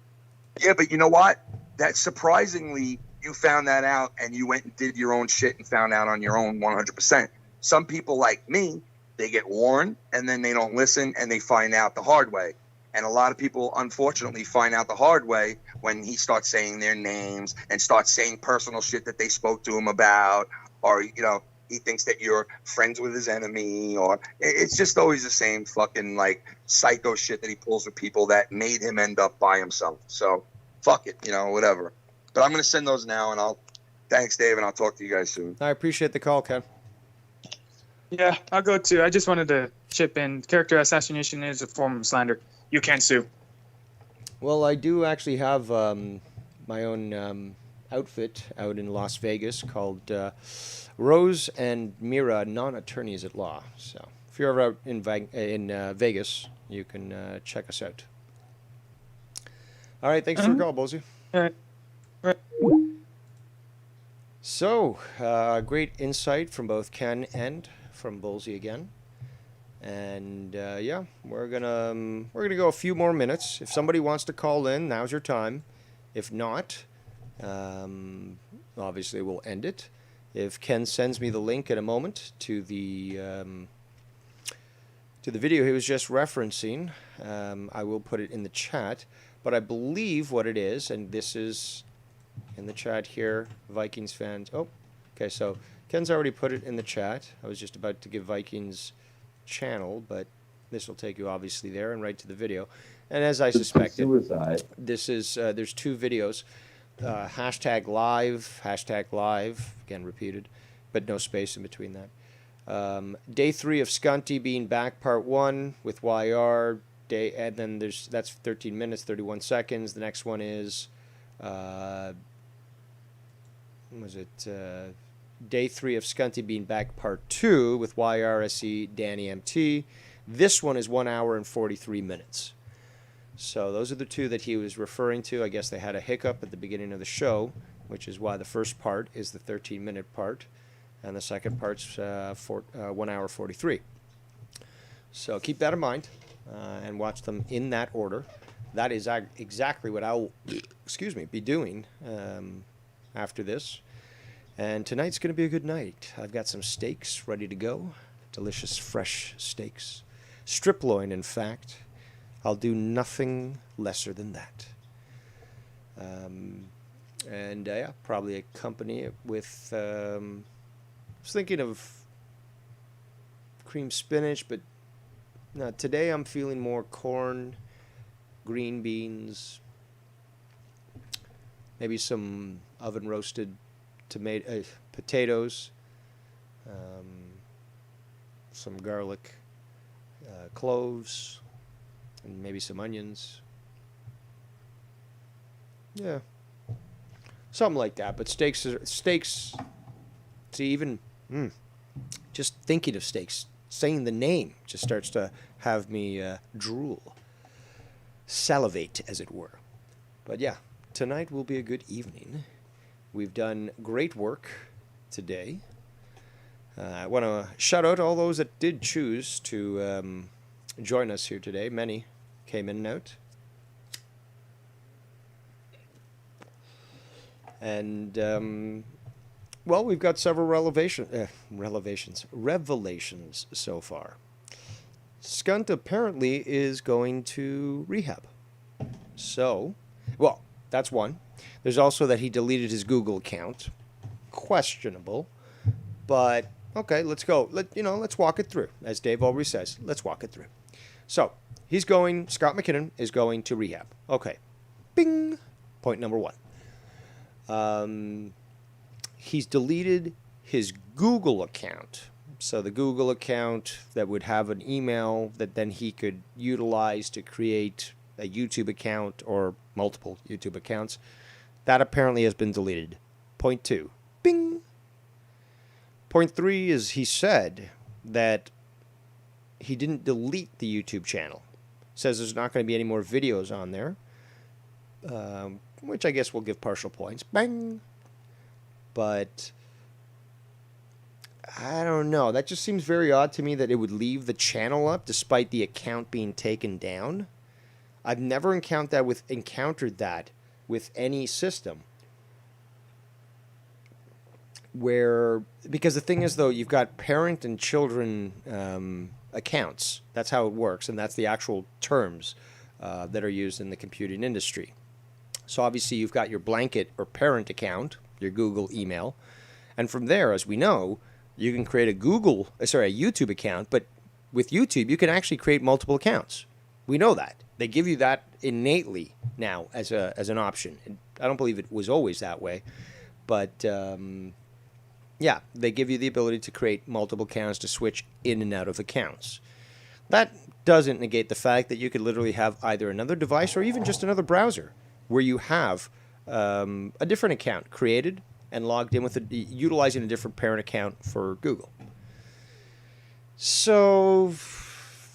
Yeah, but you know what? That surprisingly, you found that out and you went and did your own shit and found out on your own 100%. Some people like me, they get warned and then they don't listen and they find out the hard way. And a lot of people, unfortunately, find out the hard way when he starts saying their names and starts saying personal shit that they spoke to him about, or, you know, he thinks that you're friends with his enemy, or it's just always the same fucking, like, psycho shit that he pulls with people that made him end up by himself. So, fuck it, you know, whatever. But I'm going to send those now, and thanks, Dave, and I'll talk to you guys soon. I appreciate the call, Ken. Yeah, I'll go too. I just wanted to chip in. Character assassination is a form of slander. You can't sue. Well, I do actually have my own outfit out in Las Vegas called Rose and Mira, non-attorneys at law. So if you're ever out in Vegas, you can check us out. All right, thanks for the call, Bozy. All right. So, great insight from both Ken and from Bolsey again. And yeah, we're gonna go a few more minutes. If somebody wants to call in, now's your time. If not, obviously we'll end it. If Ken sends me the link in a moment to the video he was just referencing, I will put it in the chat. But I believe what it is, and this is in the chat here, Vikings fans. Oh, okay, so Ken's already put it in the chat. I was just about to give Vikings channel, but this will take you obviously there and right to the video. And as I suspected, this is there's 2 videos. Hashtag live, again repeated, but no space in between that. Day 3 of Scunty being back, part 1 with YR. And then that's 13 minutes, 31 seconds. The next one is, Day 3 of Scunty being back, part 2 with YRSE, Danny MT. This one is 1 hour and 43 minutes. So those are the 2 that he was referring to. I guess they had a hiccup at the beginning of the show, which is why the first part is the 13-minute part, and the second part's 1 hour 43. So keep that in mind, and watch them in that order. That is exactly what I'll, be doing after this. And tonight's going to be a good night. I've got some steaks ready to go. Delicious, fresh steaks. Strip loin, in fact. I'll do nothing lesser than that. Yeah, probably accompany it with, I was thinking of cream spinach, but no, today I'm feeling more corn, green beans, maybe some oven roasted potatoes, some garlic, cloves, and maybe some onions. Yeah, something like that. But steaks. See, even just thinking of steaks, saying the name just starts to have me drool, salivate, as it were. But yeah, tonight will be a good evening. We've done great work today. I want to shout out all those that did choose to join us here today. Many came in and out. And, well, we've got several revelations so far. Skunt apparently is going to rehab. So, well, that's one. There's also that he deleted his Google account. Questionable. But, okay, let's go. Let's walk it through. As Dave always says, let's walk it through. So, Scott McKinnon is going to rehab. Okay. Bing! Point number 1. He's deleted his Google account. So the Google account that would have an email that then he could utilize to create a YouTube account or multiple YouTube accounts, that apparently has been deleted. Point 2. Bing! Point 3 is he said that he didn't delete the YouTube channel. Says there's not going to be any more videos on there, which I guess will give partial points. Bang! But I don't know. That just seems very odd to me that it would leave the channel up despite the account being taken down. I've never encountered that with any system. Because the thing is, though, you've got parent and children accounts. That's how it works, and that's the actual terms that are used in the computing industry. So obviously you've got your blanket or parent account, your Google email, and from there, as we know, you can create a YouTube account, but with YouTube, you can actually create multiple accounts. We know that. They give you that innately now as an option. I don't believe it was always that way, but yeah, they give you the ability to create multiple accounts to switch in and out of accounts. That doesn't negate the fact that you could literally have either another device or even just another browser where you have a different account created and logged in with utilizing a different parent account for Google. So,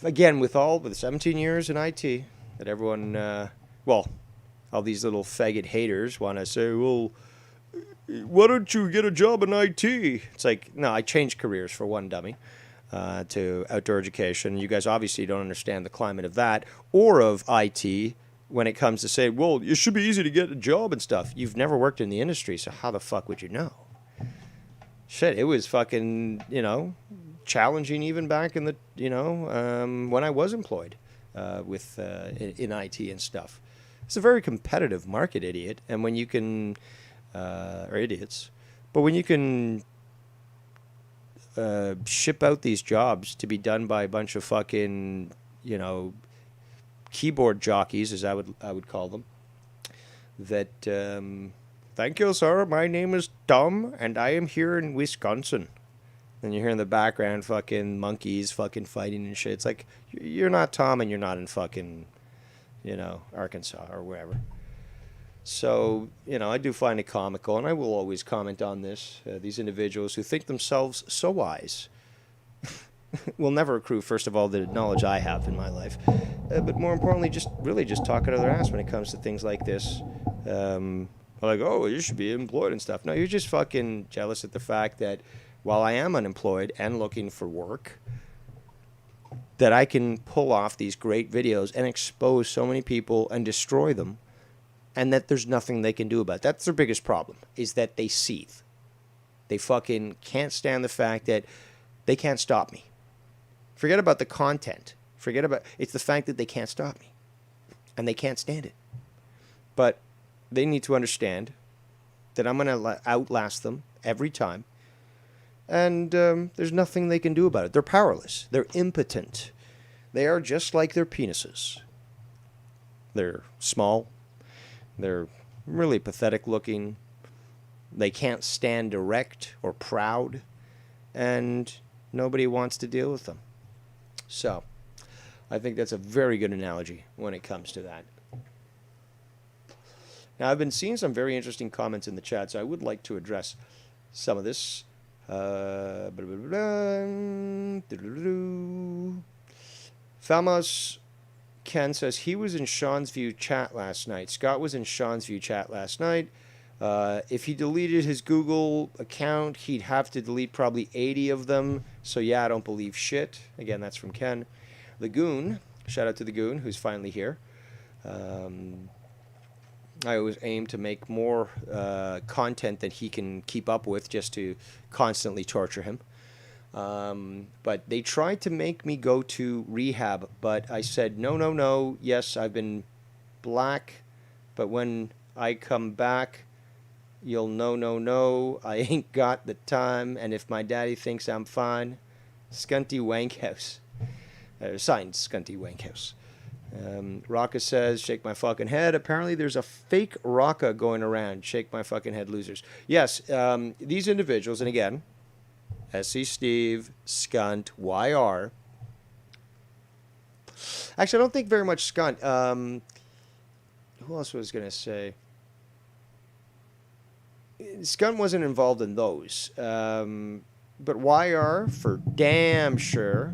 again, with 17 years in IT, that everyone, all these little faggot haters want to say, well, why don't you get a job in IT? It's like, no, I changed careers for one, dummy, to outdoor education. You guys obviously don't understand the climate of that or of IT when it comes to say, well, it should be easy to get a job and stuff. You've never worked in the industry, so how the fuck would you know? Shit, it was fucking, challenging even back in the, when I was employed in IT and stuff. It's a very competitive market, idiot. And when you can, or idiots, but when you can ship out these jobs to be done by a bunch of fucking, keyboard jockeys, as I would call them, that, thank you, sir, my name is Tom, and I am here in Wisconsin. And you hear in the background fucking monkeys fucking fighting and shit. It's like, you're not Tom and you're not in fucking, Arkansas or wherever. So, I do find it comical, and I will always comment on this. These individuals who think themselves so wise will never accrue, first of all, the knowledge I have in my life. But more importantly, just talk out of their ass when it comes to things like this. Like, oh, you should be employed and stuff. No, you're just fucking jealous at the fact that while I am unemployed and looking for work, that I can pull off these great videos and expose so many people and destroy them, and that there's nothing they can do about it. That's their biggest problem, is that they seethe. They fucking can't stand the fact that they can't stop me. Forget about the content. It's the fact that they can't stop me. And they can't stand it. But they need to understand that I'm going to outlast them every time. And there's nothing they can do about it. They're powerless. They're impotent. They are just like their penises. They're small. They're really pathetic looking. They can't stand erect or proud. And nobody wants to deal with them. So, I think that's a very good analogy when it comes to that. Now, I've been seeing some very interesting comments in the chat, so I would like to address some of this. Falmos Ken says he was in Sean's View chat last night. Scott was in Sean's View chat last night. If he deleted his Google account, he'd have to delete probably 80 of them. So yeah, I don't believe shit. Again, that's from Ken. The Goon, shout out to the Goon, who's finally here. I always aim to make more content than he can keep up with, just to constantly torture him. But they tried to make me go to rehab, but I said, no. Yes, I've been black, but when I come back, you'll no. I ain't got the time, and if my daddy thinks I'm fine, Scunty Wankhouse. Signed, Scunty Wankhouse. Rocka says, shake my fucking head. Apparently there's a fake Rocka going around. Shake my fucking head, losers. Yes, these individuals, and again, SC Steve, Skunt, YR. Actually, I don't think very much Skunt. Who else was going to say? Skunt wasn't involved in those. But YR, for damn sure.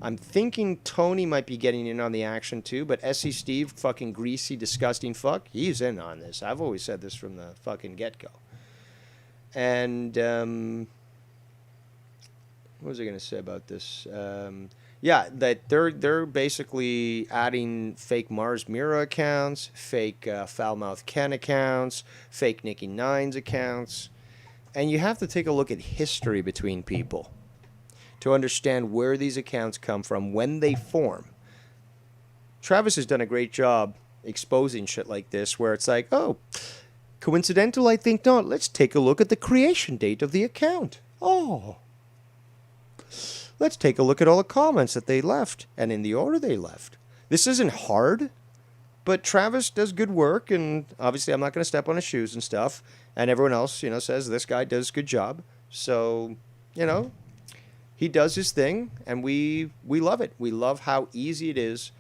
I'm thinking Tony might be getting in on the action too, but SC Steve, fucking greasy, disgusting fuck, he's in on this. I've always said this from the fucking get-go. And, what was I going to say about this? Yeah, that they're basically adding fake Mars Mira accounts, fake Foulmouth Ken accounts, fake Nikki Nines accounts. And you have to take a look at history between people to understand where these accounts come from, when they form. Travis has done a great job exposing shit like this, where it's like, oh, coincidental? I think not. Let's take a look at the creation date of the account. Oh. Let's take a look at all the comments that they left, and in the order they left. This isn't hard, but Travis does good work, and obviously I'm not going to step on his shoes and stuff, and everyone else, says this guy does a good job. So, he does his thing, and we love it. We love how easy it is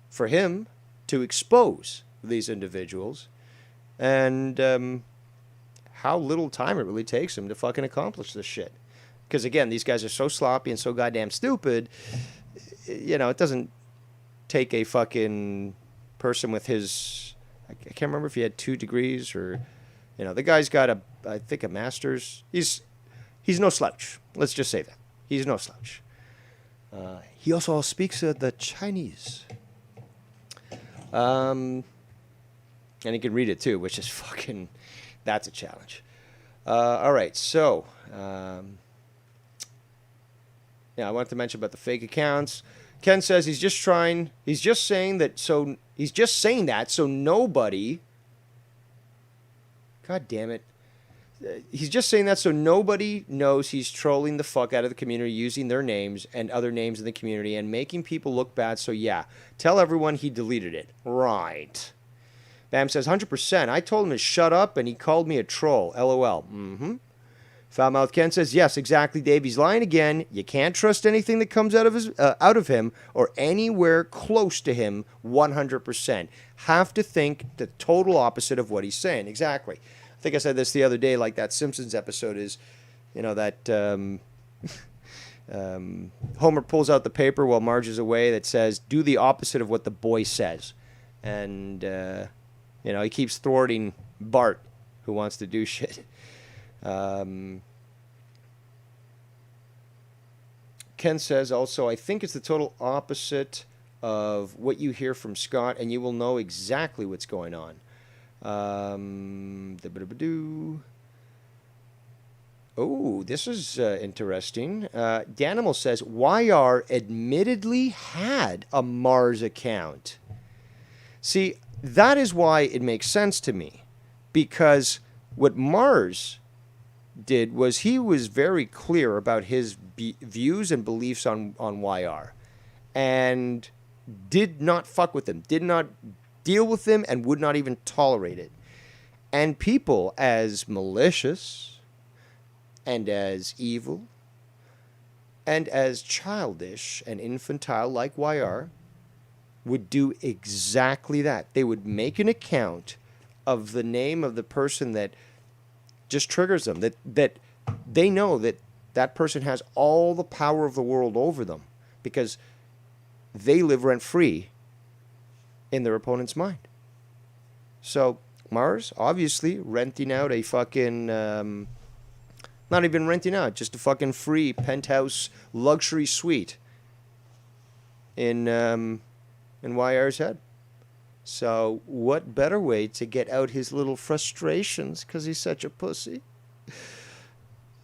for him to expose these individuals, and how little time it really takes him to fucking accomplish this shit. Because, again, these guys are so sloppy and so goddamn stupid, it doesn't take a fucking person with his, I can't remember if he had 2 degrees or, the guy's got I think a master's. He's no slouch. Let's just say that. He's no slouch. He also speaks the Chinese. And he can read it too, which is fucking, that's a challenge. All right, so, yeah, I wanted to mention about the fake accounts. Ken says he's just saying that so nobody, God damn it. He's just saying that so nobody knows he's trolling the fuck out of the community using their names and other names in the community and making people look bad. So yeah, tell everyone he deleted it. Right. Bam says 100%. I told him to shut up and he called me a troll. LOL. Mm-hmm. Foulmouth Ken says, yes, exactly, Dave. He's lying again. You can't trust anything that comes out of him or anywhere close to him 100%. Have to think the total opposite of what he's saying. Exactly. I think I said this the other day, like that Simpsons episode is, that Homer pulls out the paper while Marge is away that says, do the opposite of what the boy says. And, he keeps thwarting Bart, who wants to do shit. Ken says also, I think it's the total opposite of what you hear from Scott, and you will know exactly what's going on. Oh, this is interesting. Danimal says, YR admittedly had a Mars account. See, that is why it makes sense to me. Because what Mars did was he was very clear about his views and beliefs on YR. And did not fuck with him. Did not deal with him and would not even tolerate it. And people as malicious and as evil and as childish and infantile like YR would do exactly that. They would make an account of the name of the person that just triggers them, that they know that person has all the power of the world over them because they live rent-free in their opponent's mind. So Mars, obviously, renting out a fucking, not even renting out, just a fucking free penthouse luxury suite in YR's head. So what better way to get out his little frustrations, because he's such a pussy,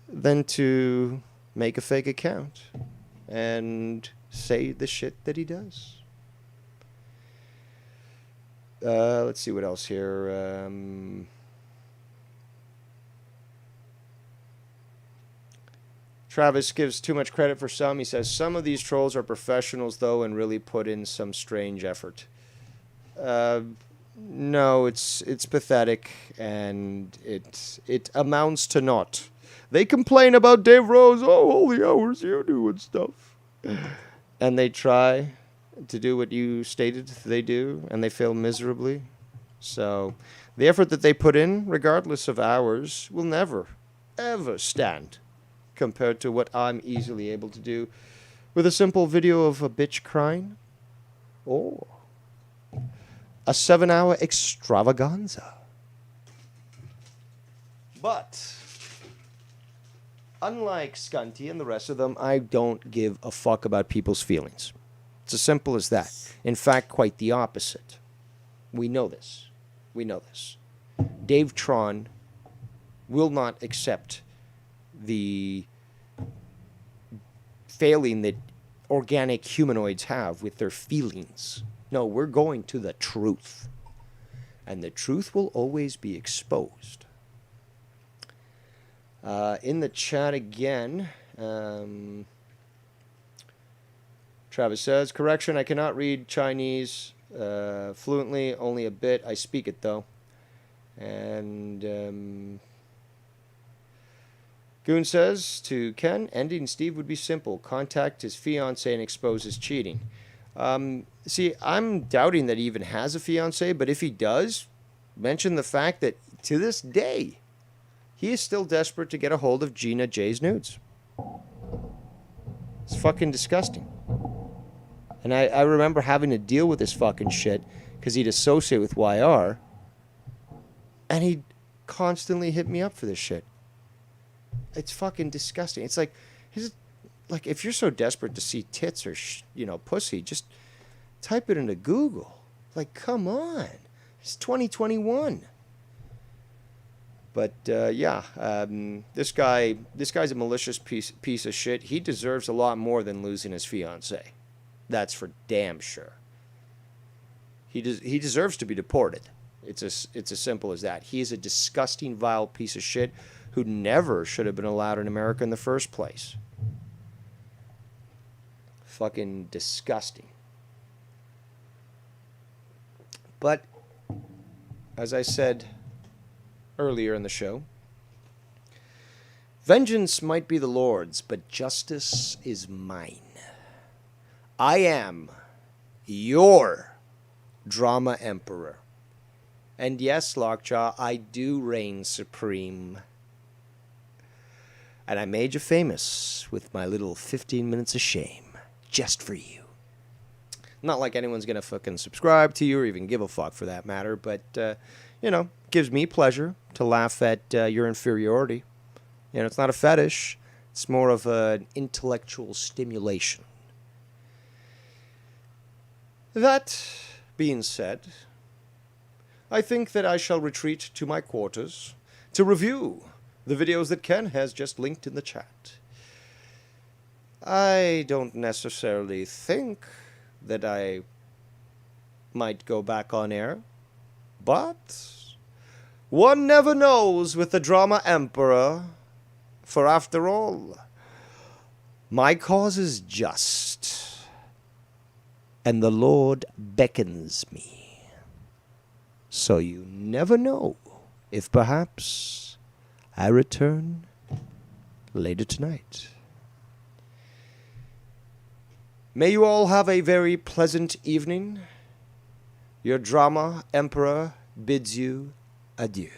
than to make a fake account and say the shit that he does. Let's see what else here. Travis gives too much credit for some. He says, some of these trolls are professionals, though, and really put in some strange effort. No, it's pathetic, and it amounts to naught. They complain about Dave Rose, all the hours you do and stuff. And they try to do what you stated they do, and they fail miserably. So the effort that they put in, regardless of hours, will never, ever stand compared to what I'm easily able to do with a simple video of a bitch crying or a 7-hour extravaganza. But unlike Skunty and the rest of them, I don't give a fuck about people's feelings. It's as simple as that. In fact, quite the opposite. We know this. We know this. Dave Tron will not accept the failing that organic humanoids have with their feelings. No, we're going to the truth. And the truth will always be exposed. In the chat again, Travis says, correction, I cannot read Chinese fluently, only a bit. I speak it, though. And Goon says to Ken, ending Steve would be simple. Contact his fiancée and expose his cheating. See, I'm doubting that he even has a fiancée, but if he does, mention the fact that to this day, he is still desperate to get a hold of Gina J's nudes. It's fucking disgusting. And I remember having to deal with this fucking shit because he'd associate with YR, and he'd constantly hit me up for this shit. It's fucking disgusting. It's like, if you're so desperate to see tits or pussy, just type it into Google. Like, come on, it's 2021. But this guy's a malicious piece of shit. He deserves a lot more than losing his fiancée. That's for damn sure. He deserves to be deported. It's as simple as that. He is a disgusting, vile piece of shit who never should have been allowed in America in the first place. Fucking disgusting. But, as I said earlier in the show, vengeance might be the Lord's, but justice is mine. I am your drama emperor. And yes, Lockjaw, I do reign supreme. And I made you famous with my little 15 minutes of shame. Just for you. Not like anyone's going to fucking subscribe to you or even give a fuck for that matter, but, gives me pleasure to laugh at your inferiority. It's not a fetish. It's more of an intellectual stimulation. That being said, I think that I shall retreat to my quarters to review the videos that Ken has just linked in the chat. I don't necessarily think that I might go back on air, but one never knows with the Drama Emperor, for after all, my cause is just, and the Lord beckons me. So you never know if perhaps I return later tonight. May you all have a very pleasant evening. Your Drama Emperor bids you adieu.